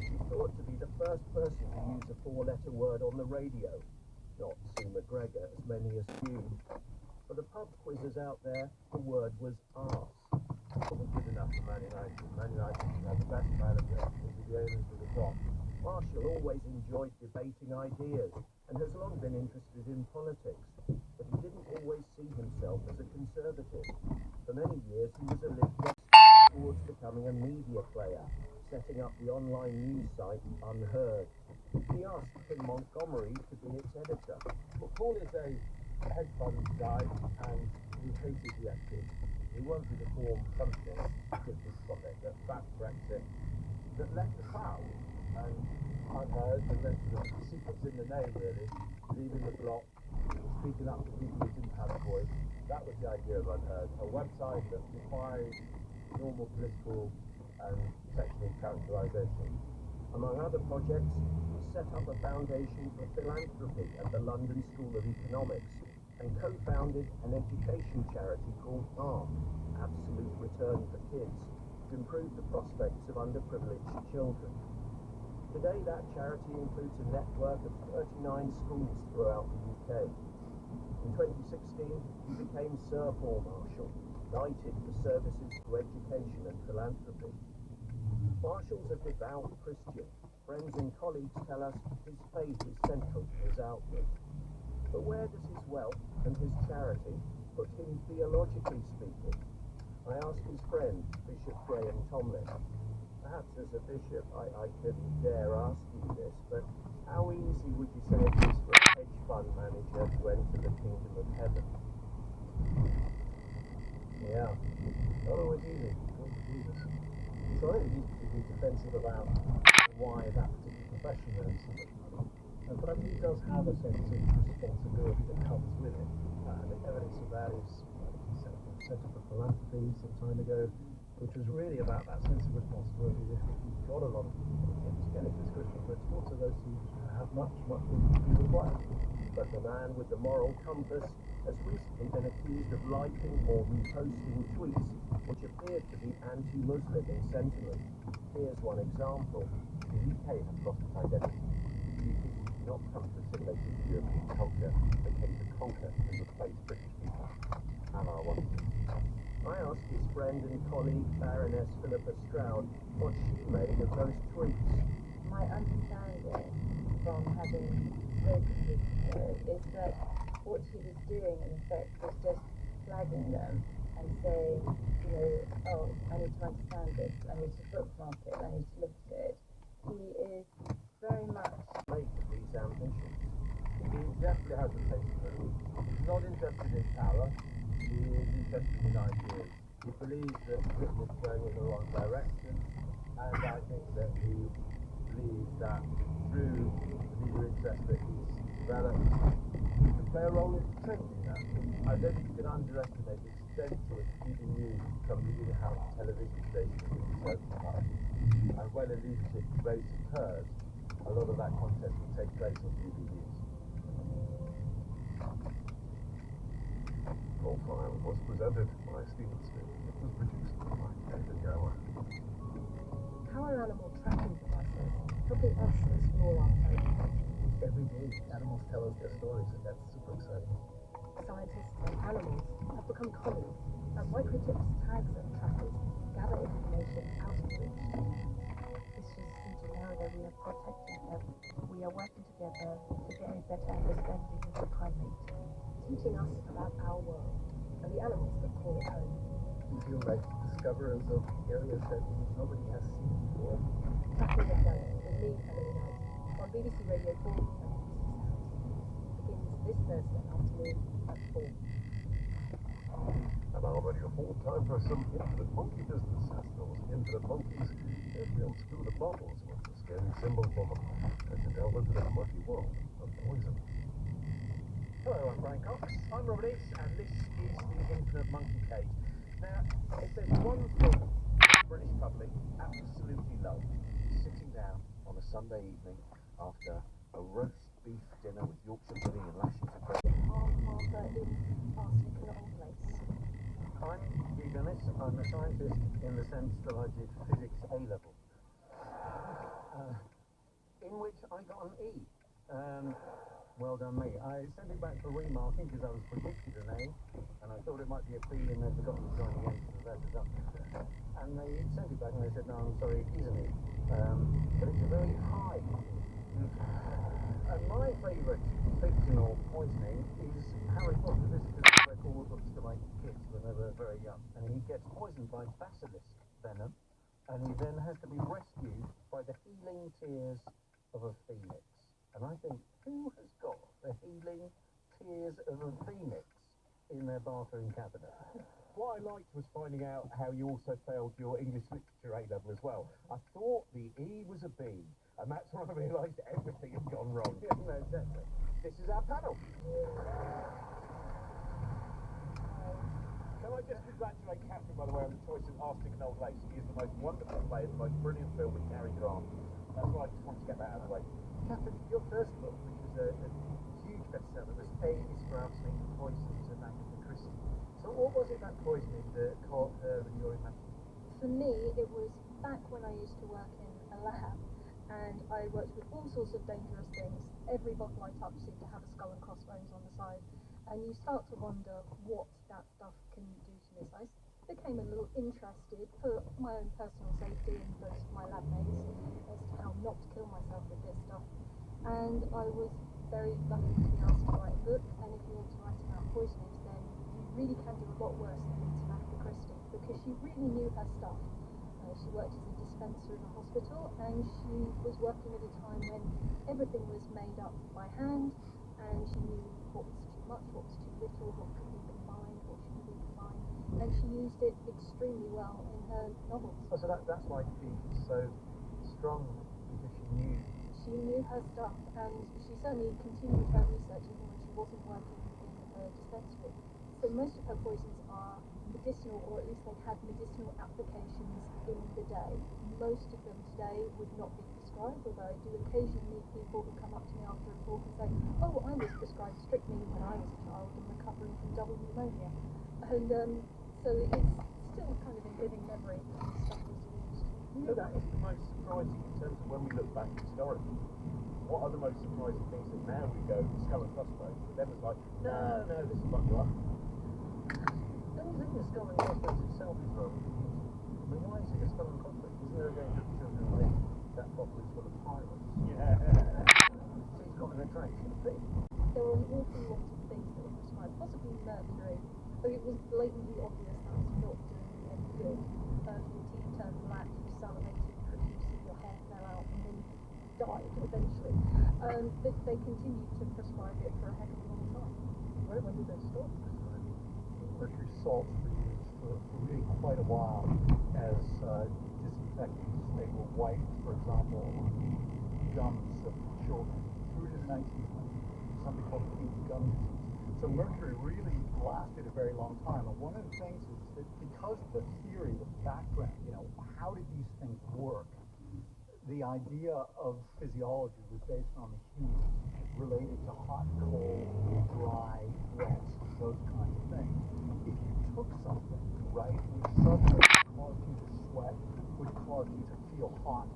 She's thought to be the first person to use a four-letter word on the radio, not Sue McGregor, as many assume. For the pub quizzes out there, the word was arse. Wasn't good enough for Man United. Man United had the best manager, the owners of the top. Marshall always enjoyed debating ideas and has long been interested in politics, but he didn't always see himself as a conservative. For many years he was a Lib Dem towards becoming a media player, setting up the online news site Unheard. He asked Tim Montgomery to be its editor. Well, Paul is a hedge fund guy and he hated the FT. He wanted to form something, business project that backed Brexit, that left the cloud. And Unheard, and then sort of secrets in the name really, leaving the block, speaking up to people who didn't have a voice. That was the idea of Unheard, a website that defies normal political and sexual characterization. Among other projects, he set up a foundation for philanthropy at the London School of Economics and co-founded an education charity called ARC, Absolute Return for Kids, to improve the prospects of underprivileged children. Today, that charity includes a network of 39 schools throughout the UK. In 2016, he became Sir Paul Marshall, knighted for services to education and philanthropy. Marshall's a devout Christian. Friends and colleagues tell us his faith is central to his outlook. But where does his wealth and his charity put him theologically speaking? I asked his friend, Bishop Graham Tomlin. Perhaps as a bishop I couldn't dare ask you this, but how easy would you say it is for a hedge fund manager to enter the kingdom of heaven? Yeah, not always easy. So I think you need to be defensive about why that particular profession earns so much money. But I think it does have a sense of responsibility that comes with it. And the evidence of that is, he set up a Centre for Philanthropy some time ago, which was really about that sense of responsibility. You've got a lot of people, again, it's Christian principles, so those who have much more to be required. But the man with the moral compass has recently been accused of liking or reposting tweets which appeared to be anti-Muslim in sentiment. Here's one example. The UK has lost its identity. The UK did not come to assimilate into European culture, they came to conquer and replace British people. And I want to. I asked his friend and colleague Baroness Philippa Stroud what she made of those tweets. My understanding from having spoken with her is that what she was doing in effect was just flagging them and saying, oh, I need to understand this, I need to bookmark it, I need to look at it. He is very much make of these ambitions. He definitely has a taste for it. He's not interested in power. He is interested in ideas. He believes that Britain is going in the wrong direction, and I think that he believes that through the media interest that he's developed, he can play a role in changing that. I don't think you can underestimate the extent to it, TV News becomes an in-house television station in its own right. And when a leadership race occurs, a lot of that content will take place on TV News. Profile was presented by Stephen Smith. It was produced by David Gower. How are animal tracking devices helping us explore our home? Every day, animals tell us their stories, and that's super exciting. Scientists and animals have become colleagues as microchips, tags and trackers gather information out of reach. It's just good to know that we are protecting them. We are working together to get a better understanding of the planet. Teaching us about our world and the animals that call it home. We feel like discoverers of areas that nobody has seen before. Tracking the Planet with me, Emily Knight, on BBC Radio 4 and BBC Sounds. Begins this Thursday afternoon at 4. And now Radio 4, time for some Infinite Monkey business. As those infinite monkeys, they'll unscrew the bottles with the scary symbol for them as they delve into that murky world of poison. Hello, I'm Brian Cox. I'm Robert East, and this is the Infinite Monkey Cage. Now, if there's one thing the British public absolutely love, sitting down on a Sunday evening after a roast beef dinner with Yorkshire pudding and lashes of bread. Arthur in Arsenic and Old Lace. I'm Hugh Dennis. I'm a scientist in the sense that I did physics A-level, in which I got an E. Well done me. I sent it back for remarking because I was predicted an A, and I thought it might be a B, and they'd forgotten to join the end of the letters up. And they sent it back and they said, no, I'm sorry, it is an E. But it's a very high E. And my favourite fictional poisoning is Harry Potter. This is the record books to my kids when they were very young. And he gets poisoned by basilisk venom, and he then has to be rescued by the healing tears of a phoenix. And I think, who has got the healing tears of a phoenix in their bathroom cabinet? What I liked was finding out how you also failed your English literature A-level as well. I thought the E was a B, and that's when I realised everything had gone wrong. Yeah, no, exactly. This is our panel. Can I just congratulate Catherine, by the way, on the choice of Arsenic and Old Lace? He is the most wonderful player, the most brilliant film with Cary Grant. That's why I just wanted to get that out of the way. Catherine, your first book, which was a huge bestseller, was A is for Arsenic and Poison to Agatha Christie. So what was it about poisoning that caught her and your imagination? For me, it was back when I used to work in a lab, and I worked with all sorts of dangerous things. Every bottle I touched seemed to have a skull and crossbones on the side, and you start to wonder what that stuff can do to me. So I became a little interested for my own personal safety and for my lab mates as to how not to kill myself with this stuff. And I was very lucky to be asked to write a book, and if you want to write about poisonings, then you really can do a lot worse than meeting Agatha Christie, because she really knew her stuff. She worked as a dispenser in a hospital, and she was working at a time when everything was made up by hand, and she knew what was too much, what was too little, what could be combined, what shouldn't be combined, and she used it extremely well in her novels. Oh, so that's why she's so strong, because she knew her stuff, and she certainly continued her research even when she wasn't working in a dispensary. So most of her poisons are medicinal, or at least they had medicinal applications in the day. Most of them today would not be prescribed, although I do occasionally meet people who come up to me after a talk and say, oh, I was prescribed strychnine when I was a child and recovering from double pneumonia. And so it's still kind of in living memory that this stuff was used. So that is the most surprising in terms of when we look back historically. What are the most surprising things that now we go skull and crossbones? But then it's like, no, this is what you are. Don't you think the skull and crossbones itself is wrong? I mean, why is it a skull and crossbones? Isn't there a danger of children think that bottle is full of pirates? Yeah. So he's got an attraction to things. There were an awful lot of things that were prescribed, possibly mercury, but it was blatantly obvious that was not doing you any good. Your teeth turned black, you salivated profusely, your hair fell out, and then you died eventually. But they continued to prescribe it for a heck of a long time. When did they stop? Mercury salts were used for really quite a while as disinfectants. They were wiped, for example, on gums of children through to the 1920s. Something called pink gum disease. So So mercury really lasted a very long time. And one of the things is that because of the theory, the background, how did these things work? The idea of physiology was based on the human, related to hot, cold, dry, wet, those kinds of things. If you took something, right, which suddenly caused you to sweat, which caused you to feel hot,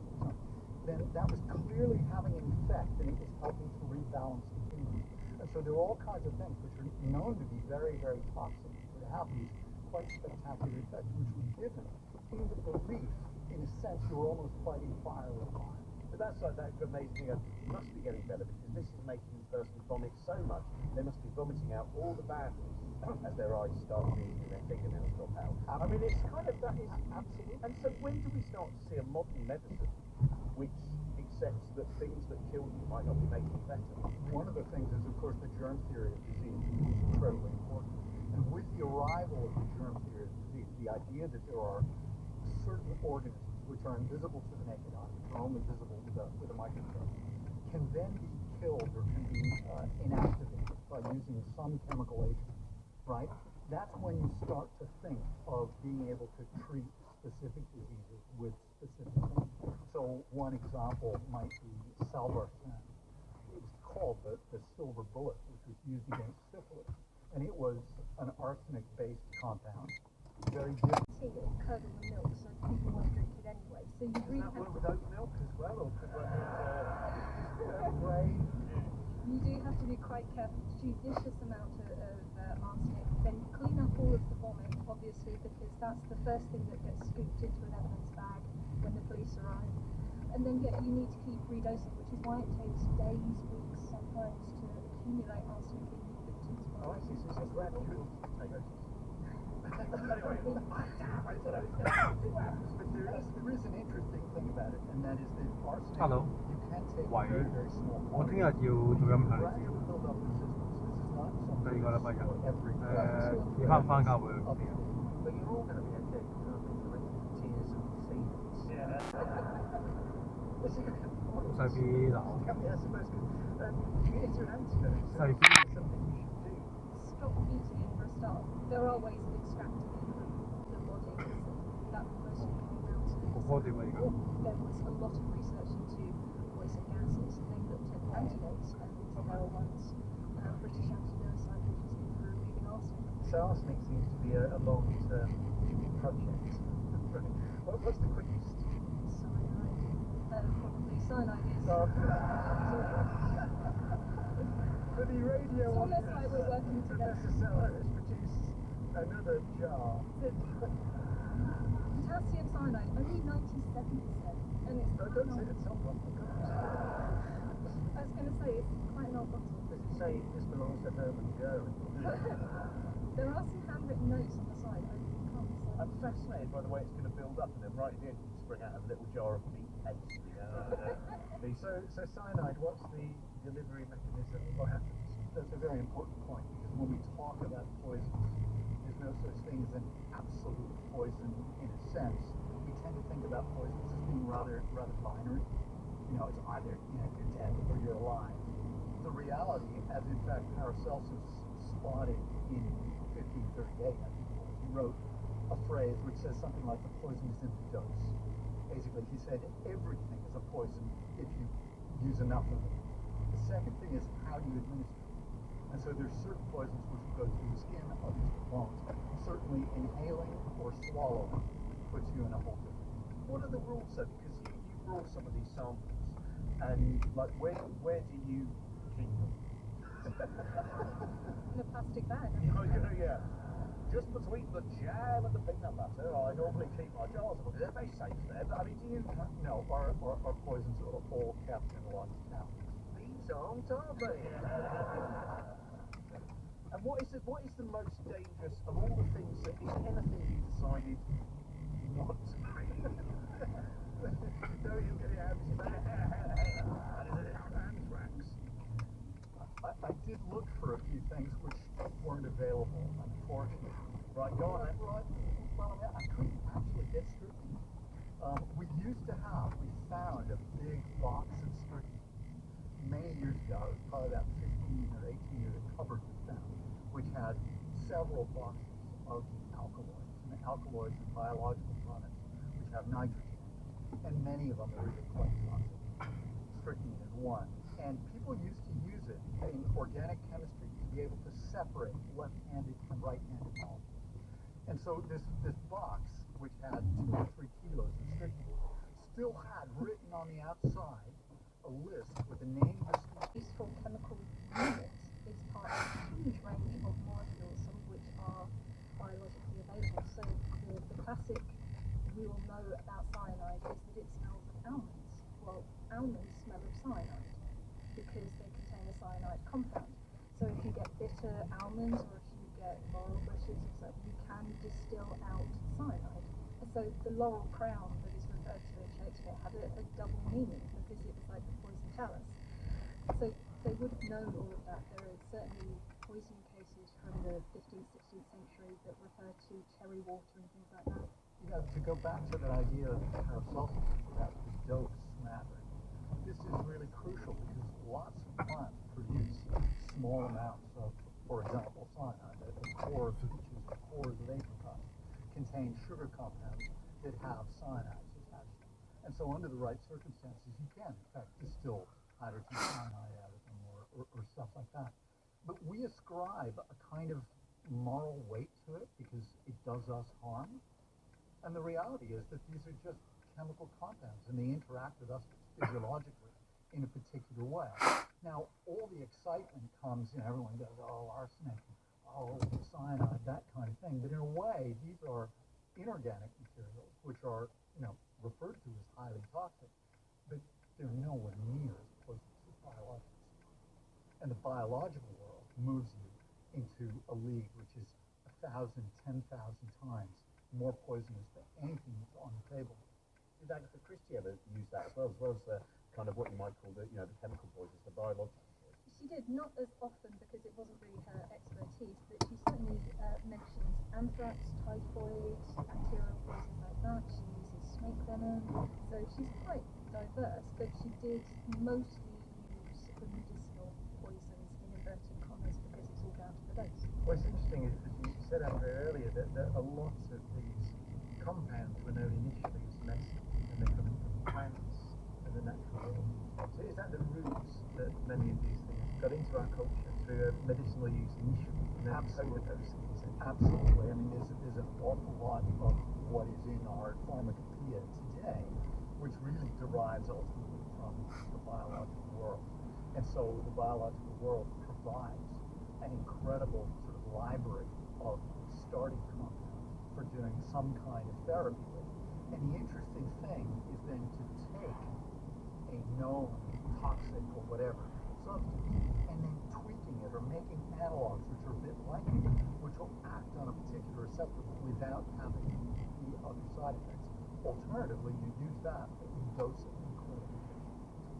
then that was clearly having an effect, and it was helping to rebalance the human. And so there are all kinds of things which are known to be very, very toxic, but have these quite spectacular effects, which were given in the belief, in a sense, you're almost fighting fire with fire. But that's like that amazing thing. It must be getting better because this is making the person vomit so much they must be vomiting out all the bad things as their eyes start moving and their fingernails drop out. I mean, it's kind of that is absolutely. And so when do we start to see a modern medicine which accepts that things that kill you might not be making you better? One of the things is, of course, the germ theory of disease is incredibly important. And with the arrival of the germ theory of disease, the idea that there are certain organisms which are invisible to the naked eye, which are only visible with a microscope, can then be killed or can be inactivated by using some chemical agent, right? That's when you start to think of being able to treat specific diseases with specific things. So one example might be salvarsan. It was called the silver bullet, which was used against syphilis. And it was an arsenic-based compound, very different. Tea or curdle the milk, so people won't drink it anyway. So you really have Work with oat milk as well, or could work with whey? You do have to be quite careful. Judicious amount of arsenic. Then clean up all of the vomit, obviously, because that's the first thing that gets scooped into an evidence bag when the police arrive. And then you need to keep redosing, which is why it takes days, weeks, sometimes to accumulate arsenic in victims' bodies. Oh, I see. So it's gradual. But there is an interesting thing about it, and that is that arsenic, Hello. you can take 喂， very, very small 我聽日要做音響嚟 gradual build up resistance. This is not 第 something 二個禮拜日 for every 你翻唔翻教會？ But you're all going to be okay because I've been through tears and seasons. Yeah. 細 B 嗱， Yeah, I suppose, is there an antidote? 細 B Something you should do. Stop eating it for a start. There are ways of extracting it from the body. That will mostly come down to 個波點啊而家？ there was a lot of research into poison gases. They looked at antidotes, and there are ones. British Anti-Nurse Science, which is for removing arsenic. So arsenic seems to be a long-term project. What's the quickest? Cyanide. Probably cyanide is. For the radio It's almost like we're working together. Professor Seller has produced another jar. Potassium cyanide, only 97%. And it's Don't say it's someone. I was going to say, it's quite an old bottle. Does it say this belongs to Herman Goering? There are some handwritten notes on the side. I can't decide. I'm fascinated by the way it's going to build up, and then right at the end you spring out a little jar of meat paste. So cyanide, what's the delivery mechanism? What happens? That's a very important point, because when we talk about poisons, there's no such thing as an absolute poison in a sense. We tend to think about poisons as being rather binary. It's either you're dead or you're alive. The reality, as in fact Paracelsus spotted in 1538, I think, he wrote a phrase which says something like the poison is in the dose. Basically, he said everything is a poison if you use enough of it. The second thing is how do you administer it? And so there's certain poisons which will go through the skin, others that won't. Certainly inhaling or swallowing puts you in a whole different. What are the rules though? Because you brought some of these samples, and like where do you keep them? In a plastic bag. Yeah. Just between the jam and the peanut butter, I normally keep my jars of them. They're very safe there, but I mean, do you? No, our poisons are all kept in large tablets. These aren't they? And what is the most dangerous of all the things that is anything you decided not to bring? No, you get it out. Anthrax. I did look for a few things which weren't available, unfortunately. Right, go on then. Well, I couldn't actually get strychnine. We found a big box of strychnine many years ago, probably about 15 or 18 years, covered with them. several boxes of alkaloids, and the alkaloids are biological products which have nitrogen, and many of them are really quite toxic. Strychnine is one. And people used to use it in organic chemistry to be able to separate left-handed and right-handed molecules. And so this box, which had 2 or 3 kilos of strychnine, still had written on the outside a list with the name of the useful chemical units is part of a huge range of molecules, some of which are biologically available. So the classic we all know about cyanide is that it smells of almonds. Well, almonds smell of cyanide because they contain a cyanide compound. So if you get bitter almonds or if you get laurel bushes or so, you can distill out cyanide. And so the laurel crown that is referred to in Shakespeare had a double meaning because it was like the poison chalice. So they would have known all of that. There are certainly poison cases from the 15th, 16th century that refer to cherry water and things like that. Yeah, to go back to that idea of Paracelsus, that the dose matters. This is really crucial because lots of plants produce small amounts of, for example, cyanide. The cores, which is the cores of apricots, contain sugar compounds that have cyanides attached to them. And so under the right circumstances, you can, in fact, distill hydrogen cyanide out of them or stuff like that. But we ascribe a kind of moral weight to it because it does us harm. And the reality is that these are just chemical compounds and they interact with us physiologically in a particular way. Now, all the excitement comes, everyone goes, oh, arsenic, oh, cyanide, that kind of thing. But in a way, these are inorganic materials, which are, referred to as highly toxic, but they're nowhere near as poisonous as biologics. And the biological world moves you into a league which is 1,000, 10,000 times more poisonous than anything that's on the table. Did Agatha Christie ever use that as well as the kind of what you might call the chemical poisons, the biological poisons? She did, not as often because it wasn't really her expertise, but she certainly mentions anthrax, typhoid, bacterial poisons like that. She uses snake venom, so she's quite diverse, but she did mostly use the medicinal poisons in inverted commas because it's all down to the dose. What's interesting is that you said Andrea earlier that a lot of these compounds were known initially as medicine and they're coming from plants in the natural world. So is that the roots that many of these things got into our culture through medicinal use initially and then overdosing? Absolutely. I mean, there's an awful lot of what is in our pharmacopoeia today, which really derives ultimately from the biological world. And so the biological world provides an incredible sort of library of starting compounds for doing some kind of therapy with. And the interesting thing is then to take a known toxic or whatever substance and then tweaking it or making analogs which are a bit like it, which will act on a particular receptor without having the other side effects. Alternatively, you use that, but you dose it incredibly.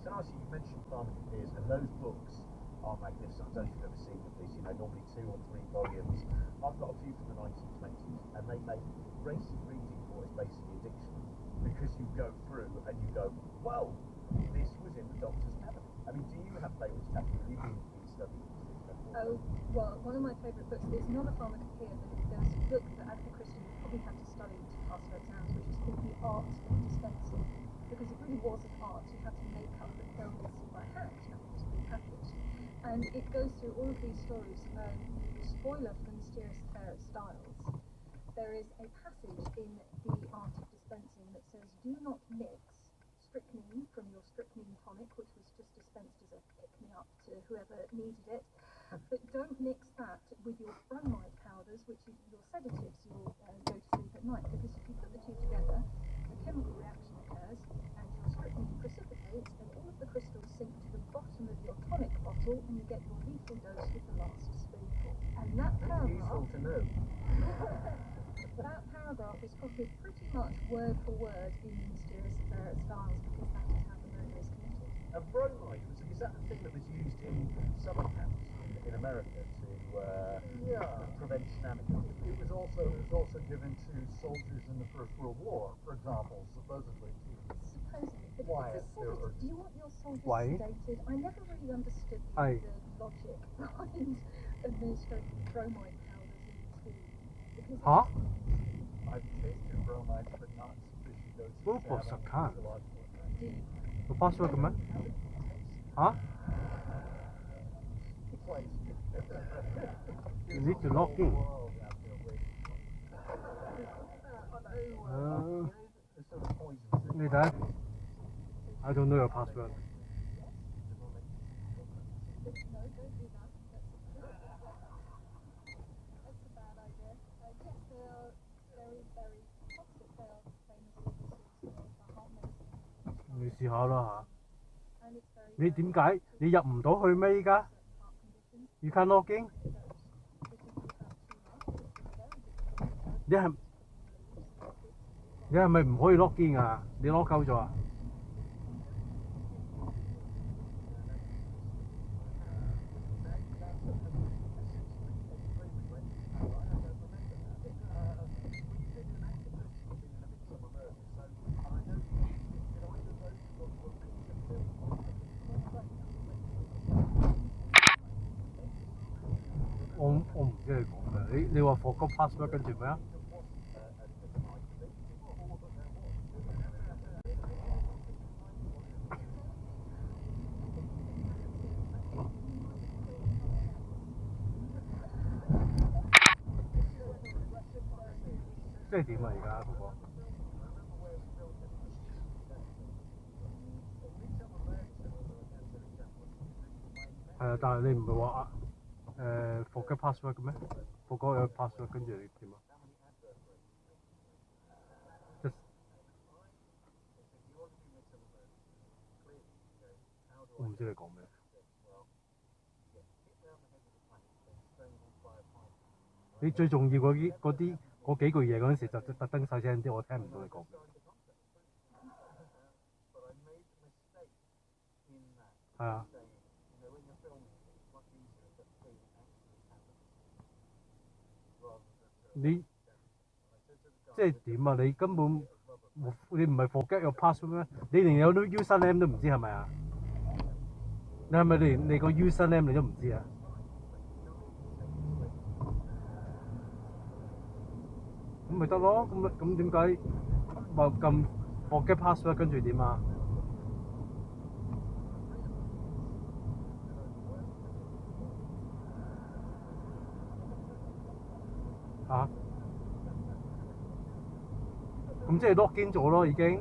So now, you mentioned pharmacopoeias, and those books are magnificent. I don't know if you've ever seen them. These, normally 2 or 3 volumes. I've got a few from the 1920s, and they make racing reading for is basically addiction, because you go through and you go, whoa, this was in the doctor's cabinet. I mean, do you have favourites, Catherine? Have you been studying this stuff? Oh, well, one of my favourite books, it's not a pharmacopoeia, but there's a book that Agatha Christie would probably have to study to pass her exams, which is called The Art of Dispensing, because it really was an art. You had to make up the pills by hand, nothing was prepackaged. And it goes through all of these stories. Spoiler for the Mysterious Affair at Styles. There is a passage in The Art of Dispensing that says, do not mix strychnine from your strychnine tonic, which was just dispensed as a pick-me-up to whoever needed it, but don't mix that with your bromide powders, which are your sedatives you'll go to sleep at night, because if you put the two together, a chemical reaction occurs, and your strychnine precipitates, and all of the crystals sink to the bottom of your tonic bottle, and you get your lethal dose with the last spoonful. And that paragraph... Useful to know. That paragraph is copied pretty much word for word in The Mysterious Affair at Styles, because that is how the murder is committed. And bromide, is that the thing that was used in summer camps in America to prevent tsunami? It was also given to soldiers in the First World War, for example, supposedly Supposedly, but Why it's a sedative. Do you want your soldiers Why? sedated? I never really understood the logic behind administering bromide powders in 嚇？ I've tasted bromides, but not sufficient doses 嗰個 to 實 have 卡 physiological effect. 個 password 嘅咩？嚇 ？You need to log in.你睇 I don't know your password. That's a bad idea. Yes, they are very, very toxic. They are famous for heart medicine. 你試下啦 And it's 嚇。 very 你點解你入唔到去咩？依家 You can't log in？ 你係咪唔可以 log in 啊？你 log out 咗啊？我唔知你講咩，你話 forgot password 跟住咩啊？即係點啊？而家嗰個係啊，但係你唔係話forget password 嘅咩？forgot your password 跟住你點啊？我唔知你講咩。你最重要嗰幾句嘢嗰陣時就特登細聲啲，我聽唔到你講。係啊。你即係點啊？你根本你唔係 forget your password 咩？你連有 username 都唔知係咪啊？你係咪連你個 username 你都唔知啊？咁咪得咯，咁點解話咁 forget password 跟住點啊？嚇？咁即係 log in 咗咯，已經。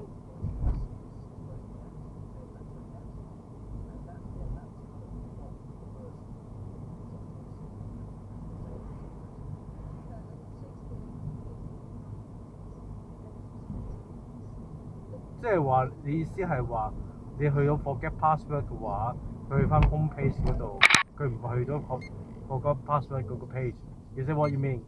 即係話你意思係話你去咗 forget password 嘅話，佢去翻 home page 嗰度，佢唔係去咗 forget password 嗰個 page。Is that what you mean？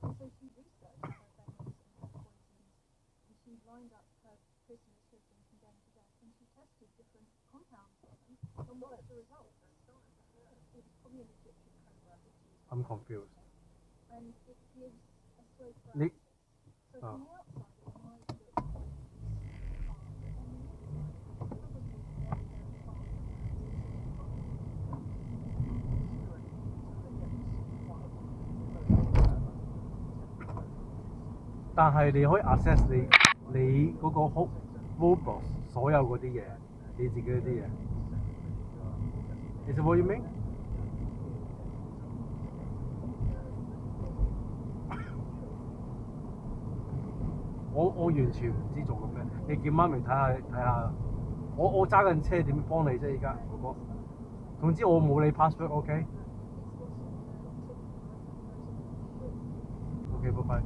So she researched her venomous and poisons, and she lined up her prisoners who had been condemned to death, and she tested different compounds on them. And what's the result? It was probably an Egyptian cobra. I'm confused. And it gives a slow你 paralysis. So from the outside, it might look like it's fine. On the inside, it's probably very, very fine. 但係你可以 access 你嗰個 robot 所有嗰啲嘢，你自己嗰啲嘢。Is that what you mean？ 我完全唔知做緊咩，你叫媽咪睇下。我揸緊車點幫你啫？而家哥哥。總之我冇你 password，OK？OK，拜拜。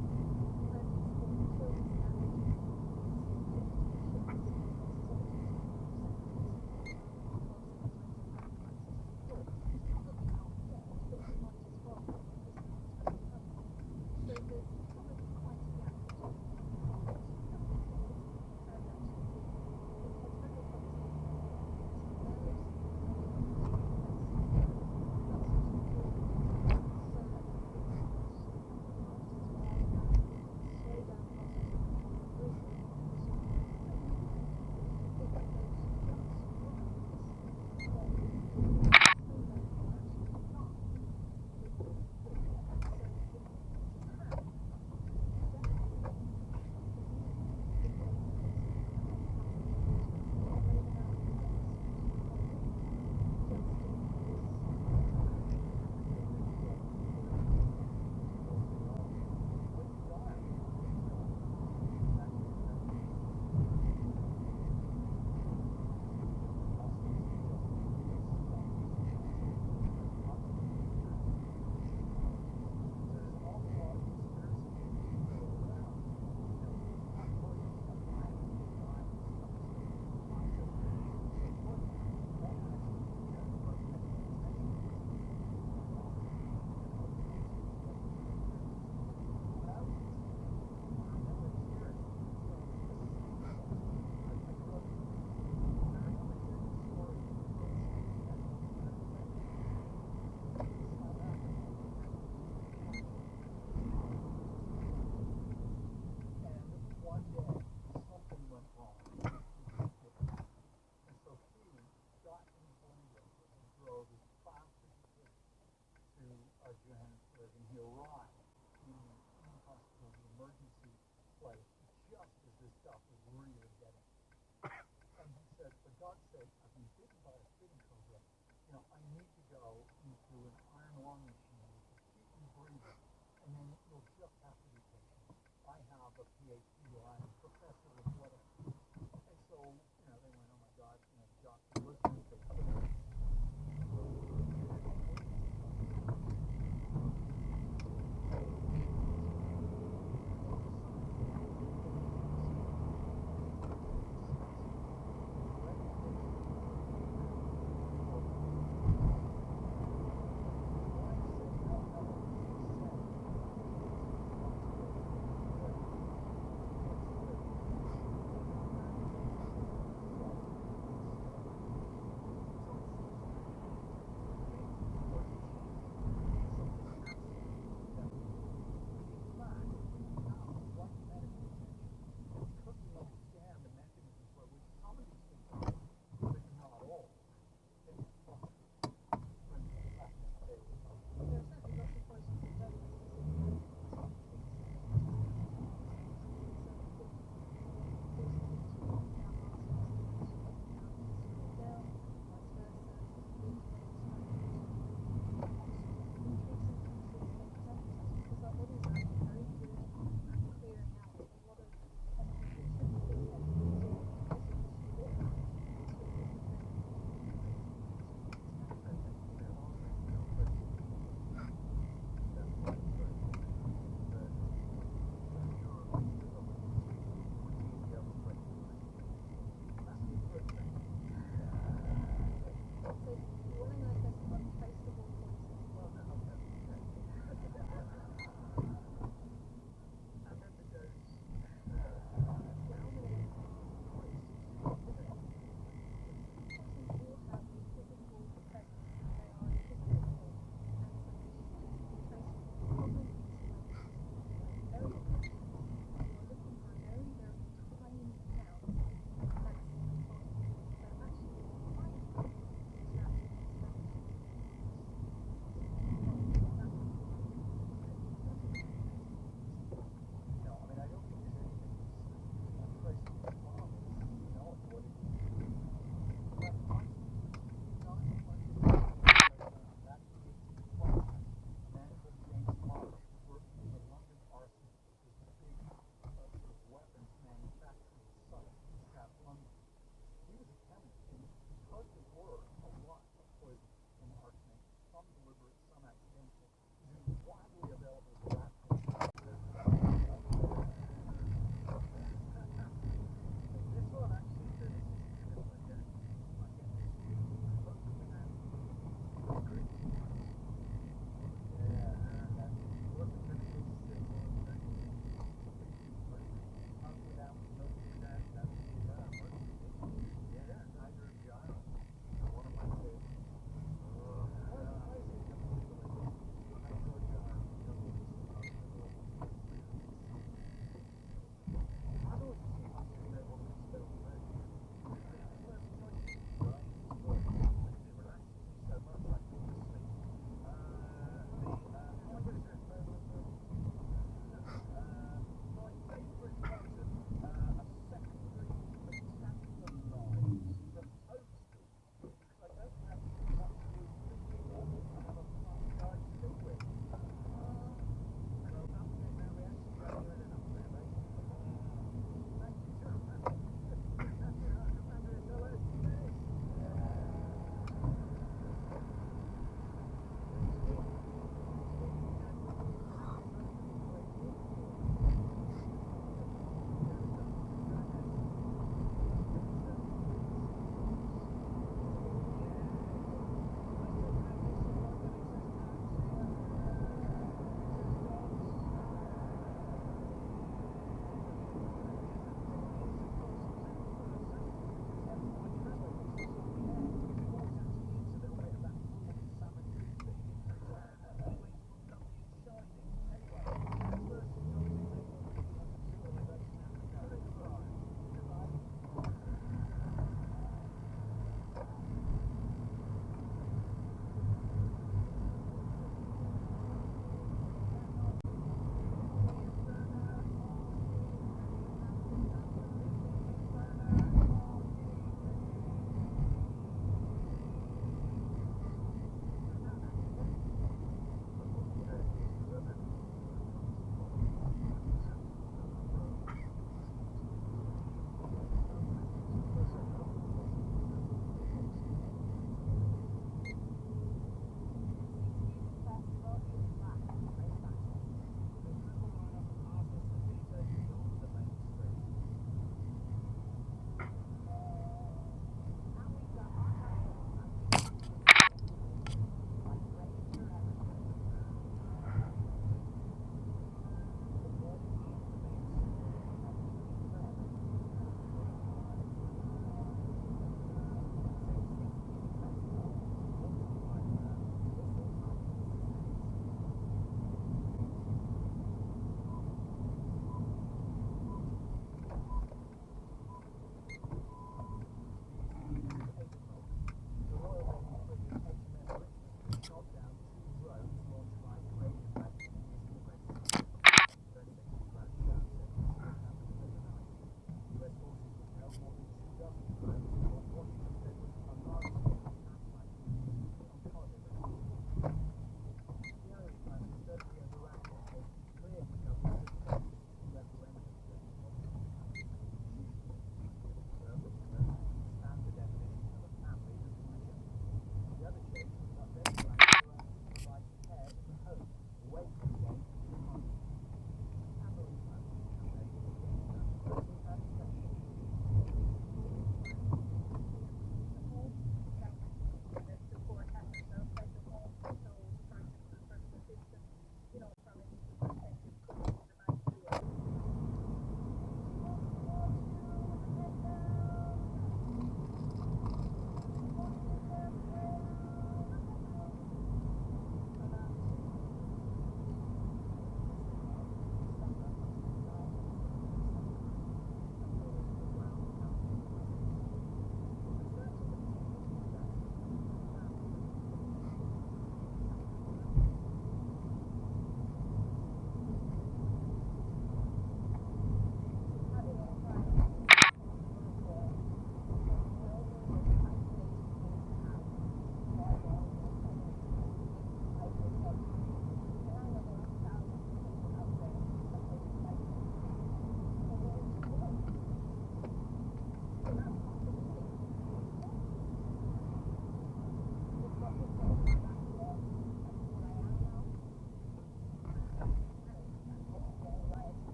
PhD or I'm a professor or whatever. And so, you know, they went, oh my God, you know, Josh Muslims, they cover that.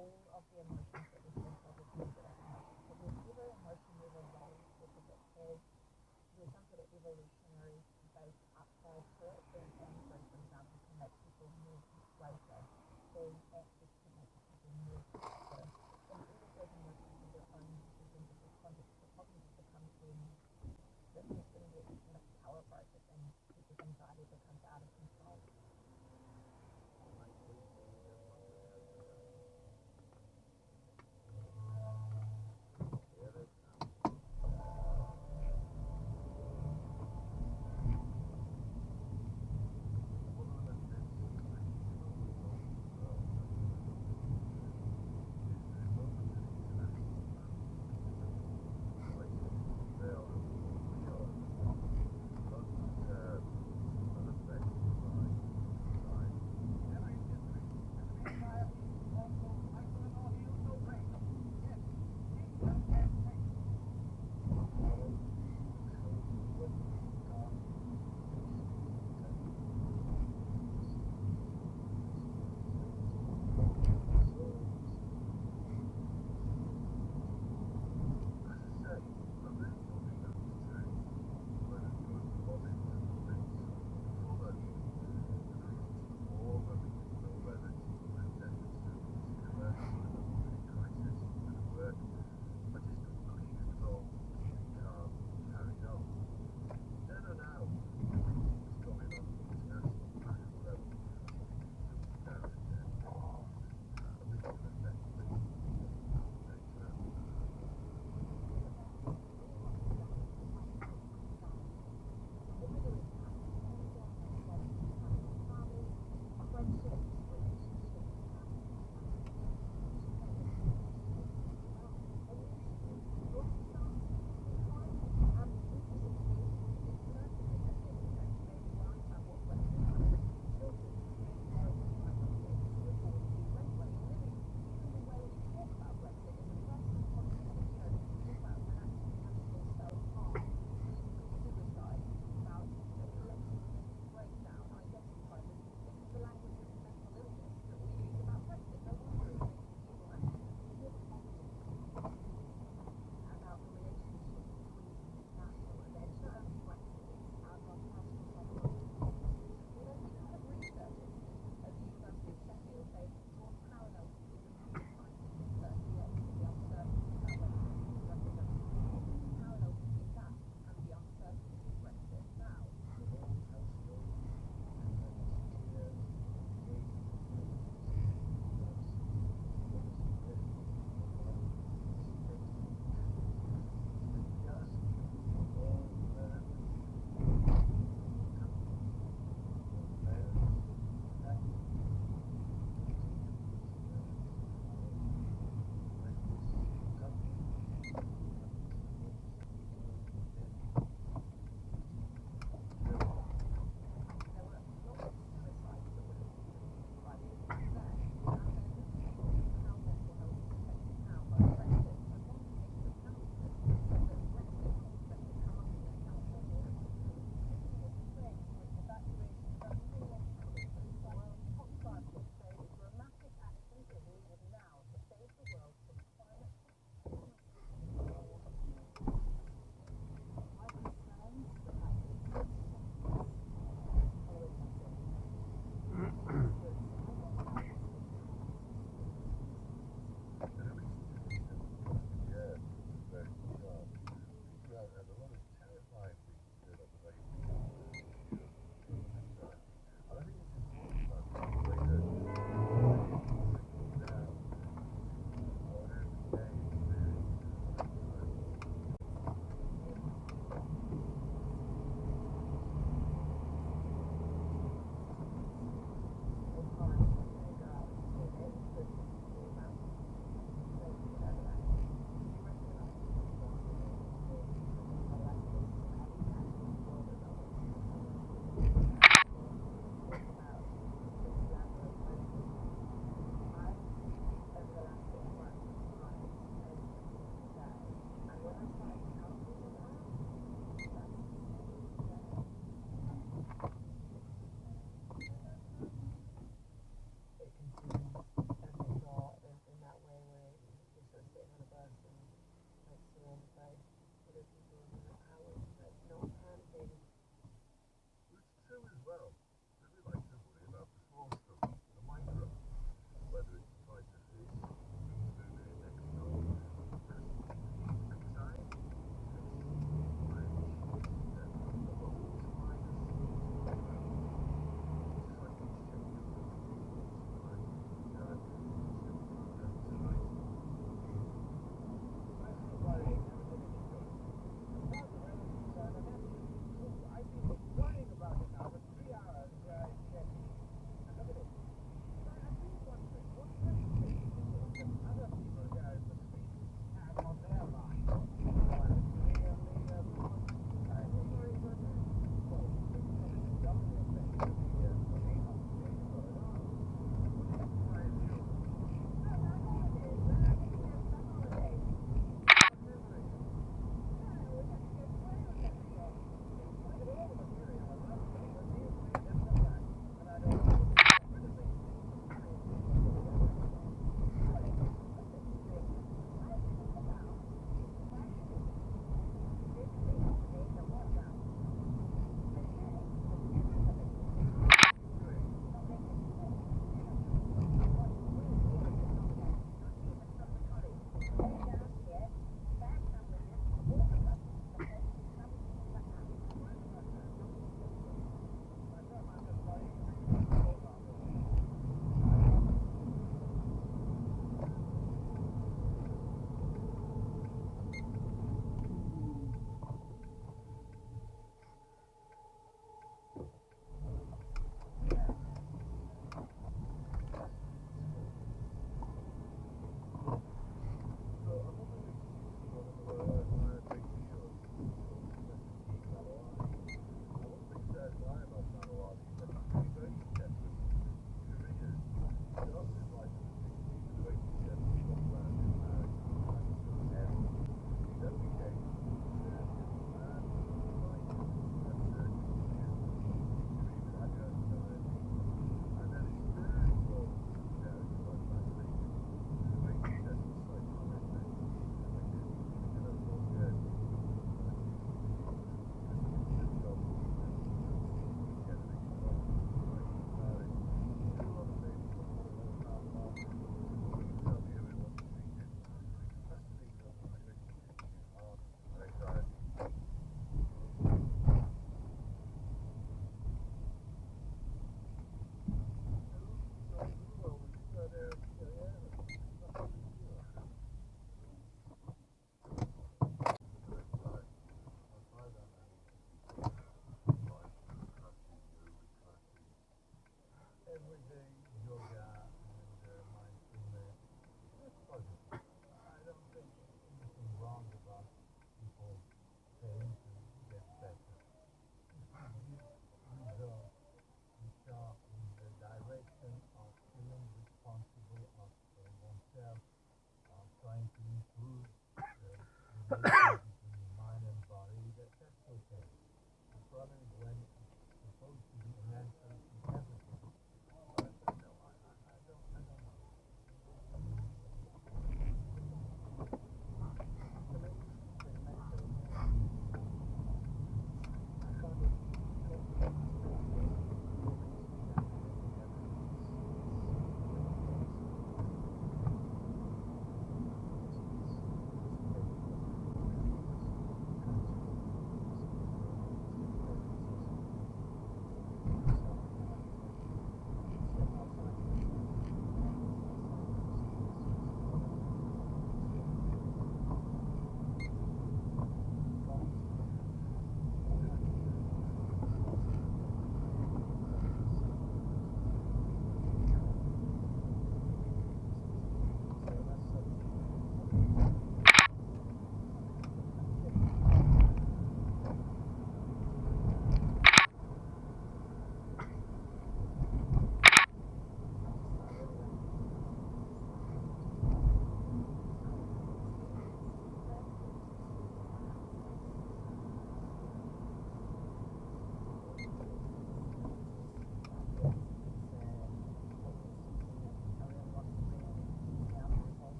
all of the emotions that we think of as negative emotions. So with every emotion there's a role because it has, there's some sort of evolutionary based upside to it. Being angry, for example, can make people more persuasive. Being anxious can make people more positive. And all of those emotions have their own uses in different contexts. The problem just becomes when the person gets miscalibrated and people's anxiety becomes out of control.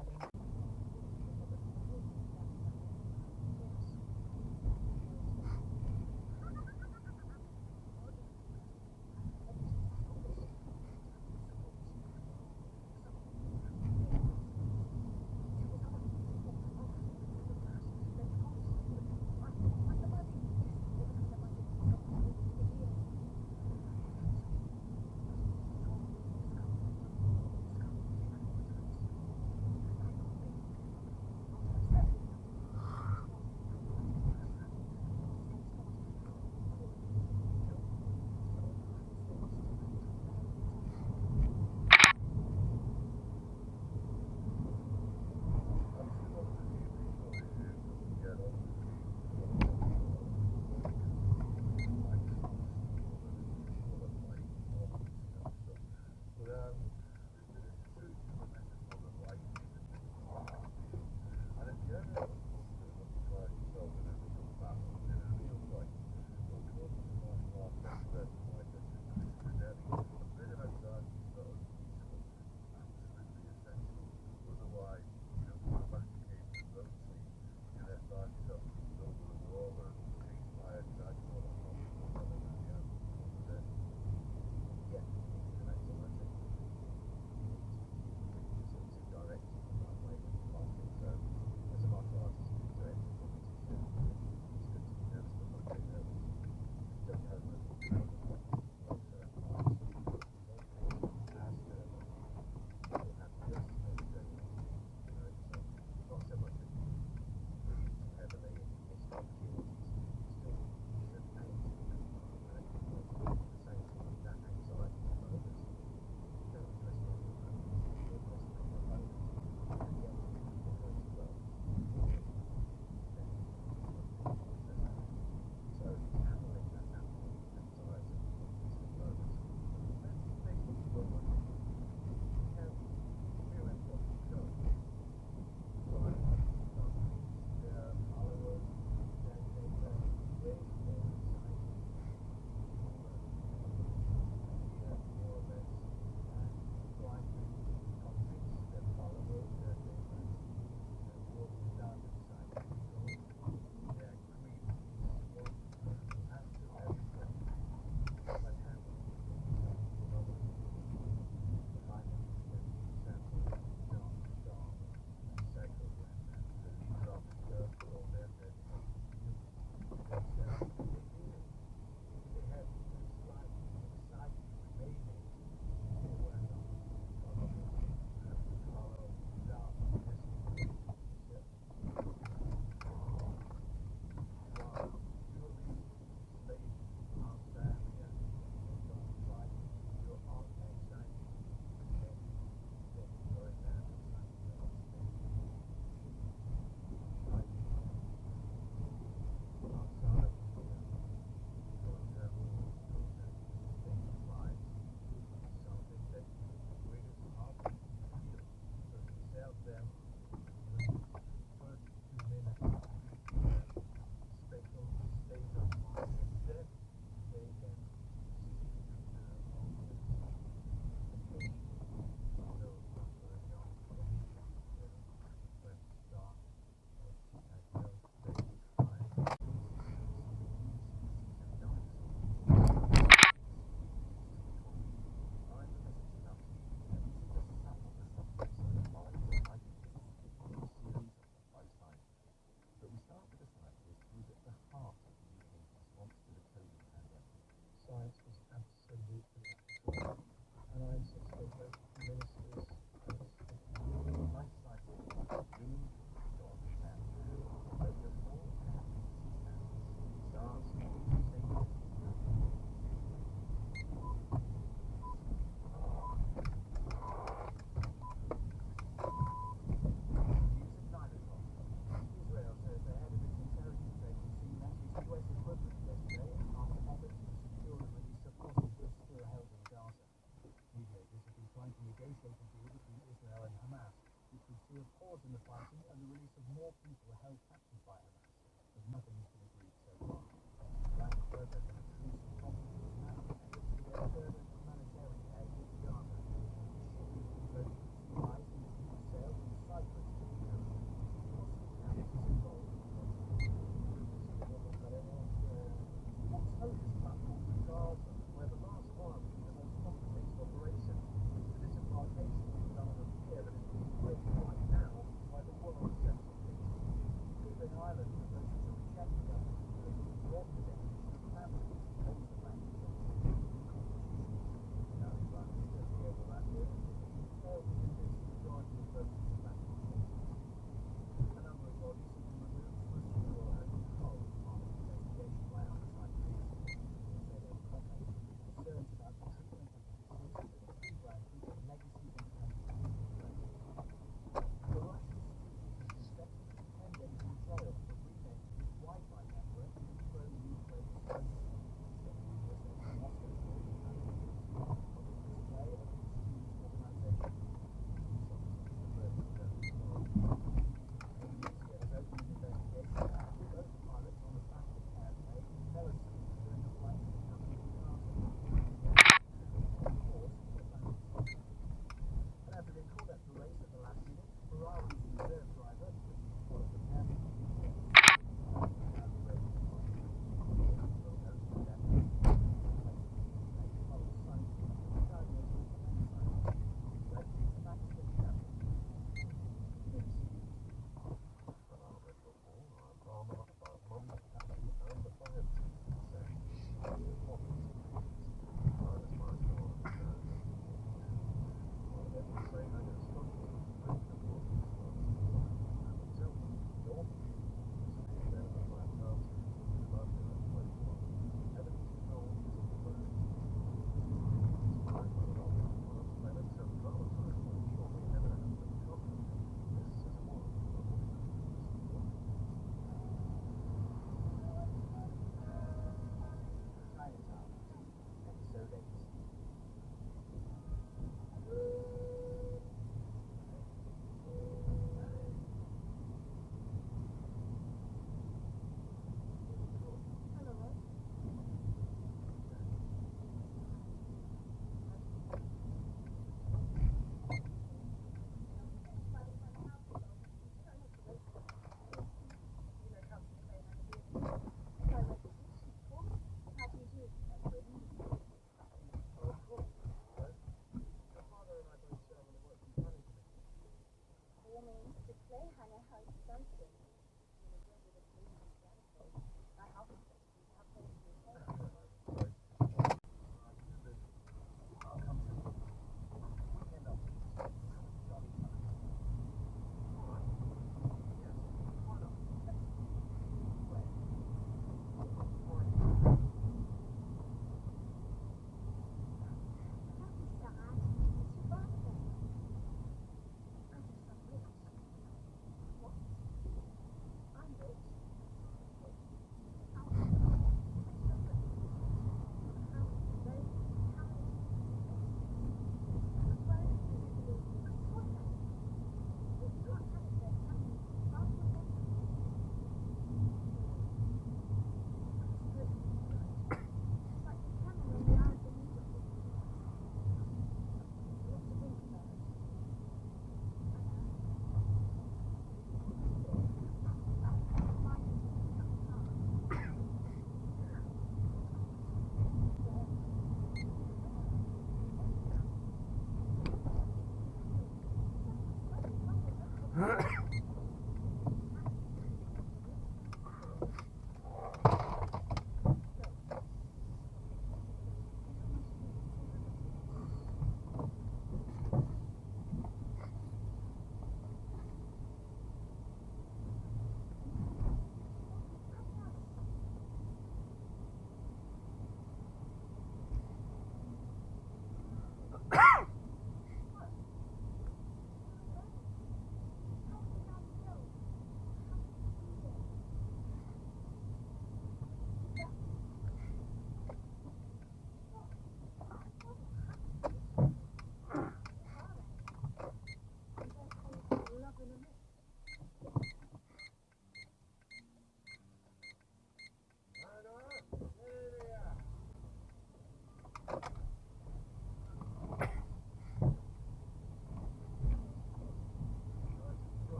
regarding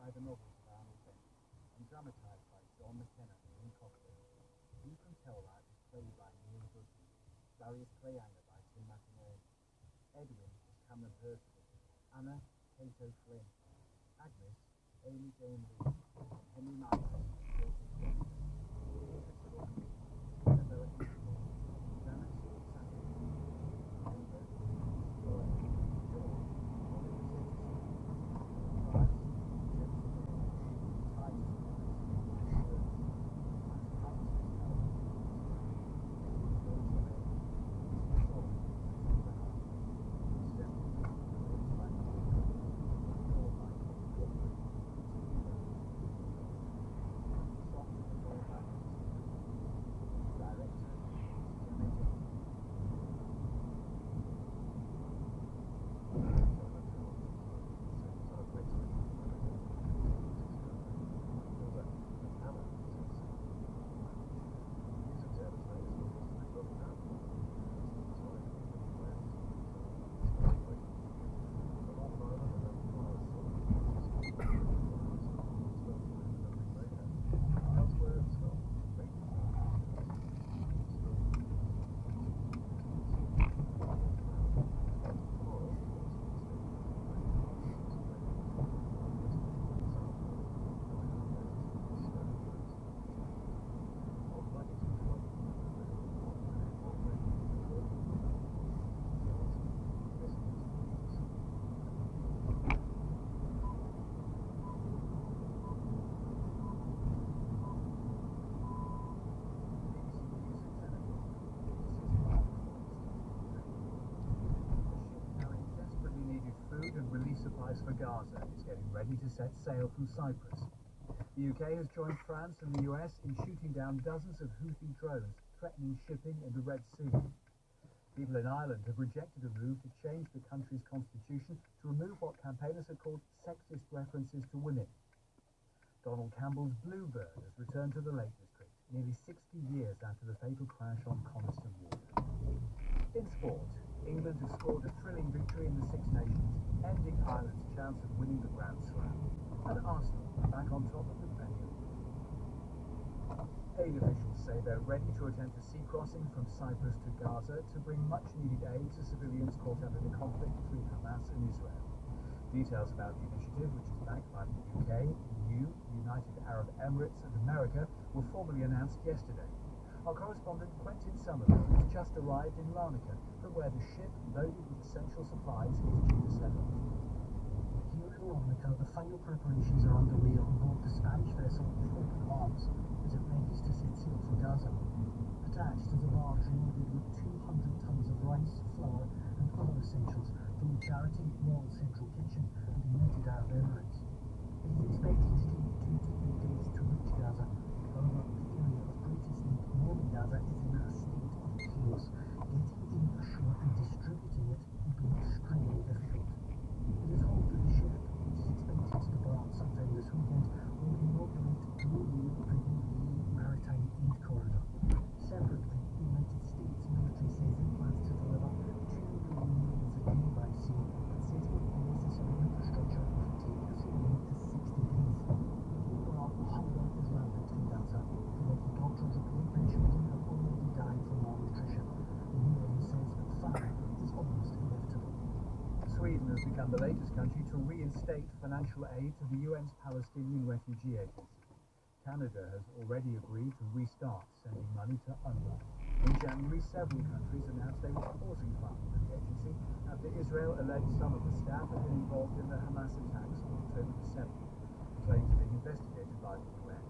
by the novels of Arnold Bennett and dramatised by John McKenna and Ian Cochran. You Can Tell That is played by Neil Goodman, Darius Clayhanger by Tim McInerney, Edwin is Cameron Percival, Anna, Cato Flynn, Agnes, Amy Jane Lee, Henry Michael, Joseph Johnson, Christopher Lee, Isabella Eastwood, Janice Sackett, Amber, Joy, George, Oliver Simpson, Bryce, Gaza is getting ready to set sail from Cyprus. The UK has joined France and the US in shooting down dozens of Houthi drones threatening shipping in the Red Sea. People in Ireland have rejected a move to change the country's constitution to remove what campaigners have called sexist references to women. Donald Campbell's Bluebird has returned to the Lake District, nearly 60 years after the fatal crash on Coniston Water. In sport, England has scored a thrilling victory in the Six Nations, ending Ireland's chance of winning the Grand Slam. And Arsenal back on top of the Premier League. Aid officials say they're ready to attempt a sea crossing from Cyprus to Gaza to bring much-needed aid to civilians caught up in the conflict between Hamas and Israel. Details about the initiative, which is backed by the UK, EU, United Arab Emirates and America, were formally announced yesterday. Our correspondent Quentin Summerville has just arrived in Larnaca, from where the ship loaded with essential supplies is due to set off. Here in Larnaca, the final preparations are underway on board the Spanish vessel Open Arms as it readies to set sail for Gaza. Attached is a barge loaded with 200 tons of rice, flour and other essentials from the charity Royal Central Kitchen and the United Arab Emirates. It is expected to take 2 to 3 days to reach Gaza. However, the area of greatest need in northern Gaza is in a state of chaos. Getting in ashore and distributing it will be extremely difficult. It is hoped that the ship, which is expected to depart sometime this weekend, will inaugurate the new Maritime Aid Corridor. Separately, the United States military says it plans to deliver 2 million meals a day by sea, and setting up the necessary infrastructure could take as long as 60 days. Meanwhile, hunger is rampant in Gaza. The local doctors report that children have already died from malnutrition. The UN says that famine is almost inevitable. Sweden has become the latest country to reinstate financial aid to the UN's Palestinian Refugee Agency. Canada has already agreed to restart sending money to UNRWA. In January, several countries announced they were pausing funding to the agency after Israel alleged some of the staff had been involved in the Hamas attacks on October the 7th. Claims are being investigated by the UN.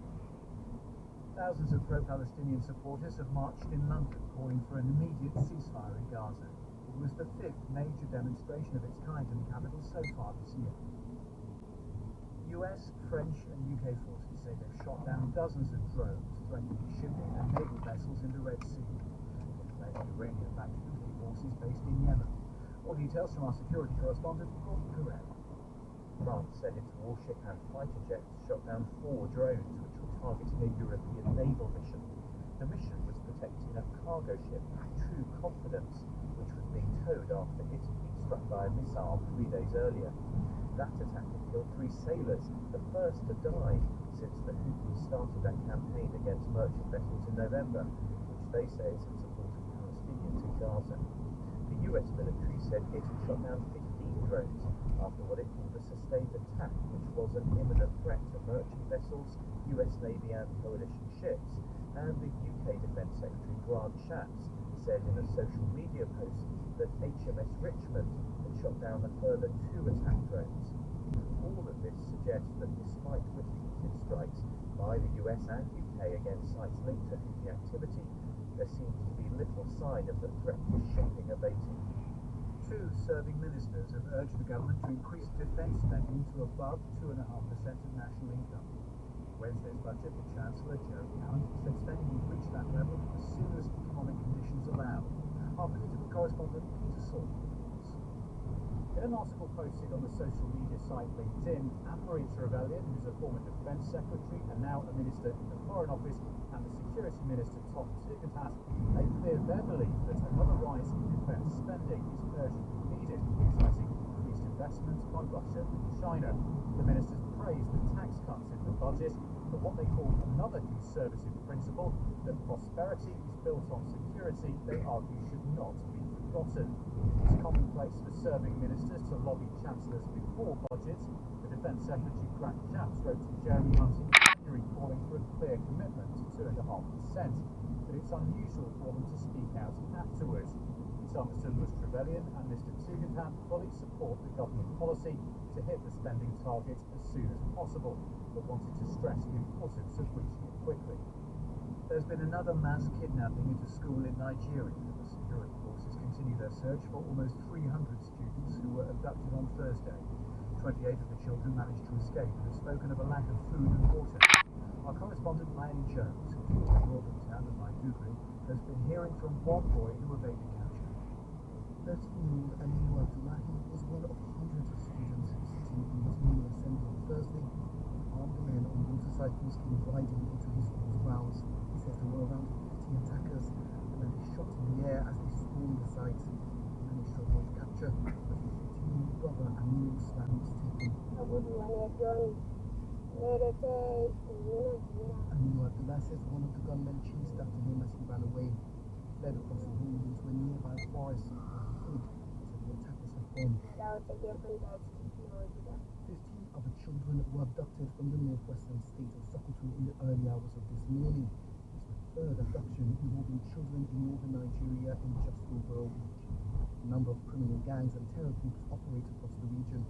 Thousands of pro-Palestinian supporters have marched in London calling for an immediate ceasefire in Gaza. It was the 5th major demonstration of its kind in the capital so far this year. US, French and UK forces say they've shot down dozens of drones threatening shipping and naval vessels in the Red Sea. They claim Iranian-backed Houthi forces based in Yemen. More details from our security correspondent, Gordon Carrera. France said its warship and fighter jets shot down 4 drones which were targeting a European naval mission. The mission was protecting a cargo ship, True Confidence, which was being towed after it had been struck by a missile 3 days earlier. That attack had killed 3 sailors, the first to die since the Houthis started that campaign against merchant vessels in November, which they say is in support of Palestinians in Gaza. The US military said it had shot down 15 drones after what it called a sustained attack, which was an imminent threat to merchant vessels, US Navy and coalition ships. And the UK Defence Secretary Grant Shapps said in a social media post that HMS Richmond had shot down a further 2 attack drones. All of this suggests that despite repeated strikes by the US and UK against sites linked to Houthi activity, there seems to be little sign of the threat to shipping abating. 2 serving ministers have urged the government to increase defence spending to above 2.5% of national income. Wednesday's budget, the Chancellor, Jeremy Hunt, said spending will reach that level as soon as economic conditions allow. Our political correspondent, Peter Saul. In an article posted on the social media site LinkedIn, Anne-Marie Trevelyan, who's a former Defence Secretary and now a Minister in the Foreign Office, and the Security Minister Tom Tugendhat made clear their belief that another rise in defence spending is urgently needed, citing increased investment by Russia and China. The ministers praised the tax cuts in the budget, but what they call another conservative principle, that prosperity is built on security, they argue should not be forgotten. It's commonplace for serving ministers to lobby chancellors before budgets. The Defence Secretary Grant Shapps wrote to Jeremy Hunt in January calling for a clear commitment to 2.5%, but it's unusual for them to speak out afterwards. It's understood that Trevelyan and Mr Tugendhat fully support the government policy to hit the spending target as soon as possible, but wanted to stress the importance of reaching it quickly. There's been another mass kidnapping at a school in Nigeria. The security forces continue their search for almost 300 students who were abducted on Thursday. 28 of the children managed to escape and have spoken of a lack of food and water. Our correspondent Ryan Jones, who's in the northern town of Maiduguri, has been hearing from one boy who evaded capture. 13-year-old Aminu Abdullahi was one of hundreds of students sitting in his mini assembly on Thursday. Armed men on motorcycles came riding into his school's grounds. He says there were around 50 attackers, and then they shot in the air as they stormed the site. They managed to avoid capture, but his 15-year-old brother Aminu swam to take them. Aminu Abdullah says one of the gunmen chased after him as he ran away. He fled across the road into a nearby forest where he hid until the attackers had gone. 15 other children were abducted from the northwestern state of Sokoto in the early hours of this morning. It's the third abduction involving children in northern Nigeria in just over a week. A number of criminal gangs and terror groups operate across the region.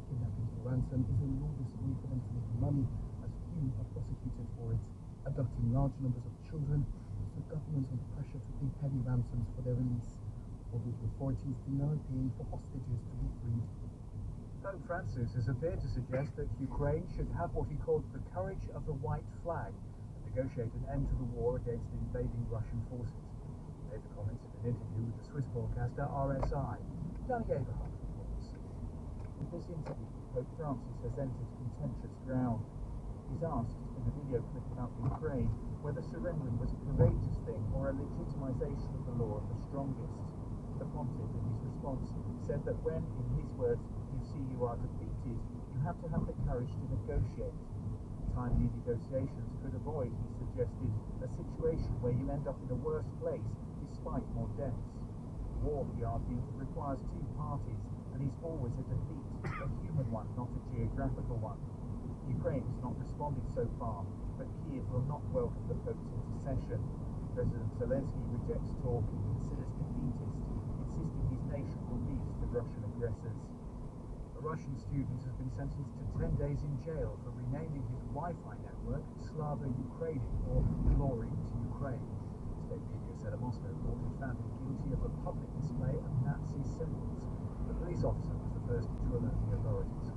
Kidnapping for ransom is a lawless way for them to make money, as few are prosecuted for it. Abducting large numbers of children puts the government under pressure to pay heavy ransoms for their release, although the authorities deny paying for hostages to be freed. Pope Francis has appeared to suggest that Ukraine should have what he called the courage of the white flag and negotiate an end to the war against invading Russian forces. He made the comments in an interview with the Swiss broadcaster RSI. Danny Abraham reports. With this interview, Pope Francis has entered contentious ground. He's asked in a video clip about Ukraine whether surrendering was a courageous thing or a legitimization of the law of the strongest. The pontiff, in his response, said that when, in his words, you see you are defeated, you have to have the courage to negotiate. Timely negotiations could avoid, he suggested, a situation where you end up in a worse place despite more deaths. War, he argued, requires two parties, and is always a defeat, a human one, not a geographical one. Ukraine has not responded so far, but Kiev will not welcome the Pope's intercession. President Zelensky rejects talk and considers defeatist, insisting his nation will beat the Russian aggressors. A Russian student has been sentenced to 10 days in jail for renaming his Wi-Fi network Slava Ukraini, or Glory to Ukraine. State media said a Moscow court had found him guilty of a public display of Nazi symbols. The police officer was the first to alert the authorities.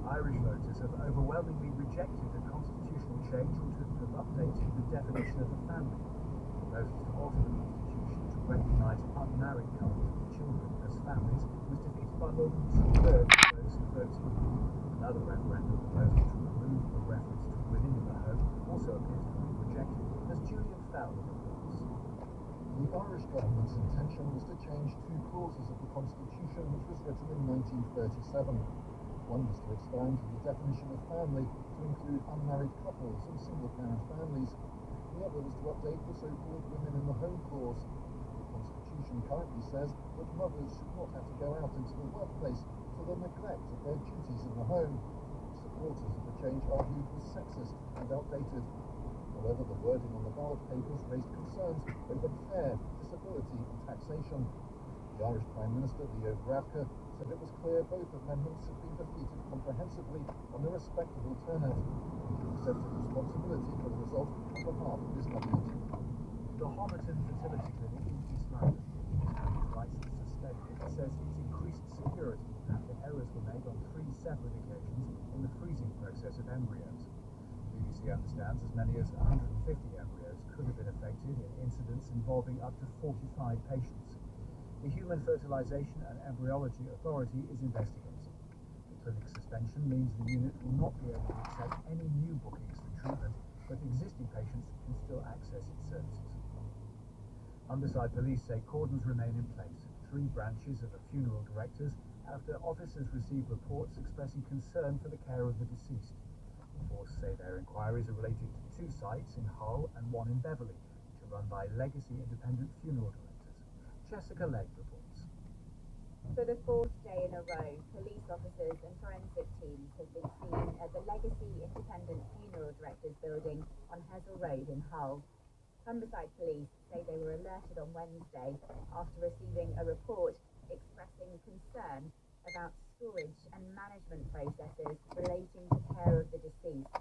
Irish voters have overwhelmingly rejected a constitutional change which would have updated the definition of a family. The proposal to alter the constitution to recognise unmarried couples with children as families was defeated by more than two-thirds of those who voted. Another referendum proposal to remove the reference to women in the home also appears to have been rejected, as Julian Fowler reports. The Irish government's intention was to change two clauses of the constitution which was written in 1937. One was to expand the definition of family to include unmarried couples and single-parent families. The other was to update the so-called women in the home clause. The constitution currently says that mothers should not have to go out into the workplace for the neglect of their duties in the home, which supporters of the change argued was sexist and outdated. However, the wording on the ballot papers raised concerns over care, disability and taxation. The Irish Prime Minister, Leo Varadkar, said it was clear both amendments had been defeated comprehensively on a respectable turnout. He accepted responsibility for the result on behalf of his government. The Homerton Fertility Clinic in East London, which writes the suspected, says it's increased security after errors were made on 3 separate occasions in the freezing process of embryos. BBC understands as many as 150 embryos could have been affected in incidents involving up to 45 patients. The Human Fertilisation and Embryology Authority is investigating. The clinic's suspension means the unit will not be able to accept any new bookings for treatment, but existing patients can still access its services. Humberside police say cordons remain in place at 3 branches of the funeral directors after officers received reports expressing concern for the care of the deceased. The force say their inquiries are related to 2 sites in Hull and 1 in Beverley, which are run by Legacy Independent Funeral Directors. Jessica Legg reports. For the 4th day in a row, police officers and forensic teams have been seen at the Legacy Independent Funeral Directors building on Hessel Road in Hull. Humberside police say they were alerted on Wednesday after receiving a report expressing concern about storage and management processes relating to care of the deceased.